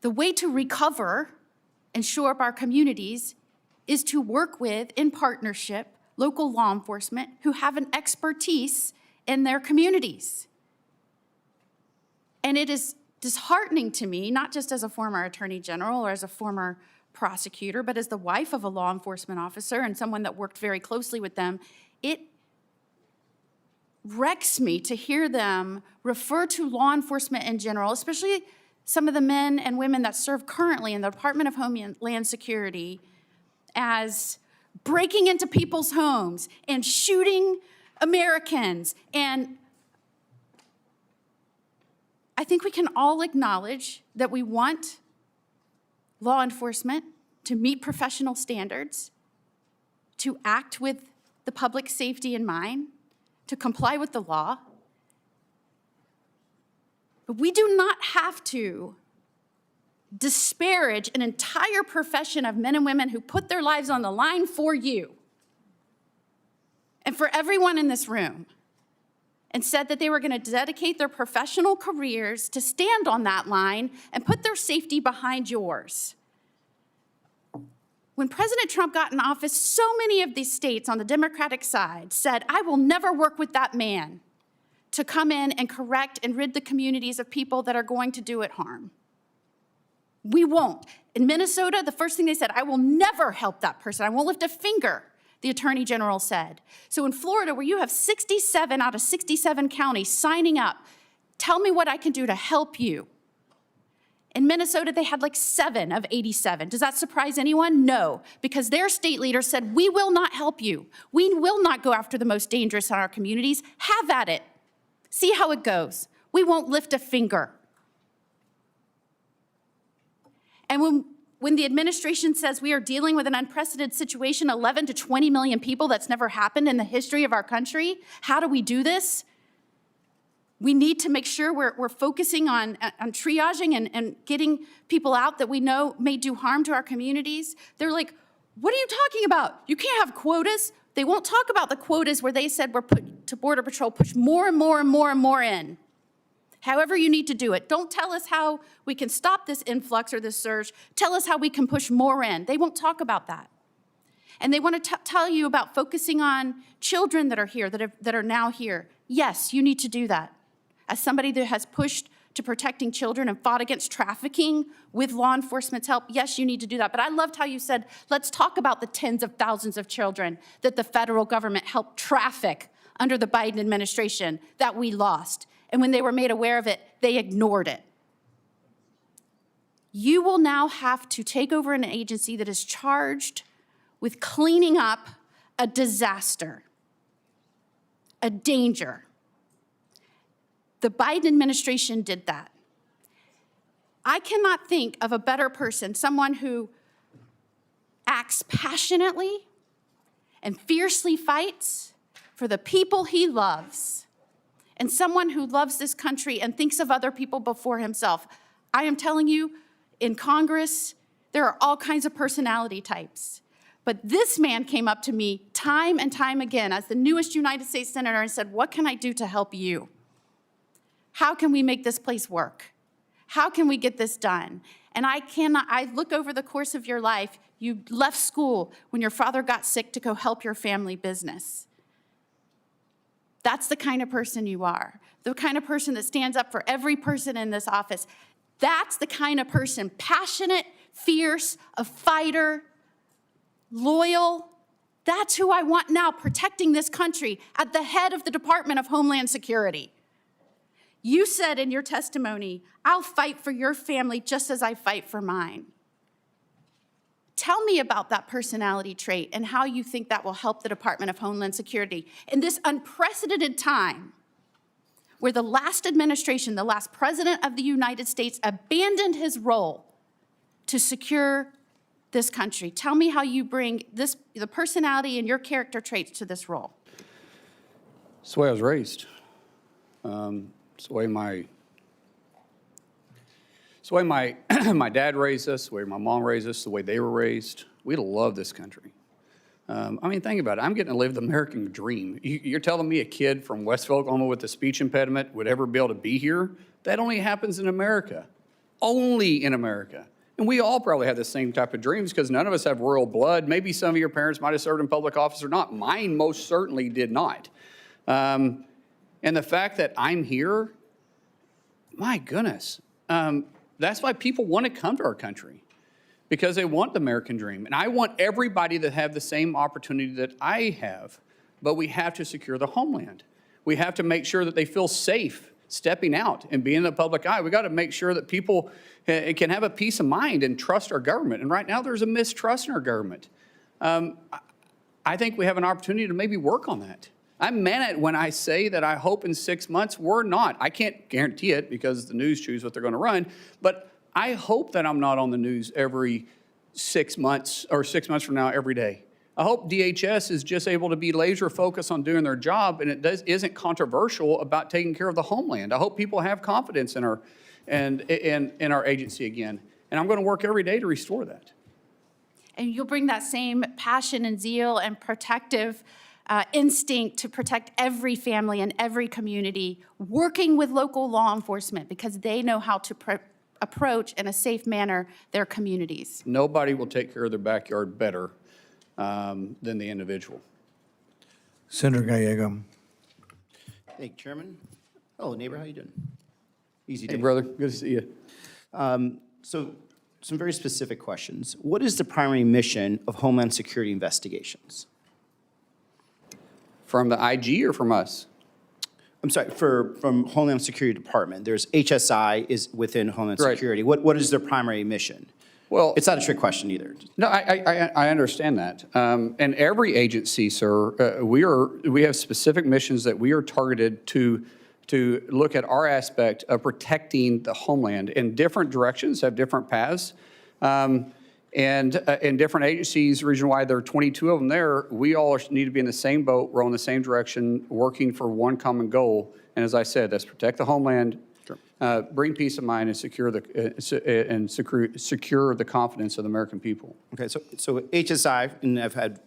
The way to recover and shore up our communities is to work with, in partnership, local law enforcement who have an expertise in their communities. And it is disheartening to me, not just as a former attorney general or as a former prosecutor, but as the wife of a law enforcement officer and someone that worked very closely with them, it wrecks me to hear them refer to law enforcement in general, especially some of the men and women that serve currently in the Department of Homeland Security, as breaking into people's homes and shooting Americans. And I think we can all acknowledge that we want law enforcement to meet professional standards, to act with the public safety in mind, to comply with the law. But we do not have to disparage an entire profession of men and women who put their lives on the line for you and for everyone in this room, and said that they were going to dedicate their professional careers to stand on that line and put their safety behind yours. When President Trump got in office, so many of these states on the Democratic side said, I will never work with that man to come in and correct and rid the communities of people that are going to do it harm. We won't. In Minnesota, the first thing they said, I will never help that person. I won't lift a finger, the Attorney General said. So in Florida, where you have 67 out of 67 counties signing up, tell me what I can do to help you. In Minnesota, they had like 7 of 87. Does that surprise anyone? No, because their state leader said, we will not help you. We will not go after the most dangerous in our communities. Have at it. See how it goes. We won't lift a finger. And when the administration says we are dealing with an unprecedented situation, 11 to 20 million people, that's never happened in the history of our country, how do we do this? We need to make sure we're focusing on triaging and getting people out that we know may do harm to our communities. They're like, what are you talking about? You can't have quotas. They won't talk about the quotas where they said we're put to Border Patrol, push more and more and more and more in. However you need to do it. Don't tell us how we can stop this influx or this surge. Tell us how we can push more in. They won't talk about that. And they want to tell you about focusing on children that are here, that are now here. Yes, you need to do that. As somebody that has pushed to protecting children and fought against trafficking with law enforcement's help, yes, you need to do that. But I loved how you said, let's talk about the tens of thousands of children that the federal government helped traffic under the Biden administration that we lost. And when they were made aware of it, they ignored it. You will now have to take over an agency that is charged with cleaning up a disaster, a danger. The Biden administration did that. I cannot think of a better person, someone who acts passionately and fiercely fights for the people he loves, and someone who loves this country and thinks of other people before himself. I am telling you, in Congress, there are all kinds of personality types. But this man came up to me time and time again as the newest United States Senator and said, what can I do to help you? How can we make this place work? How can we get this done? And I look over the course of your life, you left school when your father got sick to go help your family business. That's the kind of person you are. The kind of person that stands up for every person in this office. That's the kind of person, passionate, fierce, a fighter, loyal. That's who I want now protecting this country at the head of the Department of Homeland Security. You said in your testimony, I'll fight for your family just as I fight for mine. Tell me about that personality trait and how you think that will help the Department of Homeland Security in this unprecedented time where the last administration, the last president of the United States abandoned his role to secure this country? Tell me how you bring the personality and your character traits to this role. It's the way I was raised. It's the way my my dad raised us, the way my mom raised us, the way they were raised. We love this country. I mean, think about it. I'm getting to live the American dream. You're telling me a kid from Westville, Oklahoma with a speech impediment would ever be able to be here? That only happens in America. Only in America. And we all probably have the same type of dreams because none of us have royal blood. Maybe some of your parents might have served in public office or not. Mine most certainly did not. And the fact that I'm here, my goodness, that's why people want to come to our country, because they want the American dream. And I want everybody to have the same opportunity that I have, but we have to secure the homeland. We have to make sure that they feel safe stepping out and being in the public eye. We got to make sure that people can have a peace of mind and trust our government. And right now there's a mistrust in our government. I think we have an opportunity to maybe work on that. I meant it when I say that I hope in 6 months we're not. I can't guarantee it because the news choose what they're going to run, but I hope that I'm not on the news every 6 months or 6 months from now every day. I hope DHS is just able to be laser focused on doing their job and it isn't controversial about taking care of the homeland. I hope people have confidence in our agency again. And I'm going to work every day to restore that. And you'll bring that same passion and zeal and protective instinct to protect every family and every community, working with local law enforcement because they know how to approach in a safe manner their communities. Nobody will take care of their backyard better than the individual. Senator Gallego. Thank you, Chairman. Hello, neighbor. How you doing? Easy day. Hey, brother. Good to see you. So, some very specific questions. What is the primary mission of Homeland Security investigations? From the IG or from us? I'm sorry, from Homeland Security Department. There's HSI is within Homeland Right. Security. What is their primary mission? Well, it's not a trick question either. No, I understand that. And every agency, sir, we have specific missions that we are targeted to look at our aspect of protecting the homeland. And different directions have different paths. And in different agencies, region-wide, there are 22 of them there. We all need to be in the same boat, row in the same direction, working for one common goal. And as I said, that's protect the homeland, bring peace of mind, and secure the confidence of the American people. Okay, so HSI, and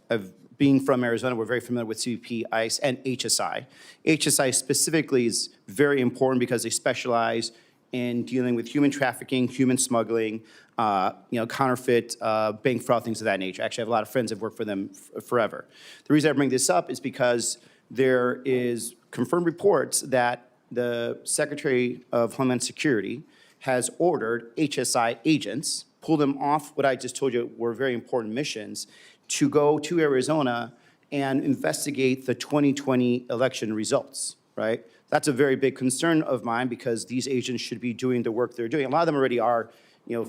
being from Arizona, we're very familiar with CBP, ICE, and HSI. HSI specifically is very important because they specialize in dealing with human trafficking, human smuggling, counterfeit, bank fraud, things of that nature. Actually, I have a lot of friends that have worked for them forever. The reason I bring this up is because there is confirmed reports that the Secretary of Homeland Security has ordered HSI agents, pull them off what I just told you were very important missions, to go to Arizona and investigate the 2020 election results, right? That's a very big concern of mine because these agents should be doing the work they're doing. A lot of them already are,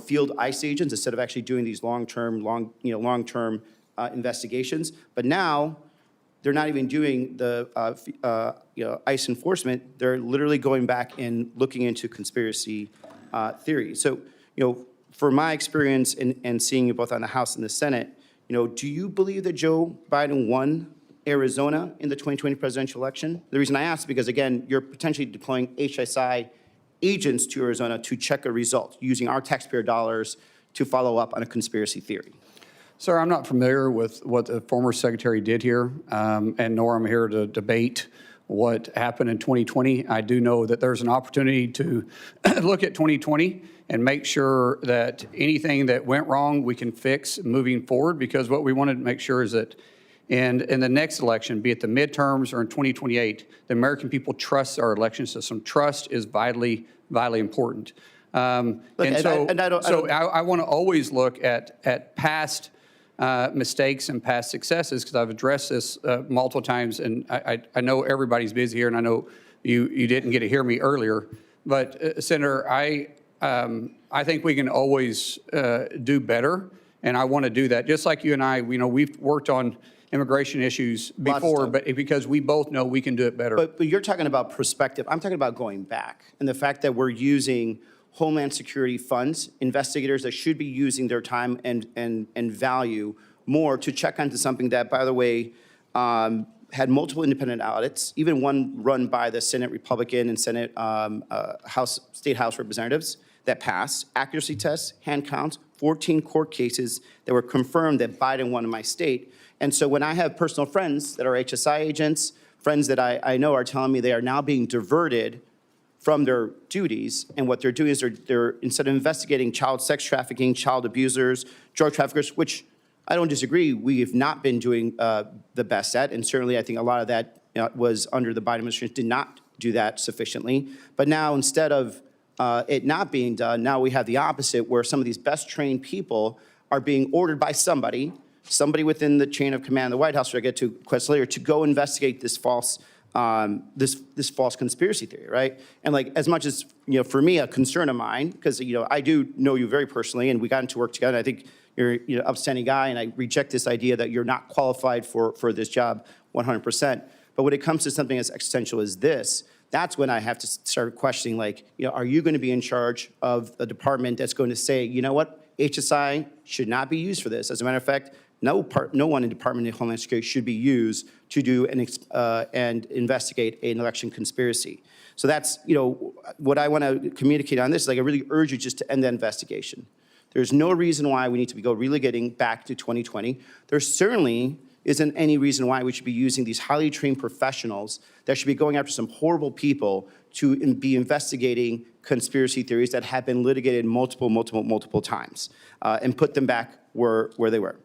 field ICE agents instead of actually doing these long-term investigations. But now they're not even doing the ICE enforcement. They're literally going back and looking into conspiracy theory. So, for my experience and seeing you both on the House and the Senate, do you believe that Joe Biden won Arizona in the 2020 presidential election? The reason I ask is because, again, you're potentially deploying HSI agents to Arizona to check a result using our taxpayer dollars to follow up on a conspiracy theory. Sir, I'm not familiar with what the former secretary did here, and nor am I here to debate what happened in 2020. I do know that there's an opportunity to look at 2020 and make sure that anything that went wrong we can fix moving forward, because what we wanted to make sure is that in the next election, be it the midterms or in 2028, the American people trust our election system. Trust is vitally important. I want to always look at past mistakes and past successes, because I've addressed this multiple times, and I know everybody's busy here, and I know you didn't get to hear me earlier. But Senator, I think we can always do better, and I want to do that. Just like you and I, we've worked on immigration issues before, but because we both know we can do it better. But you're talking about perspective. I'm talking about going back, and the fact that we're using Homeland Security funds, investigators that should be using their time and value more to check onto something that, by the way, had multiple independent audits, even one run by the Senate Republican and Senate State House representatives that passed, accuracy tests, hand counts, 14 court cases that were confirmed that Biden won in my state. And so when I have personal friends that are HSI agents, friends that I know are telling me they are now being diverted from their duties, and what they're doing is they're instead of investigating child sex trafficking, child abusers, drug traffickers, which I don't disagree, we have not been doing the best at, and certainly I think a lot of that was under the Biden administration, did not do that sufficiently. But now instead of it not being done, now we have the opposite, where some of these best trained people are being ordered by somebody within the chain of command of the White House, which I get to question later, to go investigate this false this false conspiracy theory, right? And like, as much as, for me, a concern of mine, because, I do know you very personally, and we got into work together, and I think you're an upstanding guy, and I reject this idea that you're not qualified for this job 100%. But when it comes to something as existential as this, that's when I have to start questioning, like, are you going to be in charge of a department that's going to say, you know what, HSI should not be used for this? As a matter of fact, no one in Department of Homeland Security should be used to do and investigate an election conspiracy. So that's, what I want to communicate on this is, like, I really urge you just to end that investigation. There's no reason why we need to be relegating back to 2020. There certainly isn't any reason why we should be using these highly trained professionals that should be going after some horrible people to be investigating conspiracy theories that have been litigated multiple times, and put them back where they were.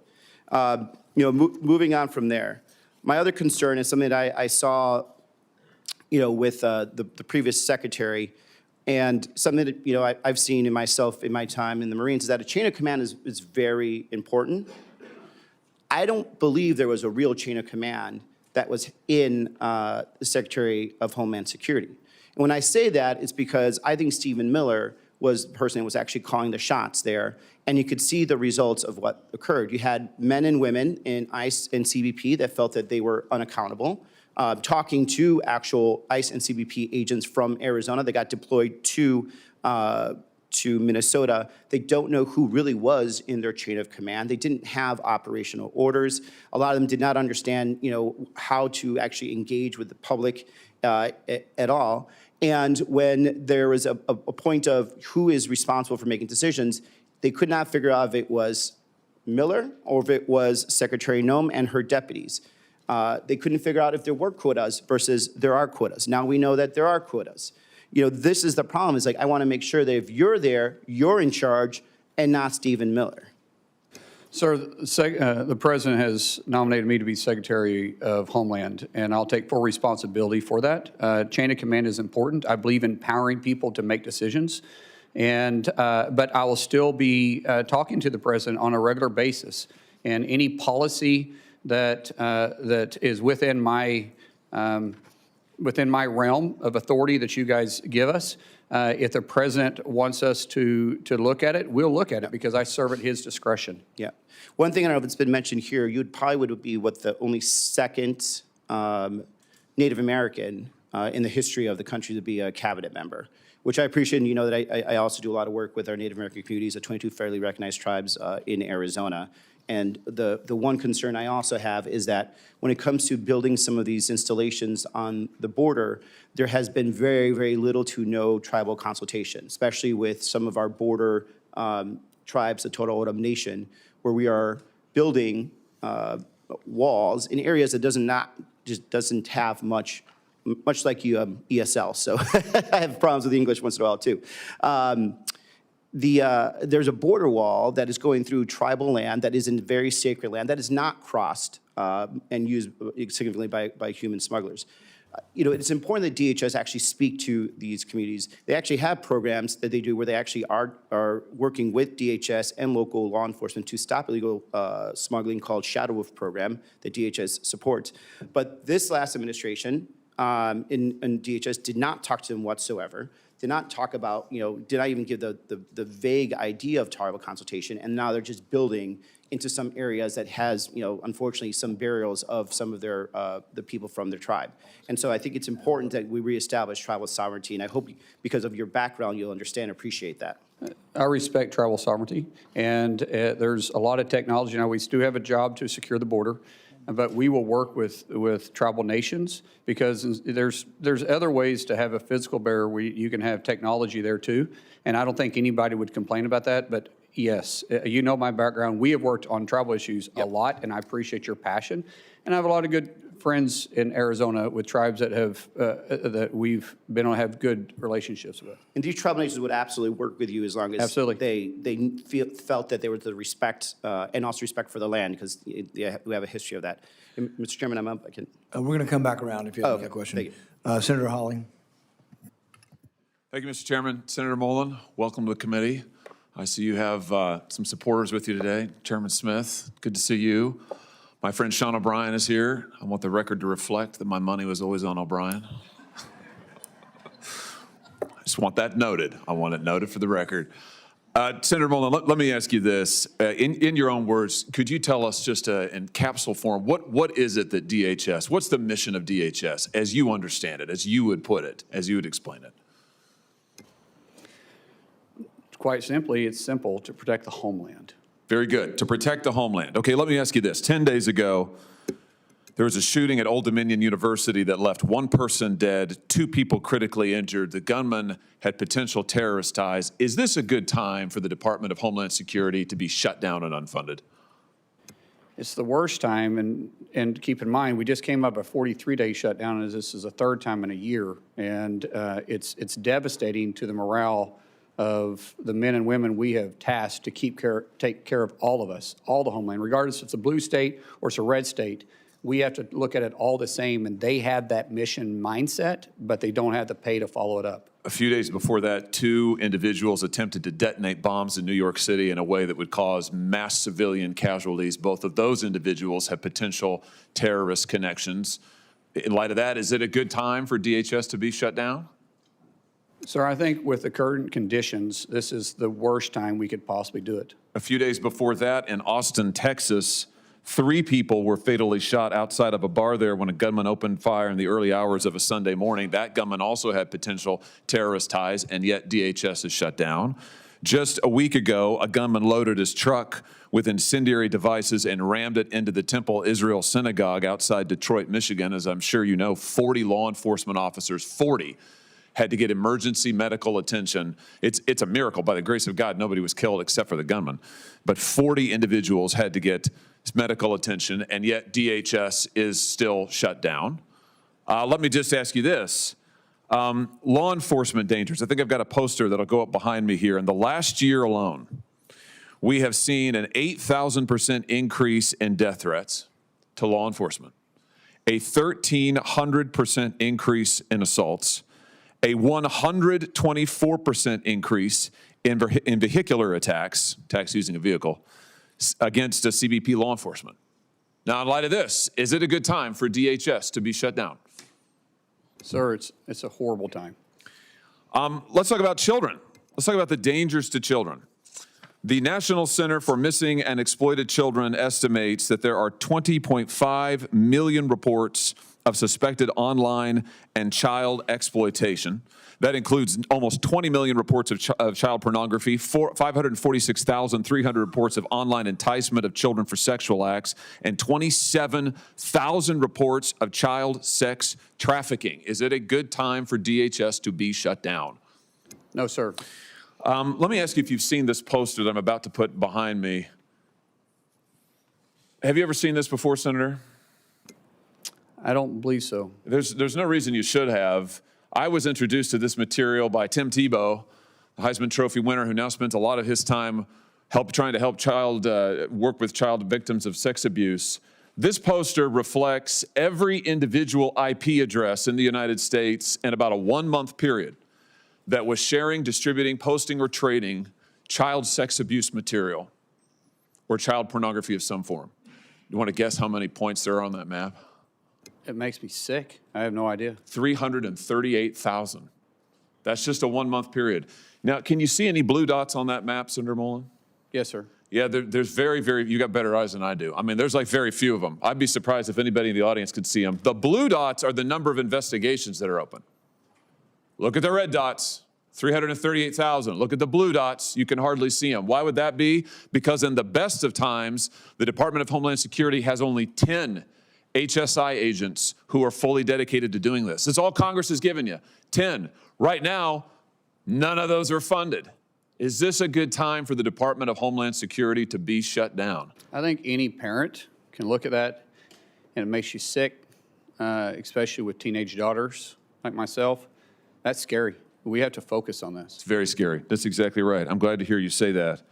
Moving on from there, my other concern is something that I saw, with the previous secretary, and something that I've seen in myself in my time in the Marines, is that a chain of command is very important. I don't believe there was a real chain of command that was in the Secretary of Homeland Security. And when I say that, it's because I think Stephen Miller was the person that was actually calling the shots there, and you could see the results of what occurred. You had men and women in ICE and CBP that felt that they were unaccountable, talking to actual ICE and CBP agents from Arizona that got deployed to Minnesota. They don't know who really was in their chain of command. They didn't have operational orders. A lot of them did not understand, how to actually engage with the public at all. And when there was a point of who is responsible for making decisions, they could not figure out if it was Miller or if it was Secretary Noem and her deputies. They couldn't figure out if there were quotas versus there are quotas. Now we know that there are quotas. This is the problem. Is like, I want to make sure that if you're there, you're in charge and not Stephen Miller. Sir, the President has nominated me to be Secretary of Homeland, and I'll take full responsibility for that. Chain of command is important. I believe in empowering people to make decisions, but I will still be talking to the President on a regular basis. And any policy that is within my realm of authority that you guys give us, if the President wants us to look at it, we'll look at it, because I serve at his discretion. Yeah. One thing I don't know if it's been mentioned here, you probably would be the only second Native American in the history of the country to be a cabinet member, which I appreciate. And you know that I also do a lot of work with our Native American communities, the 22 federally recognized tribes in Arizona. And the one concern I also have is that when it comes to building some of these installations on the border, there has been very, very little to no tribal consultation, especially with some of our border tribes, the Totowa O'odham Nation, where we are building walls in areas that doesn't have much like you ESL. So I have problems with the English once in a while too. There's a border wall that is going through tribal land that is in very sacred land that is not crossed and used significantly by human smugglers. It's important that DHS actually speak to these communities. They actually have programs that they do where they actually are working with DHS and local law enforcement to stop illegal smuggling, called Shadow Wolf program that DHS supports. But this last administration and DHS did not talk to them whatsoever, did not talk about, did not even give the vague idea of tribal consultation, and now they're just building into some areas that has, unfortunately, some burials of some of their, the people from their tribe. And so I think it's important that we reestablish tribal sovereignty, and I hope because of your background, you'll understand and appreciate that. I respect tribal sovereignty, and there's a lot of technology. Now, we do have a job to secure the border, but we will work with tribal nations because there's other ways to have a physical barrier where you can have technology there too. And I don't think anybody would complain about that, but yes, you know my background. We have worked on tribal issues a lot, and I appreciate your passion. And I have a lot of good friends in Arizona with tribes that have that we've been on have good relationships with. And these tribal nations would absolutely work with you as long as they felt that there was the respect and also respect for the land, because we have a history of that. And Mr. Chairman, I'm up. I can. We're going to come back around if you have a question. Senator Hawley. Thank you, Mr. Chairman. Senator Mullin, welcome to the committee. I see you have some supporters with you today. Chairman Smith, good to see you. My friend Sean O'Brien is here. I want the record to reflect that my money was always on O'Brien. I just want that noted. I want it noted for the record. Senator Mullin, let me ask you this. In your own words, could you tell us just in capsule form, what is it that DHS, what's the mission of DHS as you understand it, as you would put it, as you would explain it? Quite simply, it's simple: to protect the homeland. Very good. To protect the homeland. Okay, let me ask you this. 10 days ago, there was a shooting at Old Dominion University that left one person dead, 2 people critically injured. The gunman had potential terrorist ties. Is this a good time for the Department of Homeland Security to be shut down and unfunded? It's the worst time, and keep in mind, we just came up a 43-day shutdown, and this is the 3rd time in a year, and it's devastating to the morale of the men and women we have tasked to take care of all of us, all the homeland, regardless if it's a blue state or it's a red state. We have to look at it all the same, and they have that mission mindset, but they don't have the pay to follow it up. A few days before that, 2 individuals attempted to detonate bombs in New York City in a way that would cause mass civilian casualties. Both of those individuals have potential terrorist connections. In light of that, is it a good time for DHS to be shut down? Sir, I think with the current conditions, this is the worst time we could possibly do it. A few days before that, in Austin, Texas, 3 people were fatally shot outside of a bar there when a gunman opened fire in the early hours of a Sunday morning. That gunman also had potential terrorist ties, and yet DHS is shut down. Just a week ago, a gunman loaded his truck with incendiary devices and rammed it into the Temple Israel Synagogue outside Detroit, Michigan. As I'm sure you know, 40 law enforcement officers, 40, had to get emergency medical attention. It's a miracle. By the grace of God, nobody was killed except for the gunman. But 40 individuals had to get medical attention, and yet DHS is still shut down. Let me just ask you this. Law enforcement dangers. I think I've got a poster that'll go up behind me here. In the last year alone, we have seen an 8,000% increase in death threats to law enforcement, a 1,300% increase in assaults, a 124% increase in vehicular attacks using a vehicle, against a CBP law enforcement. Now, in light of this, is it a good time for DHS to be shut down? Sir, it's a horrible time. Let's talk about children. Let's talk about the dangers to children. The National Center for Missing and Exploited Children estimates that there are 20.5 million reports of suspected online and child exploitation. That includes almost 20 million reports of child pornography, 546,300 reports of online enticement of children for sexual acts, and 27,000 reports of child sex trafficking. Is it a good time for DHS to be shut down? No, sir. Let me ask you if you've seen this poster that I'm about to put behind me. Have you ever seen this before, Senator? I don't believe so. There's no reason you should have. I was introduced to this material by Tim Tebow, the Heisman Trophy winner, who now spends a lot of his time trying to help work with child victims of sex abuse. This poster reflects every individual IP address in the United States in about a 1-month period that was sharing, distributing, posting, or trading child sex abuse material or child pornography of some form. You want to guess how many points there are on that map? It makes me sick. I have no idea. 338,000. That's just a 1-month period. Now, can you see any blue dots on that map, Senator Mullin? Yes, sir. Yeah, there's you got better eyes than I do. I mean, there's like very few of them. I'd be surprised if anybody in the audience could see them. The blue dots are the number of investigations that are open. Look at the red dots, 338,000. Look at the blue dots, you can hardly see them. Why would that be? Because in the best of times, the Department of Homeland Security has only 10 HSI agents who are fully dedicated to doing this. It's all Congress has given you, 10. Right now, none of those are funded. Is this a good time for the Department of Homeland Security to be shut down? I think any parent can look at that and it makes you sick, especially with teenage daughters like myself. That's scary. We have to focus on this. It's very scary. That's exactly right. I'm glad to hear you say that.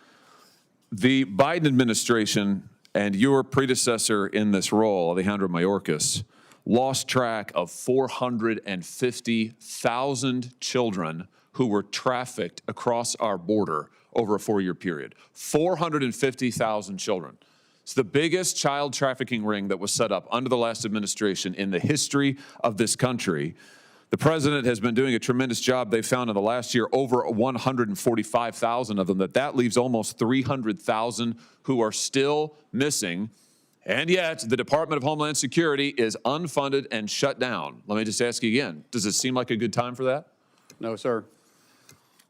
The Biden administration and your predecessor in this role, Alejandro Mayorkas, lost track of 450,000 children who were trafficked across our border over a 4-year period. 450,000 children. It's the biggest child trafficking ring that was set up under the last administration in the history of this country. The president has been doing a tremendous job. They found in the last year over 145,000 of them. That leaves almost 300,000 who are still missing. And yet, the Department of Homeland Security is unfunded and shut down. Let me just ask you again, does it seem like a good time for that? No, sir.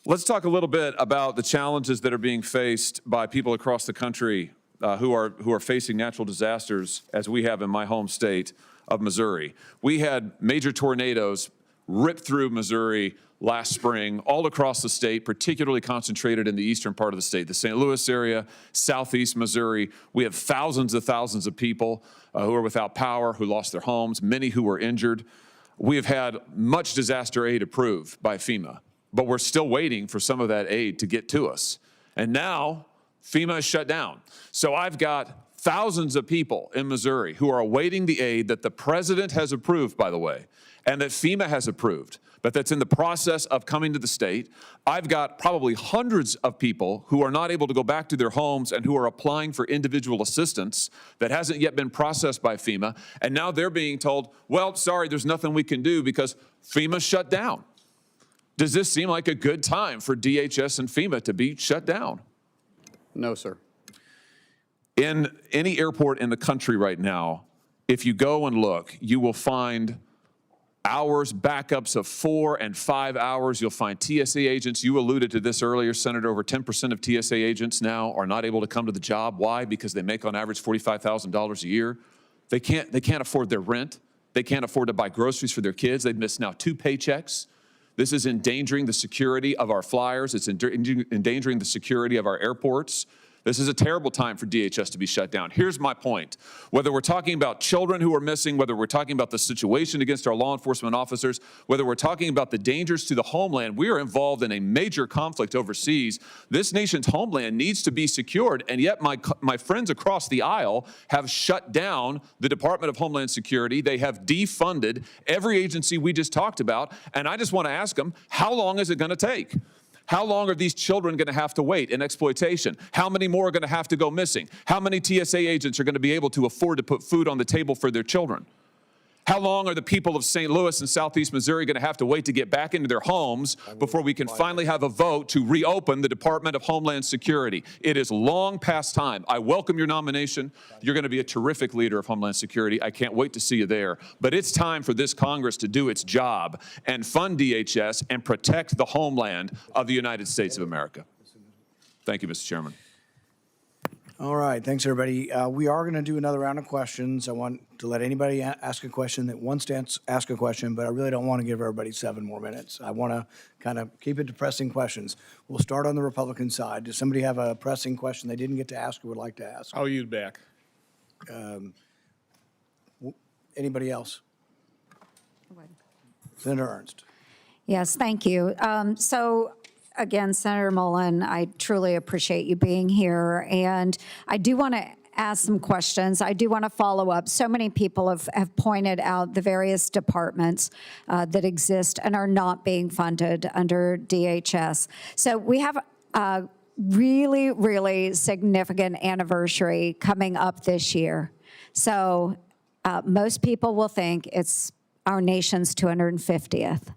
Let's talk a little bit about the challenges that are being faced by people across the country who are facing natural disasters, as we have in my home state of Missouri. We had major tornadoes rip through Missouri last spring, all across the state, particularly concentrated in the eastern part of the state, the St. Louis area, southeast Missouri. We have thousands of people who are without power, who lost their homes, many who were injured. We have had much disaster aid approved by FEMA, but we're still waiting for some of that aid to get to us. And now FEMA is shut down. So I've got thousands of people in Missouri who are awaiting the aid that the president has approved, by the way, and that FEMA has approved, but that's in the process of coming to the state. I've got probably hundreds of people who are not able to go back to their homes and who are applying for individual assistance that hasn't yet been processed by FEMA. And now they're being told, well, sorry, there's nothing we can do because FEMA's shut down. Does this seem like a good time for DHS and FEMA to be shut down? No, sir. In any airport in the country right now, if you go and look, you will find hours, backups of 4 and 5 hours. You'll find TSA agents. You alluded to this earlier, Senator. Over 10% of TSA agents now are not able to come to the job. Why? Because they make on average $45,000 a year. They can't afford their rent. They can't afford to buy groceries for their kids. They've missed now 2 paychecks. This is endangering the security of our flyers. It's endangering the security of our airports. This is a terrible time for DHS to be shut down. Here's my point. Whether we're talking about children who are missing, whether we're talking about the situation against our law enforcement officers, whether we're talking about the dangers to the homeland, we are involved in a major conflict overseas. This nation's homeland needs to be secured, and yet my friends across the aisle have shut down the Department of Homeland Security. They have defunded every agency we just talked about, and I just want to ask them, how long is it going to take? How long are these children going to have to wait in exploitation? How many more are going to have to go missing? How many TSA agents are going to be able to afford to put food on the table for their children? How long are the people of St. Louis and southeast Missouri going to have to wait to get back into their homes before we can finally have a vote to reopen the Department of Homeland Security? It is long past time. I welcome your nomination. You're going to be a terrific leader of Homeland Security. I can't wait to see you there. But it's time for this Congress to do its job and fund DHS and protect the homeland of the United States of America. Thank you, Mr. Chairman. All right, thanks, everybody. We are going to do another round of questions. I want to let anybody ask a question that wants to ask a question, but I really don't want to give everybody 7 more minutes. I want to kind of keep it to pressing questions. We'll start on the Republican side. Does somebody have a pressing question they didn't get to ask or would like to ask? I'll use back. Anybody else? Senator Ernst. Yes, thank you. Again, Senator Mullin, I truly appreciate you being here. And I do want to ask some questions. I do want to follow up. So many people have pointed out the various departments that exist and are not being funded under DHS. So we have a really, really significant anniversary coming up this year. So Most people will think it's our nation's 250th,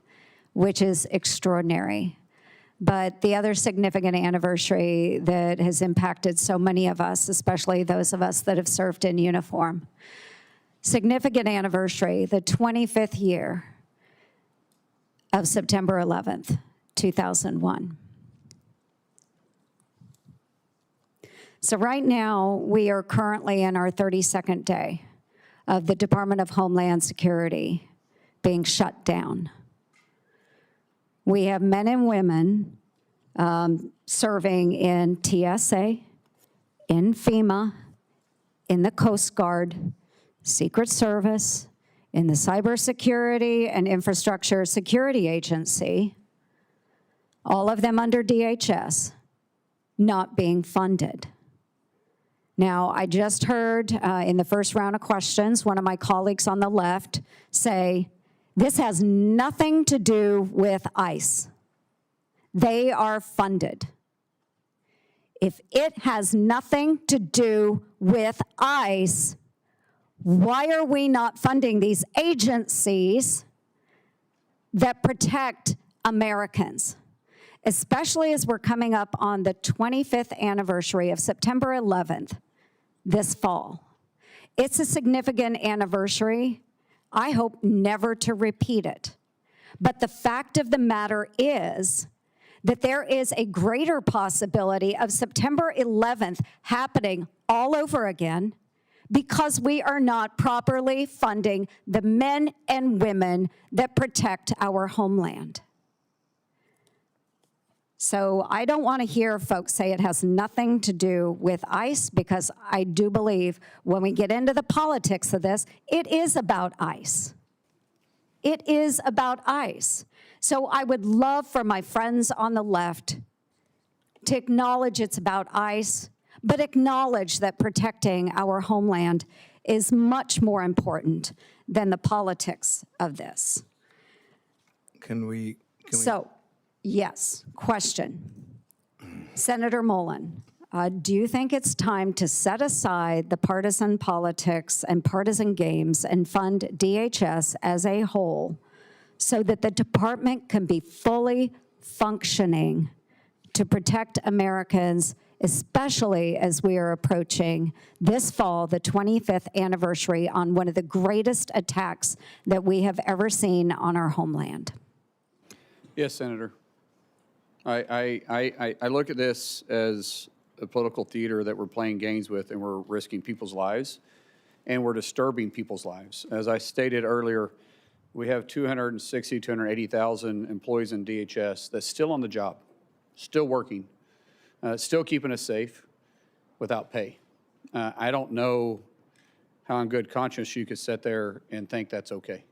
which is extraordinary. But the other significant anniversary that has impacted so many of us, especially those of us that have served in uniform, significant anniversary, the 25th year of September 11th, 2001. So right now, we are currently in our 32nd day of the Department of Homeland Security being shut down. We have men and women serving in TSA, in FEMA, in the Coast Guard, Secret Service, in the Cybersecurity and Infrastructure Security Agency, all of them under DHS, not being funded. Now, I just heard in the first round of questions, one of my colleagues on the left say, this has nothing to do with ICE. They are funded. If it has nothing to do with ICE, why are we not funding these agencies that protect Americans? Especially as we're coming up on the 25th anniversary of September 11th this fall. It's a significant anniversary. I hope never to repeat it. But the fact of the matter is that there is a greater possibility of September 11th happening all over again because we are not properly funding the men and women that protect our homeland. So I don't want to hear folks say it has nothing to do with ICE, because I do believe when we get into the politics of this, it is about ICE. It is about ICE. So I would love for my friends on the left to acknowledge it's about ICE, but acknowledge that protecting our homeland is much more important than the politics of this. So, yes, question. Senator Mullin, do you think it's time to set aside the partisan politics and partisan games and fund DHS as a whole so that the department can be fully functioning to protect Americans, especially as we are approaching this fall, the 25th anniversary on one of the greatest attacks that we have ever seen on our homeland? Yes, Senator. I look at this as a political theater that we're playing games with, and we're risking people's lives, and we're disturbing people's lives. As I stated earlier, we have 280,000 employees in DHS that's still on the job, still working, still keeping us safe without pay. I don't know how in good conscience you could sit there and think that's okay.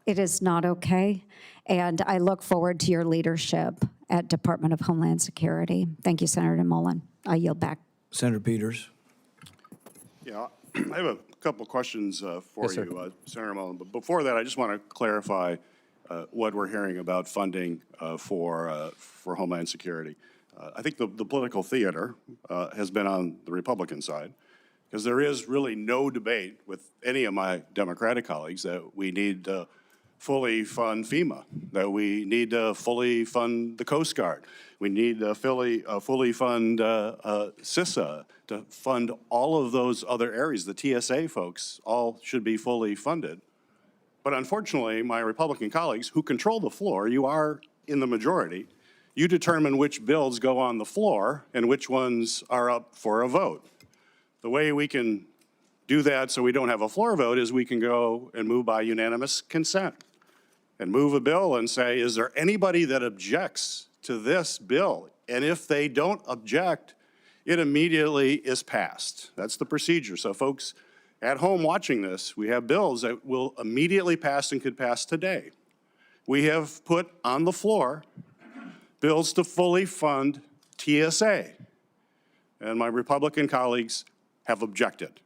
It is not okay, and I look forward to your leadership at Department of Homeland Security. Thank you, Senator Mullin. I yield back. Senator Peters. Yeah, I have a couple questions for Yes, sir. you, Senator Mullin. But before that, I just want to clarify what we're hearing about funding for Homeland Security. I think the political theater has been on the Republican side, because there is really no debate with any of my Democratic colleagues that we need to fully fund FEMA, that we need to fully fund the Coast Guard. We need to fully fund CISA, to fund all of those other areas. The TSA folks all should be fully funded. But unfortunately, my Republican colleagues who control the floor, you are in the majority, you determine which bills go on the floor and which ones are up for a vote. The way we can do that so we don't have a floor vote is we can go and move by unanimous consent and move a bill and say, is there anybody that objects to this bill? And if they don't object, it immediately is passed. That's the procedure. So folks at home watching this, we have bills that will immediately pass and could pass today. We have put on the floor bills to fully fund TSA, and my Republican colleagues have objected.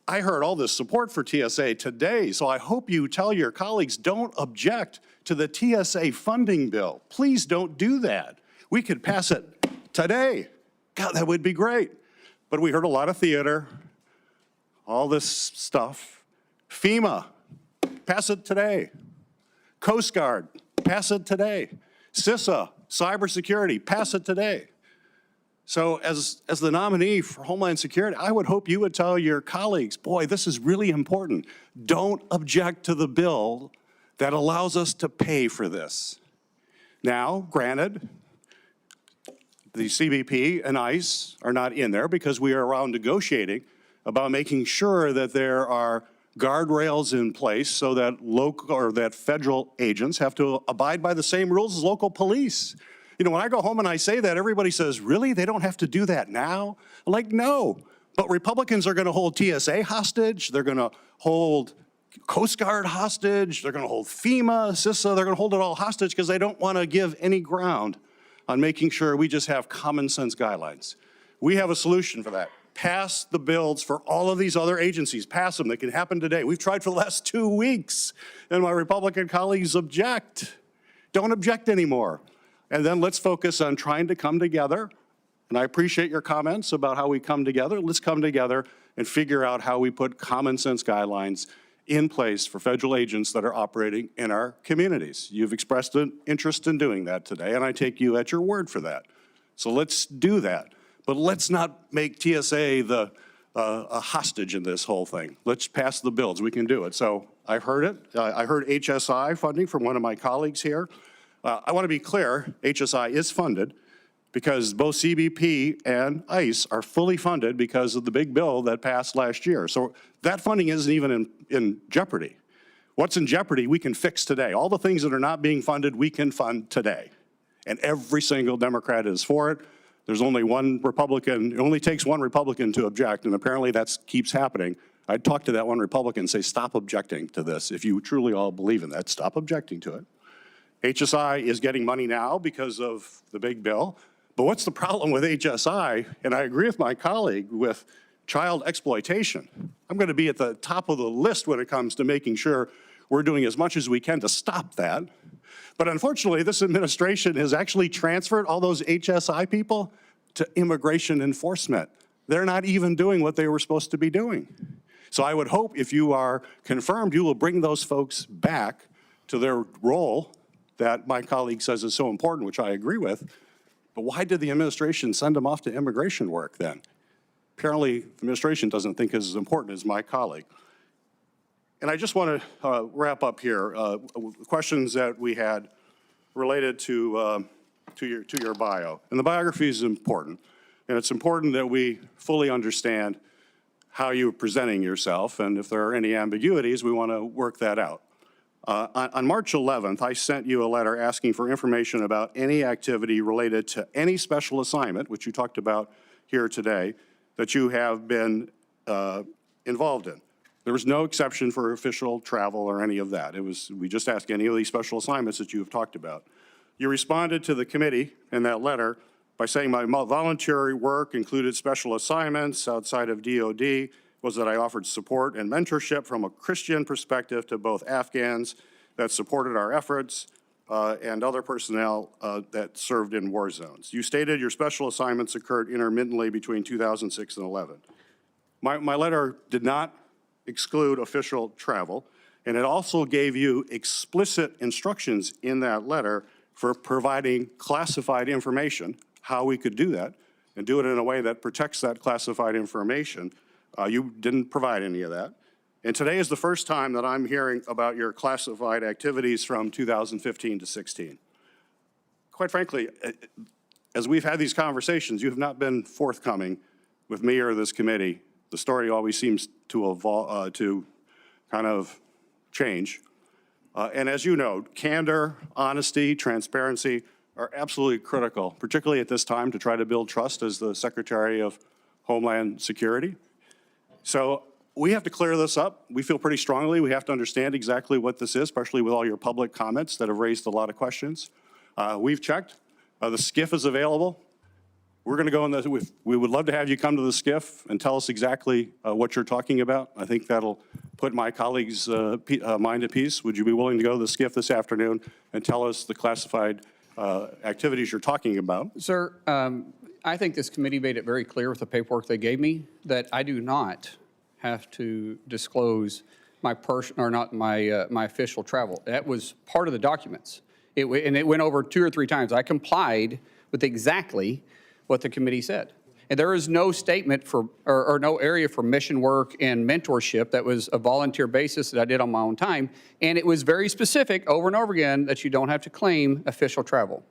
I heard all this support for TSA today, so I hope you tell your colleagues, don't object to the TSA funding bill. Please don't do that. We could pass it today. God, that would be great. But we heard a lot of theater, all this stuff, FEMA, pass it today. Coast Guard, pass it today. CISA, cybersecurity, pass it today. So as the nominee for Homeland Security, I would hope you would tell your colleagues, boy, this is really important. Don't object to the bill that allows us to pay for this. Now, granted, the CBP and ICE are not in there because we are around negotiating about making sure that there are guardrails in place so that local or that federal agents have to abide by the same rules as local police. You know, when I go home and I say that, everybody says, really? They don't have to do that now? I'm like, no. But Republicans are going to hold TSA hostage. They're going to hold Coast Guard hostage. They're going to hold FEMA, CISA. They're going to hold it all hostage because they don't want to give any ground on making sure we just have common sense guidelines. We have a solution for that. Pass the bills for all of these other agencies. Pass them. They can happen today. We've tried for the last 2 weeks, and my Republican colleagues object. Don't object anymore. And then let's focus on trying to come together. And I appreciate your comments about how we come together. Let's come together and figure out how we put common sense guidelines in place for federal agents that are operating in our communities. You've expressed an interest in doing that today, and I take you at your word for that. So let's do that. But let's not make TSA a hostage in this whole thing. Let's pass the bills. We can do it. So I've heard it. I heard HSI funding from one of my colleagues here. I want to be clear, HSI is funded because both CBP and ICE are fully funded because of the big bill that passed last year. So that funding isn't even in jeopardy. What's in jeopardy, we can fix today. All the things that are not being funded, we can fund today. And every single Democrat is for it. There's only one Republican, it only takes one Republican to object, and apparently that keeps happening. I'd talk to that one Republican and say, stop objecting to this. If you truly all believe in that, stop objecting to it. HSI is getting money now because of the big bill. But what's the problem with HSI? And I agree with my colleague with child exploitation. I'm going to be at the top of the list when it comes to making sure we're doing as much as we can to stop that. But unfortunately, this administration has actually transferred all those HSI people to immigration enforcement. They're not even doing what they were supposed to be doing. So I would hope if you are confirmed, you will bring those folks back to their role that my colleague says is so important, which I agree with. But why did the administration send them off to immigration work then? Apparently, the administration doesn't think it's as important as my colleague. And I just want to wrap up here. Questions that we had related to your bio. And the biography is important. And it's important that we fully understand how you're presenting yourself. And if there are any ambiguities, we want to work that out. On March 11th, I sent you a letter asking for information about any activity related to any special assignment, which you talked about here today, that you have been involved in. There was no exception for official travel or any of that. We just asked any of these special assignments that you have talked about. You responded to the committee in that letter by saying my voluntary work included special assignments outside of DOD, was that I offered support and mentorship from a Christian perspective to both Afghans that supported our efforts and other personnel that served in war zones. You stated your special assignments occurred intermittently between 2006 and 11. My letter did not exclude official travel, and it also gave you explicit instructions in that letter for providing classified information, how we could do that, and do it in a way that protects that classified information. You didn't provide any of that. And today is the first time that I'm hearing about your classified activities from 2015 to 16. Quite frankly, as we've had these conversations, you have not been forthcoming with me or this committee. The story always seems to evolve, to kind of change. And as you know, candor, honesty, transparency are absolutely critical, particularly at this time to try to build trust as the Secretary of Homeland Security. So we have to clear this up. We feel pretty strongly we have to understand exactly what this is, especially with all your public comments that have raised a lot of questions. We've checked. The SCIF is available. We're going to go in the, we would love to have you come to the SCIF and tell us exactly what you're talking about. I think that'll put my colleagues' mind at peace. Would you be willing to go to the SCIF this afternoon and tell us the classified activities you're talking about? Sir, I think this committee made it very clear with the paperwork they gave me that I do not have to disclose my my official travel. That was part of the documents. And it went over 2 or 3 times. I complied with exactly what the committee said. And there is no statement for, or no area for mission work and mentorship. That was a volunteer basis that I did on my own time. And it was very specific over and over again that you don't have to claim official travel.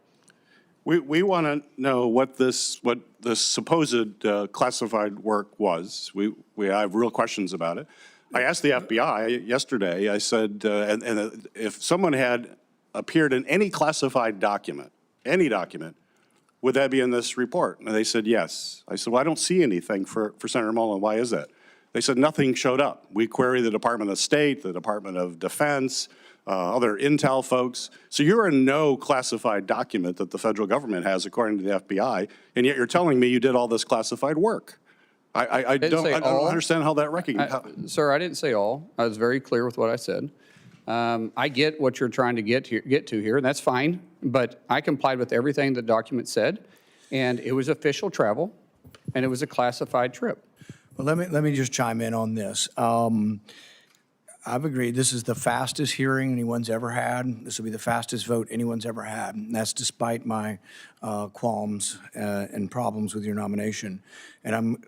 We want to know what this supposed classified work was. We have real questions about it. I asked the FBI yesterday, I said, and if someone had appeared in any classified document, any document, would that be in this report? And they said yes. I said, well, I don't see anything for Senator Mullin. Why is that? They said nothing showed up. We queried the Department of State, the Department of Defense, other intel folks. So you're in no classified document that the federal government has, according to the FBI, and yet you're telling me you did all this classified work. I don't understand how that Sir, I didn't say all. I was very clear with what I said. I get what you're trying to get to here, and that's fine, but I complied with everything the document said, and it was official travel, and it was a classified trip. Well, let me just chime in on this. I've agreed this is the fastest hearing anyone's ever had. This will be the fastest vote anyone's ever had, and that's despite my qualms and problems with your nomination. And I'm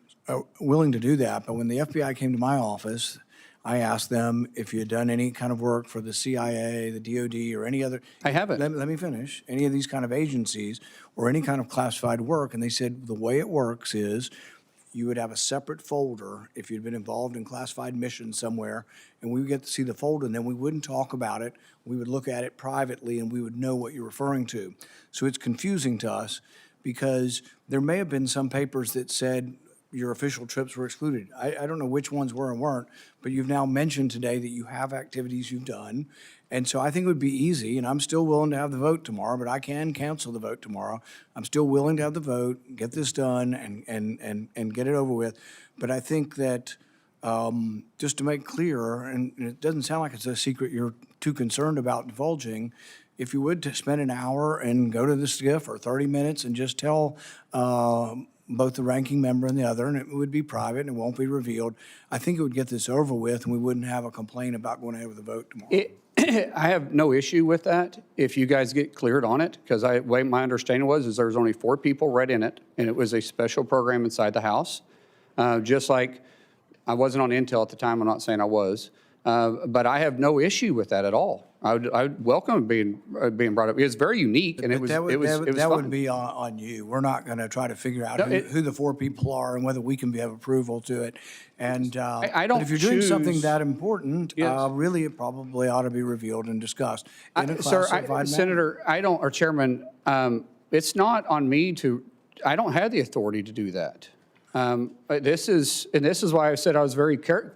willing to do that, but when the FBI came to my office, I asked them if you had done any kind of work for the CIA, the DOD, or any other. I haven't. Let me finish. Any of these kind of agencies or any kind of classified work, and they said the way it works is you would have a separate folder if you'd been involved in classified missions somewhere, and we would get to see the folder, and then we wouldn't talk about it. We would look at it privately, and we would know what you're referring to. So it's confusing to us because there may have been some papers that said your official trips were excluded. I don't know which ones were and weren't, but you've now mentioned today that you have activities you've done. And so I think it would be easy, and I'm still willing to have the vote tomorrow, but I can cancel the vote tomorrow. I'm still willing to have the vote, get this done, and get it over with. But I think that just to make clear, and it doesn't sound like it's a secret you're too concerned about divulging, if you would spend an hour and go to the SCIF or 30 minutes and just tell both the ranking member and the other, and it would be private and it won't be revealed, I think it would get this over with and we wouldn't have a complaint about going ahead with the vote tomorrow. I have no issue with that if you guys get cleared on it, because way my understanding was there was only 4 people read in it, and it was a special program inside the House. Just like I wasn't on Intel at the time, I'm not saying I was, but I have no issue with that at all. I would welcome being brought up. It was very unique, and that fun. would be on you. We're not going to try to figure out who the 4 people are and whether we can have approval to it. And I don't but if you're doing choose- something that important, Yes. really it probably ought to be revealed and discussed in a classified manner. Senator, or Chairman, it's not on me I don't have the authority to do that. This is why I said I was very clear,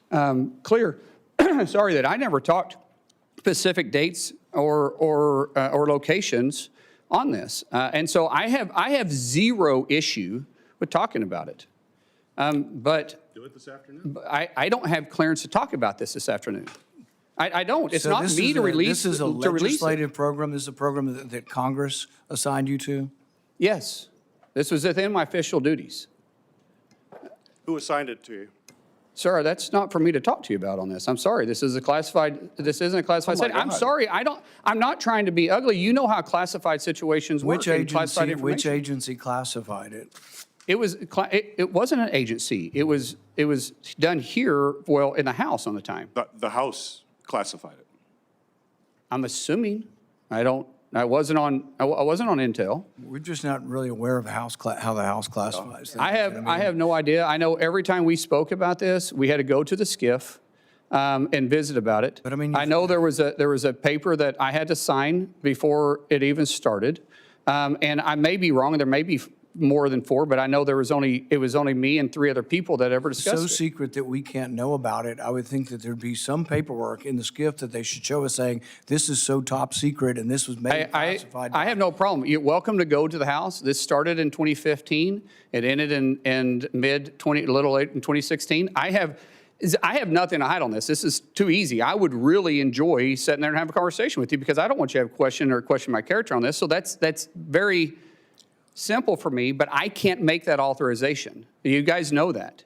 sorry, that I never talked specific dates or locations on this. And so I have zero issue with talking about it. But do it this afternoon. I don't have clearance to talk about this afternoon. I don't. It's So not me to release. This is a to release it. legislative program. This is a program that Congress assigned you to? Yes. This was within my official duties. Who assigned it to you? Sir, that's not for me to talk to you about on this. I'm sorry. This isn't a classified setting. I'm sorry. I'm not trying to be ugly. You know how classified situations work. Which agency classified it? It wasn't an agency. It was done here, well, in the House on the time. The House classified it. I'm assuming. I wasn't on Intel. We're just not really aware of how the House classifies things. I have no idea. I know every time we spoke about this, we had to go to the SCIF and visit about it. But I mean, I know there was a paper that I had to sign before it even started, and I may be wrong. There may be more than 4, but I know it was only me and 3 other people that ever discussed so it. secret that we can't know about it. I would think that there'd be some paperwork in the SCIF that they should show us saying, this is so top secret and this was made classified. I have no problem. You're welcome to go to the House. This started in 2015. It ended in little late in 2016. I have nothing to hide on this. This is too easy. I would really enjoy sitting there and have a conversation with you because I don't want you to have question my character on this. So that's very simple for me, but I can't make that authorization. You guys know that.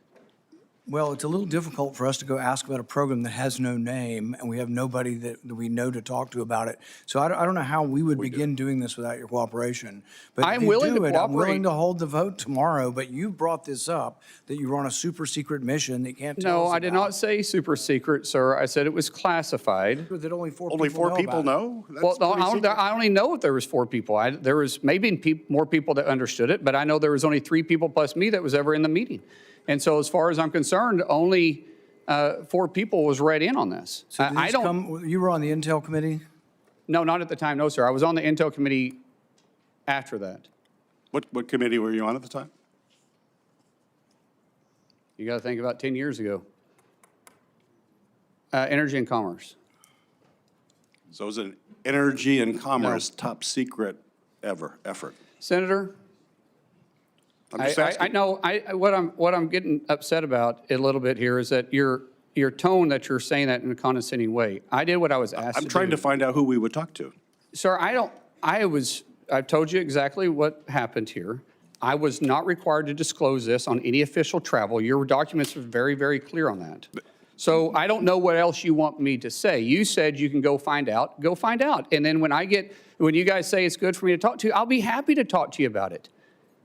Well, it's a little difficult for us to go ask about a program that has no name, and we have nobody that we know to talk to about it. So I don't know how we would begin doing this without your cooperation. But I'm if you willing do to it, I'm willing cooperate. to hold the vote tomorrow, but you brought this up, that you were on a super secret mission that you can't tell us No, about. I did not say super secret, sir. I said it was classified. That only four Only people four people about it. know? That's Well, no, pretty secret. I only know if there was 4 people. There was maybe more people that understood it, but I know there was only 3 people plus me that was ever in the meeting. And so as far as I'm concerned, only 4 people was read in on this. So did I this don't, you were on the Intel committee? no, not at the time, no, sir. I was on the Intel committee after that. What committee were you on at the time? You got to think about 10 years ago. Energy and Commerce. So it was an energy and commerce top secret effort. Senator, I'm just I asking. know, what I'm getting upset about a little bit here is that your tone that you're saying that in a condescending way. I did what I was asked to do. I'm trying to find out who we would talk to. Sir, I've told you exactly what happened here. I was not required to disclose this on any official travel. Your documents are very, very clear on that. So I don't know what else you want me to say. You said you can go find out. Go find out. And then when you guys say it's good for me to talk to you, I'll be happy to talk to you about it.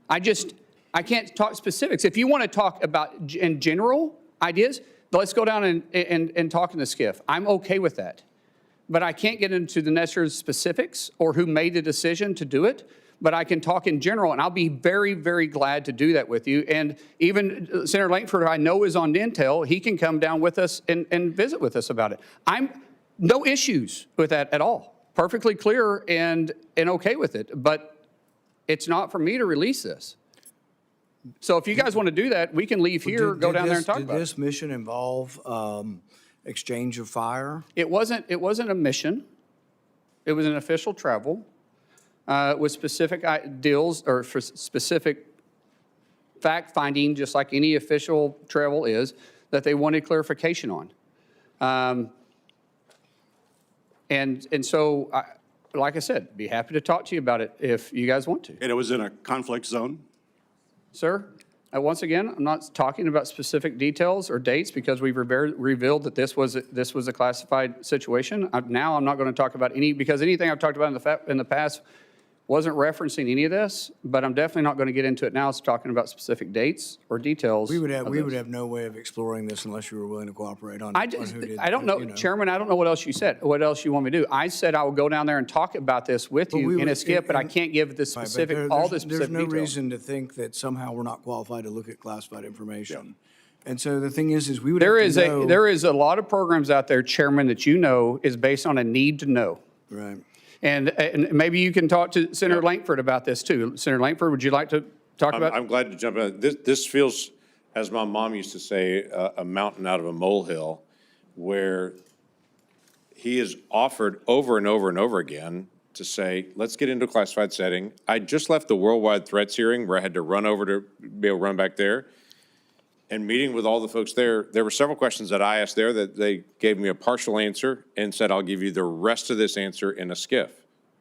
I can't talk specifics. If you want to talk about in general ideas, let's go down and talk in the skiff. I'm okay with that. But I can't get into the necessary specifics or who made the decision to do it. But I can talk in general, and I'll be very, very glad to do that with you. And even Senator Langford, who I know is on Intel, he can come down with us and visit with us about it. No issues with that at all. Perfectly clear and okay with it. But it's not for me to release this. So if you guys want to do that, we can leave here, go down there and talk about it. Did this mission involve exchange of fire? It wasn't a mission. It was an official travel with specific deals or for specific fact finding, just like any official travel is, that they wanted clarification on. And so, like I said, be happy to talk to you about it if you guys want to. And it was in a conflict zone? Sir, once again, I'm not talking about specific details or dates because we've revealed that this was a classified situation. Now I'm not going to talk about because anything I've talked about in the past wasn't referencing any of this, but I'm definitely not going to get into it now. It's talking about specific dates or details. We would have no way of exploring this unless you were willing to cooperate on who did. I don't know, Chairman, I don't know what else you said, what else you want me to do. I said I will go down there and talk about this with you in a skip, but I can't give the specific, all the specific There's no details. reason to think that somehow we're not qualified to look at classified information. And so the thing is we would There have to know. there is a lot of programs out there, Chairman, that you know is based on a need to know. Right. And maybe you can talk to Senator Langford about this too. Senator Langford, would you like to talk about? I'm glad to jump in. This feels, as my mom used to say, a mountain out of a molehill, where he is offered over and over and over again to say, let's get into a classified setting. I just left the worldwide threats hearing where I had to run over to be able to run back there. And meeting with all the folks there were several questions that I asked there that they gave me a partial answer and said, I'll give you the rest of this answer in a skiff.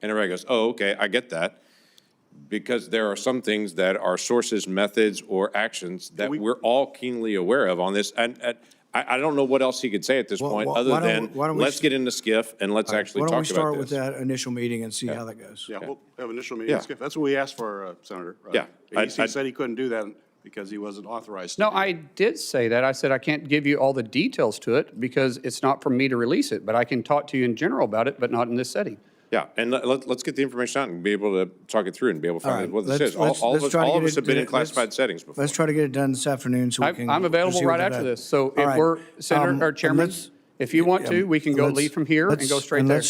And everybody goes, oh, okay, I get that. Because there are some things that are sources, methods, or actions that we're all keenly aware of on this. And I don't know what else he could say at this point other than let's get in the skiff and let's actually talk about this. Why don't we start with that initial meeting and see how that goes? Yeah, we'll have an initial meeting. That's what we asked for, Senator. Yeah. He said he couldn't do that because he wasn't authorized to. No, I did say that. I said I can't give you all the details to it because it's not for me to release it, but I can talk to you in general about it, but not in this setting. Yeah, and let's get the information out and be able to talk it through and be able to find out what this is. All of us have been in classified settings before. Let's try to get it done this afternoon so we can. I'm available proceed right with after that. this. So All if right. we're, Senator or Chairman, if you want to, we can go leave from here and go straight there.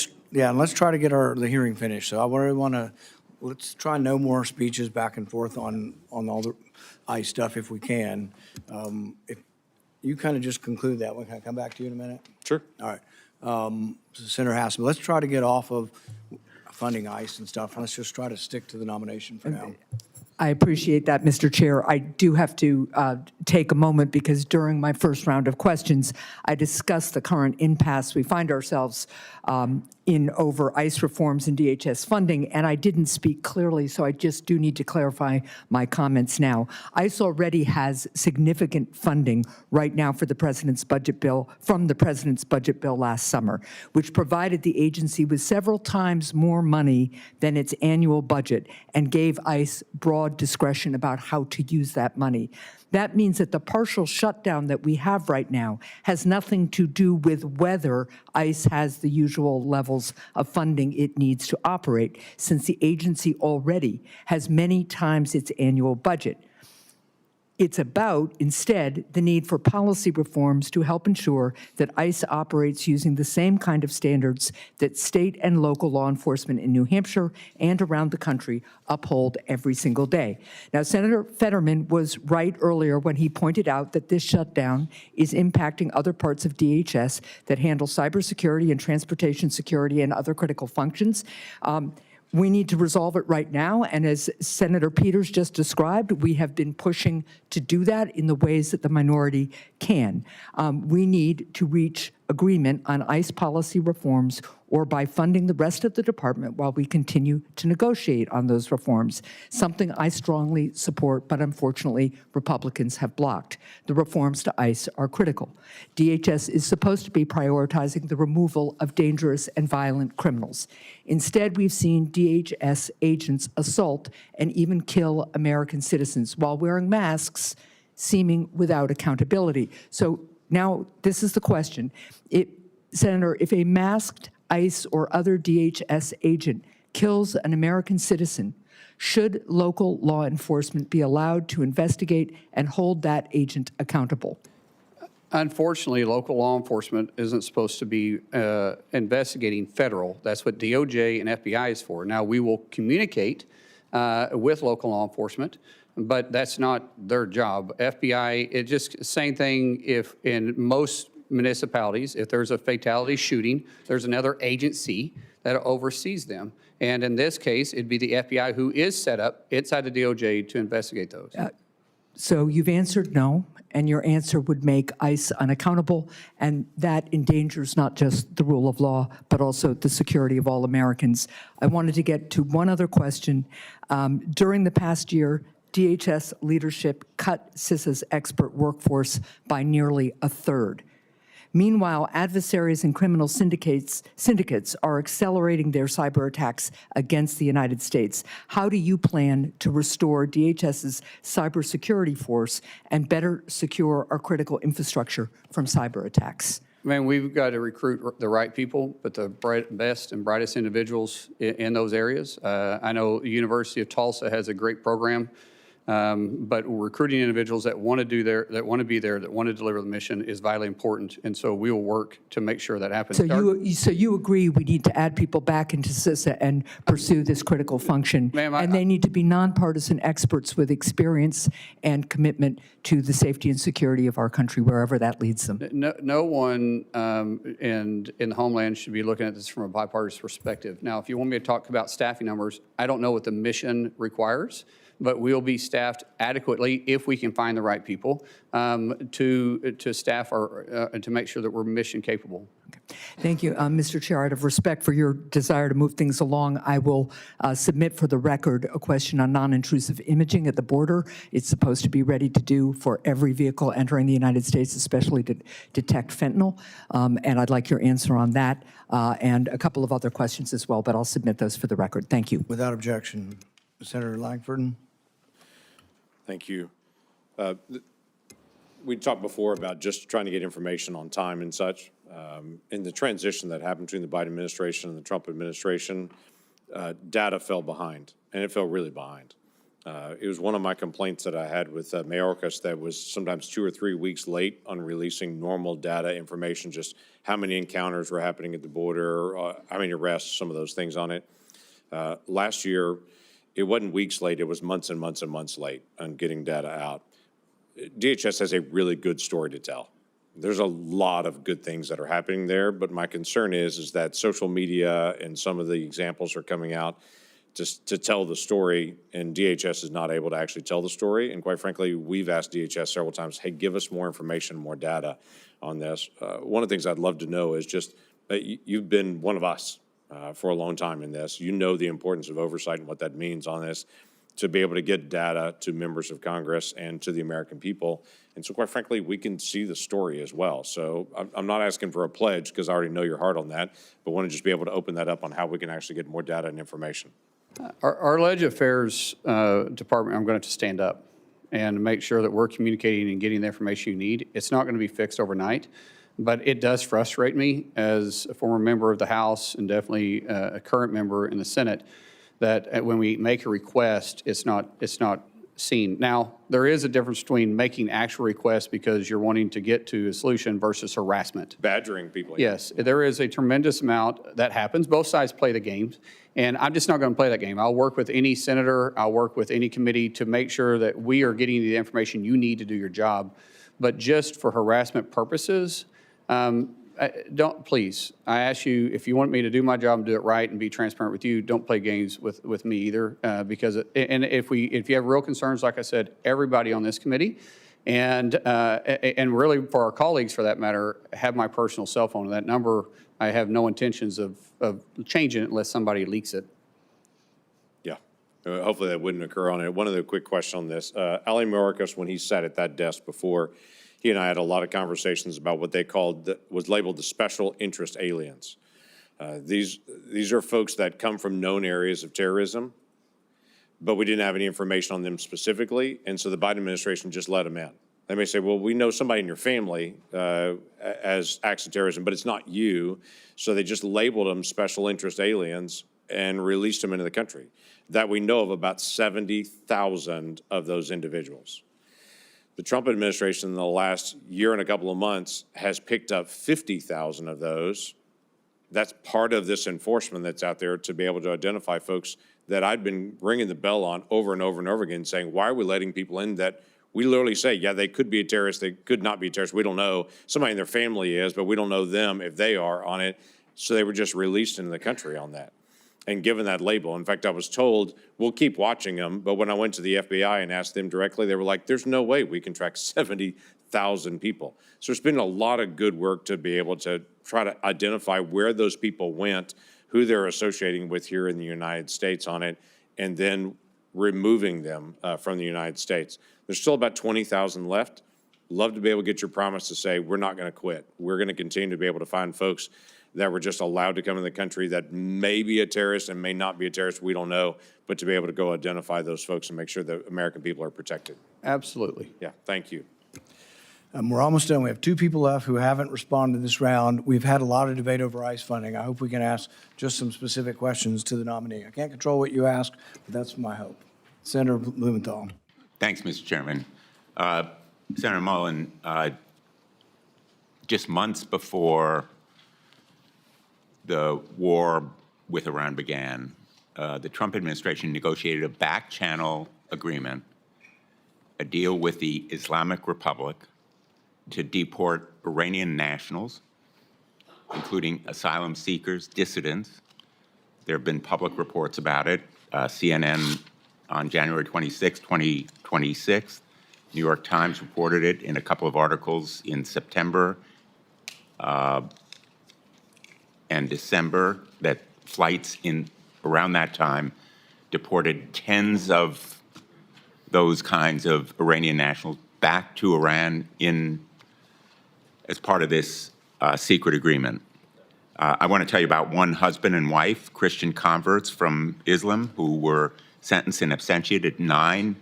And let's try to get the hearing finished. So I really want to, let's try no more speeches back and forth on all the ICE stuff if we can. If you kind of just conclude that one, can I come back to you in a minute? Sure. All right. Senator Hassam, let's try to get off of funding ICE and stuff. Let's just try to stick to the nomination for now. I appreciate that, Mr. Chair. I do have to take a moment because during my first round of questions, I discussed the current impasse we find ourselves in over ICE reforms and DHS funding, and I didn't speak clearly, so I just do need to clarify my comments now. ICE already has significant funding right now for the president's budget bill, from the president's budget bill last summer, which provided the agency with several times more money than its annual budget and gave ICE broad discretion about how to use that money. That means that the partial shutdown that we have right now has nothing to do with whether ICE has the usual levels of funding it needs to operate, since the agency already has many times its annual budget. It's about, instead, the need for policy reforms to help ensure that ICE operates using the same kind of standards that state and local law enforcement in New Hampshire and around the country uphold every single day. Now, Senator Fetterman was right earlier when he pointed out that this shutdown is impacting other parts of DHS that handle cybersecurity and transportation security and other critical functions. We need to resolve it right now, and as Senator Peters just described, we have been pushing to do that in the ways that the minority can. We need to reach agreement on ICE policy reforms or by funding the rest of the department while we continue to negotiate on those reforms, something I strongly support, but unfortunately Republicans have blocked. The reforms to ICE are critical. DHS is supposed to be prioritizing the removal of dangerous and violent criminals. Instead, we've seen DHS agents assault and even kill American citizens while wearing masks, seeming without accountability. So now this is the question. Senator, if a masked ICE or other DHS agent kills an American citizen, should local law enforcement be allowed to investigate and hold that agent accountable? Unfortunately, local law enforcement isn't supposed to be investigating federal. That's what DOJ and FBI is for. Now, we will communicate with local law enforcement, but that's not their job. FBI, it's just same thing if in most municipalities, if there's a fatality shooting, there's another agency that oversees them. And in this case, it'd be the FBI who is set up inside the DOJ to investigate those. So you've answered no, and your answer would make ICE unaccountable, and that endangers not just the rule of law, but also the security of all Americans. I wanted to get to one other question. During the past year, DHS leadership cut CISA's expert workforce by nearly a third. Meanwhile, adversaries and criminal syndicates are accelerating their cyber attacks against the United States. How do you plan to restore DHS's cybersecurity force and better secure our critical infrastructure from cyber attacks? Man, we've got to recruit the right people, but the best and brightest individuals in those areas. I know the University of Tulsa has a great program. But recruiting individuals that want to be there, that want to deliver the mission is vitally important, and so we will work to make sure that happens. So you agree we need to add people back into CISA and pursue this critical function, and they need to be nonpartisan experts with experience and commitment to the safety and security of our country, wherever that leads them. No one in the Homeland should be looking at this from a bipartisan perspective. Now, if you want me to talk about staffing numbers, I don't know what the mission requires, but we'll be staffed adequately if we can find the right people to staff our to make sure that we're mission capable. Thank you, Mr. Chair. Out of respect for your desire to move things along, I will submit for the record a question on non-intrusive imaging at the border. It's supposed to be ready to do for every vehicle entering the United States, especially to detect fentanyl. And I'd like your answer on that and a couple of other questions as well, but I'll submit those for the record. Thank you. Without objection. Senator Langford. Thank you. We talked before about just trying to get information on time and such. In the transition that happened between the Biden administration and the Trump administration, data fell behind, and it fell really behind. It was one of my complaints that I had with Mayorkas that was sometimes 2 or 3 weeks late on releasing normal data information, just how many encounters were happening at the border, how many arrests, some of those things on it. Last year, it wasn't weeks late, it was months and months and months late on getting data out. DHS has a really good story to tell. There's a lot of good things that are happening there, but my concern is that social media and some of the examples are coming out just to tell the story, and DHS is not able to actually tell the story. And quite frankly, we've asked DHS several times, hey, give us more information, more data on this. One of the things I'd love to know is just, you've been one of us for a long time in this. You know the importance of oversight and what that means on this, to be able to get data to members of Congress and to the American people. And so quite frankly, we can see the story as well. So I'm not asking for a pledge because I already know your heart on that, but want to just be able to open that up on how we can actually get more data and information. Our Ledge Affairs Department, I'm going to stand up and make sure that we're communicating and getting the information you need. It's not going to be fixed overnight, but it does frustrate me as a former member of the House and definitely a current member in the Senate that when we make a request, it's not seen. Now, there is a difference between making actual requests because you're wanting to get to a solution versus harassment. Badgering people. Yes, there is a tremendous amount that happens. Both sides play the games, and I'm just not going to play that game. I'll work with any senator, I'll work with any committee to make sure that we are getting the information you need to do your job. But just for harassment purposes, please, I ask you, if you want me to do my job and do it right and be transparent with you, don't play games with me either. Because if you have real concerns, like I said, everybody on this committee and really for our colleagues for that matter, have my personal cell phone. That number, I have no intentions of changing it unless somebody leaks it. Yeah, hopefully that wouldn't occur on it. One other quick question on this. Ali Mayorkas, when he sat at that desk before, he and I had a lot of conversations about what they called, was labeled the special interest aliens. These are folks that come from known areas of terrorism, but we didn't have any information on them specifically, and so the Biden administration just let them in. They may say, well, we know somebody in your family as acts of terrorism, but it's not you. So they just labeled them special interest aliens and released them into the country. That we know of about 70,000 of those individuals. The Trump administration in the last year and a couple of months has picked up 50,000 of those. That's part of this enforcement that's out there to be able to identify folks that I've been ringing the bell on over and over and over again, saying, why are we letting people in that we literally say, yeah, they could be a terrorist, they could not be a terrorist, we don't know. Somebody in their family is, but we don't know them if they are on it. So they were just released into the country on that and given that label. In fact, I was told, we'll keep watching them, but when I went to the FBI and asked them directly, they were like, there's no way we can track 70,000 people. So there's been a lot of good work to be able to try to identify where those people went, who they're associating with here in the United States on it, and then removing them from the United States. There's still about 20,000 left. Love to be able to get your promise to say, we're not going to quit. We're going to continue to be able to find folks that were just allowed to come in the country that may be a terrorist and may not be a terrorist, we don't know, but to be able to go identify those folks and make sure that American people are protected. Absolutely. Yeah, thank you. We're almost done. We have two people left who haven't responded this round. We've had a lot of debate over ICE funding. I hope we can ask just some specific questions to the nominee. I can't control what you ask, but that's my hope. Senator Blumenthal. Thanks, Mr. Chairman. Senator Mullin, just months before the war with Iran began, the Trump administration negotiated a back-channel agreement, a deal with the Islamic Republic to deport Iranian nationals, including asylum seekers, dissidents. There have been public reports about it. CNN on January 26, 2026, New York Times reported it in a couple of articles in September and December, that flights in around that time deported tens of those kinds of Iranian nationals back to Iran as part of this secret agreement. I want to tell you about one husband and wife, Christian converts from Islam, who were sentenced in absentia to 9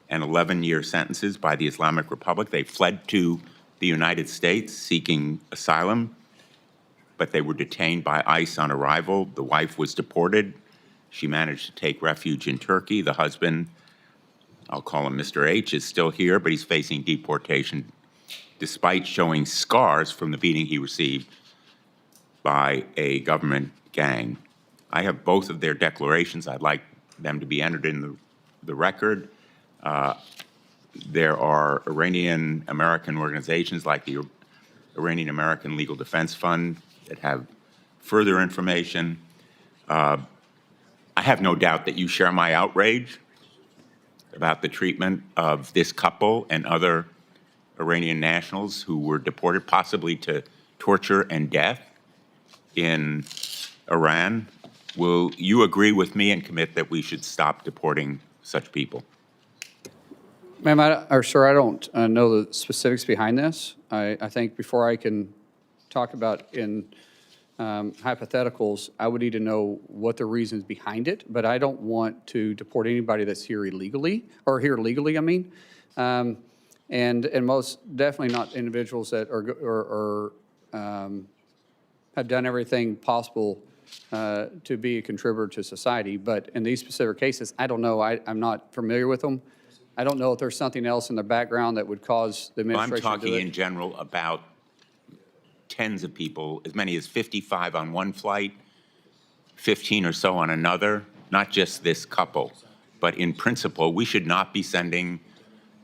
and 11-year sentences by the Islamic Republic. They fled to the United States seeking asylum, but they were detained by ICE on arrival. The wife was deported. She managed to take refuge in Turkey. The husband, I'll call him Mr. H, is still here, but he's facing deportation despite showing scars from the beating he received by a government gang. I have both of their declarations. I'd like them to be entered in the record. There are Iranian-American organizations like the Iranian-American Legal Defense Fund that have further information. I have no doubt that you share my outrage about the treatment of this couple and other Iranian nationals who were deported possibly to torture and death in Iran. Will you agree with me and commit that we should stop deporting such people? Ma'am, sir, I don't know the specifics behind this. I think before I can talk about in hypotheticals, I would need to know what the reasons behind it, but I don't want to deport anybody that's here illegally, or here legally, I mean. And most definitely not individuals that have done everything possible to be a contributor to society. But in these specific cases, I don't know. I'm not familiar with them. I don't know if there's something else in the background that would cause the Well, I'm administration to do talking it. in general about tens of people, as many as 55 on one flight, 15 or so on another, not just this couple. But in principle, we should not be sending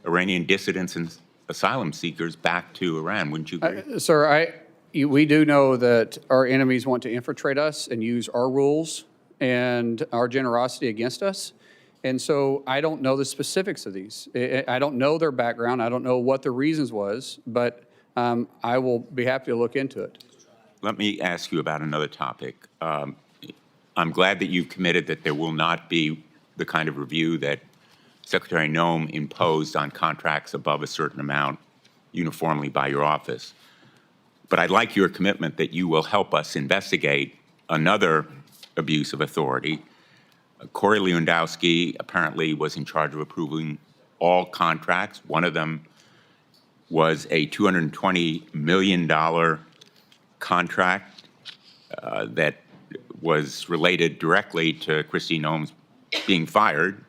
Iranian dissidents and asylum seekers back to Iran. Wouldn't you agree? Sir, we do know that our enemies want to infiltrate us and use our rules and our generosity against us. And so I don't know the specifics of these. I don't know their background. I don't know what the reasons was, but I will be happy to look into it. Let me ask you about another topic. I'm glad that you've committed that there will not be the kind of review that Secretary Noem imposed on contracts above a certain amount uniformly by your office. But I'd like your commitment that you will help us investigate another abuse of authority. Corey Lewandowski apparently was in charge of approving all contracts. One of them was a $220 million contract that was related directly to Kristi Noem's being fired.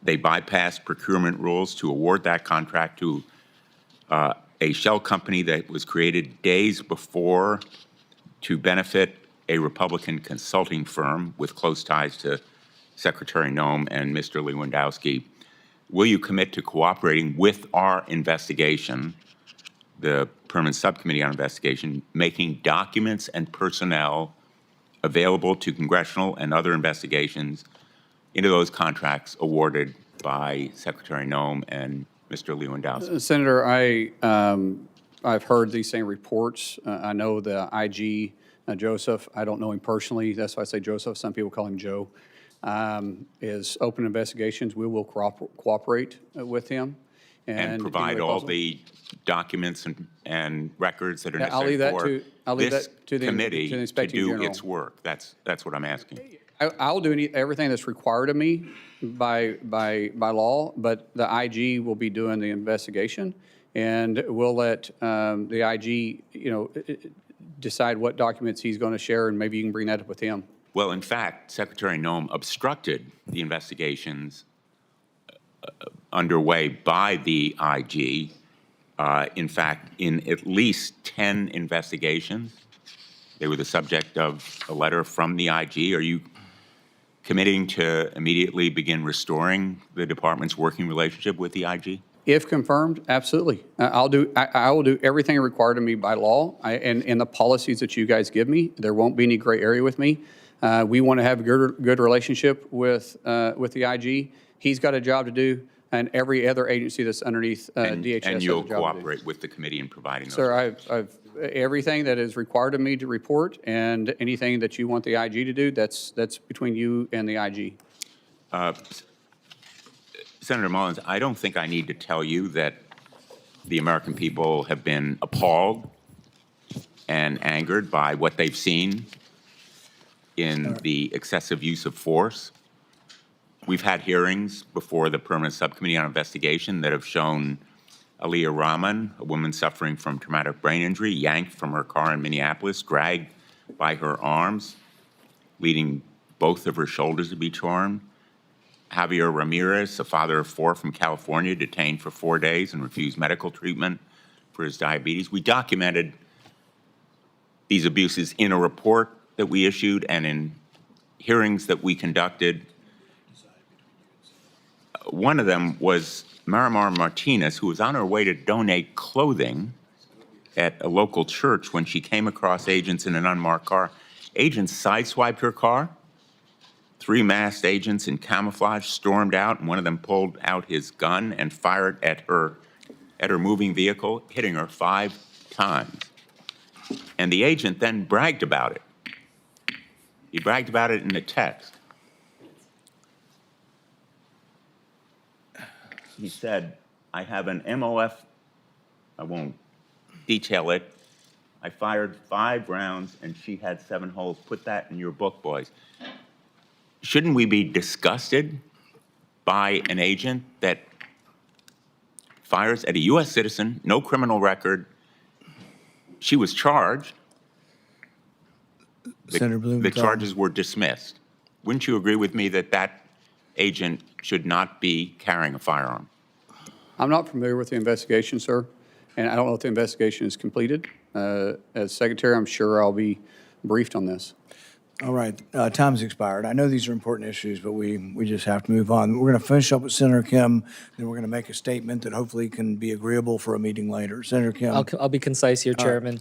They bypassed procurement rules to award that contract to a shell company that was created days before to benefit a Republican consulting firm with close ties to Secretary Noem and Mr. Lewandowski. Will you commit to cooperating with our investigation, the Permanent Subcommittee on Investigation, making documents and personnel available to congressional and other investigations into those contracts awarded by Secretary Noem and Mr. Lewandowski? Senator, I've heard these same reports. I know the IG, Joseph, I don't know him personally. That's why I say Joseph. Some people call him Joe. Is open investigations. We will cooperate with him. And provide all the documents and records that are Yeah, necessary I'll leave this that to the committee to Inspector do General. its work. That's what I'm asking. I'll do everything that's required of me by law, but the IG will be doing the investigation, and we'll let the IG, decide what documents he's going to share, and maybe you can bring that up with him. Well, in fact, Secretary Noem obstructed the investigations underway by the IG. In fact, in at least 10 investigations, they were the subject of a letter from the IG. Are you committing to immediately begin restoring the department's working relationship with the IG? If confirmed, absolutely. I will do everything required of me by law and the policies that you guys give me. There won't be any gray area with me. We want to have a good relationship with the IG. He's got a job to do, and every other agency that's underneath DHS and has you'll a job to do. cooperate with the committee in providing those. Sir, I've everything that is required of me to report, and anything that you want the IG to do, that's between you and the IG. Senator Mullins, I don't think I need to tell you that the American people have been appalled and angered by what they've seen in the excessive use of force. We've had hearings before the Permanent Subcommittee on Investigation that have shown Aliyah Rahman, a woman suffering from traumatic brain injury, yanked from her car in Minneapolis, dragged by her arms, leading both of her shoulders to be torn. Javier Ramirez, a father of 4 from California, detained for 4 days and refused medical treatment for his diabetes. We documented these abuses in a report that we issued and in hearings that we conducted. One of them was Marimar Martinez, who was on her way to donate clothing at a local church when she came across agents in an unmarked car. Agents sideswiped her car. 3 masked agents in camouflage stormed out, and one of them pulled out his gun and fired at her moving vehicle, hitting her 5 times. And the agent then bragged about it. He bragged about it in the text. He said, I have an MOF, I won't detail it. I fired 5 rounds and she had 7 holes. Put that in your book, boys. Shouldn't we be disgusted by an agent that fires at a U.S. citizen, no criminal record? She was charged. Senator The Blumenthal. charges were dismissed. Wouldn't you agree with me that that agent should not be carrying a firearm? I'm not familiar with the investigation, sir, and I don't know if the investigation is completed. As Secretary, I'm sure I'll be briefed on this. All right, time's expired. I know these are important issues, but we just have to move on. We're going to finish up with Senator Kim, then we're going to make a statement that hopefully can be agreeable for a meeting later. Senator Kim. I'll be concise here, Chairman.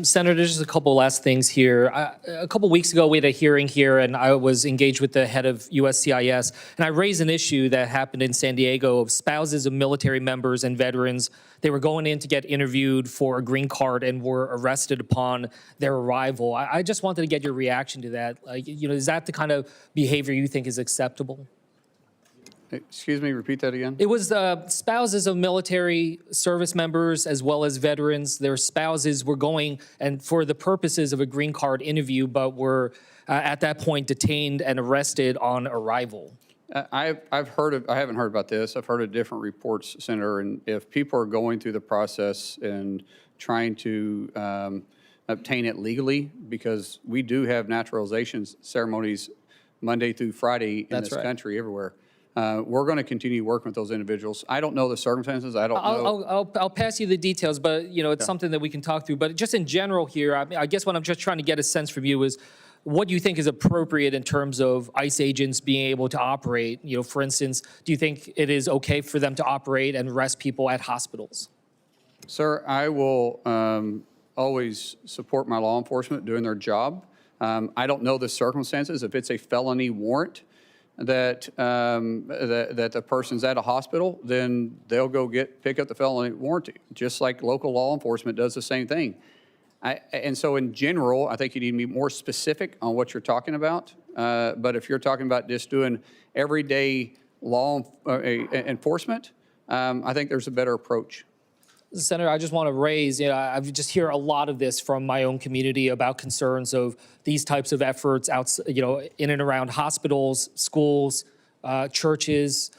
Senator, there's just a couple last things here. A couple weeks ago, we had a hearing here, and I was engaged with the head of USCIS, and I raised an issue that happened in San Diego of spouses of military members and veterans. They were going in to get interviewed for a green card and were arrested upon their arrival. I just wanted to get your reaction to that. Is that the kind of behavior you think is acceptable? Excuse me, repeat that again? It was spouses of military service members as well as veterans. Their spouses were going and for the purposes of a green card interview, but were at that point detained and arrested on arrival. I haven't heard about this. I've heard of different reports, Senator, and if people are going through the process and trying to obtain it legally, because we do have naturalization ceremonies Monday through Friday in this country, everywhere. We're going to continue working with those individuals. I don't know the circumstances. I don't know. I'll pass you the details, but it's something that we can talk through. But just in general here, I guess what I'm just trying to get a sense from you is what you think is appropriate in terms of ICE agents being able to operate. For instance, do you think it is okay for them to operate and arrest people at hospitals? Sir, I will always support my law enforcement doing their job. I don't know the circumstances. If it's a felony warrant that that the person's at a hospital, then they'll go pick up the felony warranty, just like local law enforcement does the same thing. And so in general, I think you need to be more specific on what you're talking about. But if you're talking about just doing everyday law enforcement, I think there's a better approach. Senator, I just want to raise, I just hear a lot of this from my own community about concerns of these types of efforts in and around hospitals, schools, churches.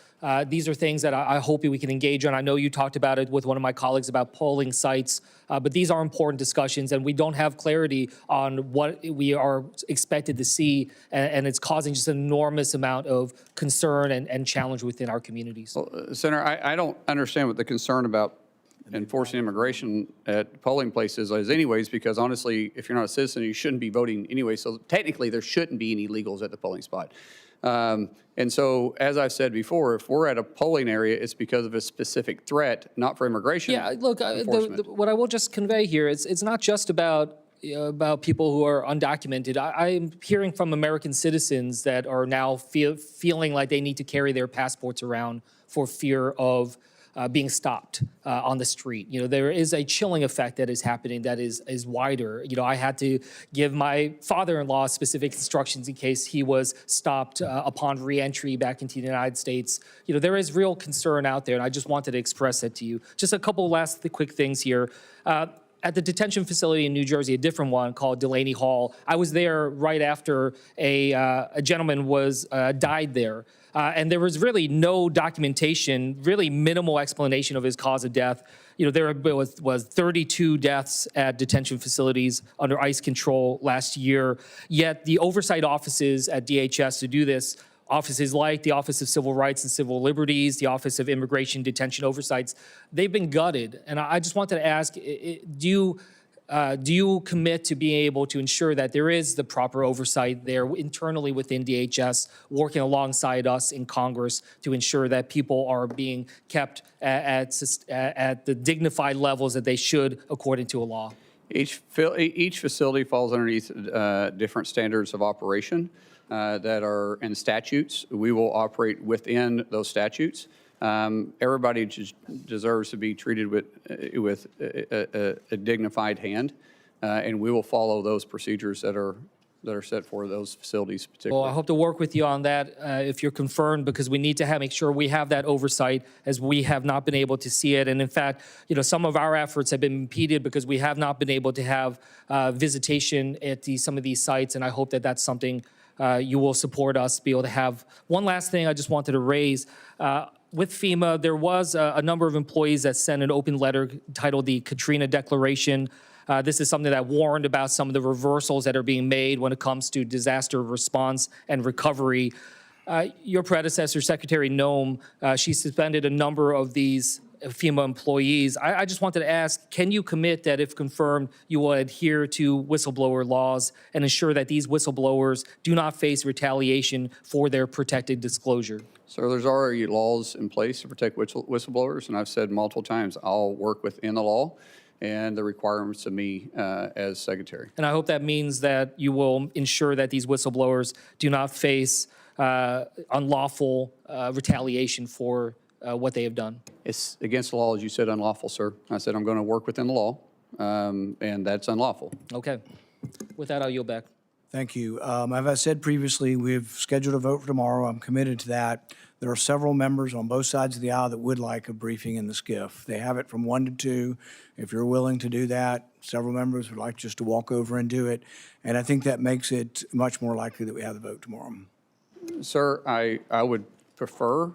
These are things that I hope we can engage on. I know you talked about it with one of my colleagues about polling sites, but these are important discussions, and we don't have clarity on what we are expected to see, and it's causing just an enormous amount of concern and challenge within our communities. Well, Senator, I don't understand what the concern about enforcing immigration at polling places is anyways, because honestly, if you're not a citizen, you shouldn't be voting anyway. So technically, there shouldn't be any illegals at the polling spot. And so, as I've said before, if we're at a polling area, it's because of a specific threat, not for immigration. Yeah, look, what I will just convey here is it's not just about people who are undocumented. I'm hearing from American citizens that are now feeling like they need to carry their passports around for fear of being stopped on the street. There is a chilling effect that is happening that is wider. I had to give my father-in-law specific instructions in case he was stopped upon re-entry back into the United States. There is real concern out there, and I just wanted to express that to you. Just a couple last quick things here. At the detention facility in New Jersey, a different one called Delaney Hall, I was there right after a gentleman died there. And there was really no documentation, really minimal explanation of his cause of death. There was 32 deaths at detention facilities under ICE control last year. Yet the oversight offices at DHS to do this, offices like the Office of Civil Rights and Civil Liberties, the Office of Immigration Detention Oversights, they've been gutted. And I just wanted to ask, do you commit to being able to ensure that there is the proper oversight there internally within DHS, working alongside us in Congress to ensure that people are being kept at the dignified levels that they should according to a law? Each facility falls underneath different standards of operation that are in statutes. We will operate within those statutes. Everybody deserves to be treated with a dignified hand, and we will follow those procedures that are that are set for those facilities Well, particularly. I hope to work with you on that if you're confirmed, because we need to make sure we have that oversight, as we have not been able to see it. And in fact, some of our efforts have been impeded because we have not been able to have visitation at some of these sites, and I hope that that's something you will support us to be able to have. One last thing I just wanted to raise. With FEMA, there was a number of employees that sent an open letter titled the Katrina Declaration. This is something that warned about some of the reversals that are being made when it comes to disaster response and recovery. Your predecessor, Secretary Noem, she suspended a number of these FEMA employees. I just wanted to ask, can you commit that if confirmed, you will adhere to whistleblower laws and ensure that these whistleblowers do not face retaliation for their protected disclosure? So there's already laws in place to protect whistleblowers, and I've said multiple times, I'll work within the law and the requirements of me as secretary. And I hope that means that you will ensure that these whistleblowers do not face unlawful retaliation for what they have done. It's against the law, as you said, unlawful, sir. I said I'm going to work within the law, and that's unlawful. Okay. With that, I'll yield back. Thank you. As I said previously, we've scheduled a vote for tomorrow. I'm committed to that. There are several members on both sides of the aisle that would like a briefing in the SCIF. They have it from 1 to 2. If you're willing to do that, several members would like just to walk over and do it. And I think that makes it much more likely that we have the vote tomorrow. Sir, I would prefer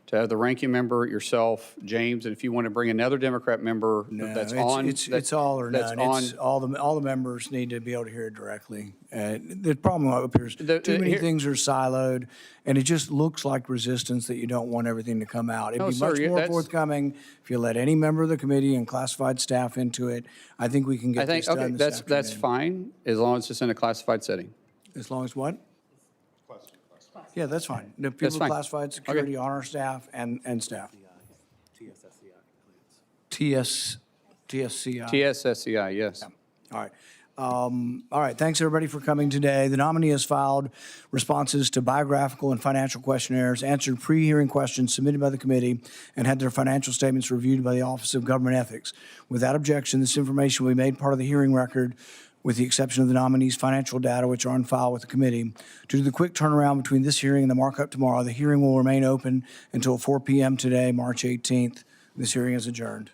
to have the ranking member, yourself, James, and if you want to bring another Democrat member that's on. It's all or that's none. It's on. all the members need to be able to hear it directly. The problem up here is too many things are siloed, and it just looks like resistance that you don't want everything to come out. It'd No, be sir, much more that's- forthcoming if you let any member of the committee and classified staff into it. I think we can get this done this that's afternoon. fine, as long as it's in a classified setting. As long as what? Yeah, that's fine. The That's people fine. classified security on our staff and staff. TSCI. TSSCI, yes. All right. All right, thanks everybody for coming today. The nominee has filed responses to biographical and financial questionnaires, answered pre-hearing questions submitted by the committee, and had their financial statements reviewed by the Office of Government Ethics. Without objection, this information will be made part of the hearing record, with the exception of the nominee's financial data, which are on file with the committee. Due to the quick turnaround between this hearing and the markup tomorrow, the hearing will remain open until 4 p.m. today, March 18th. This hearing is adjourned.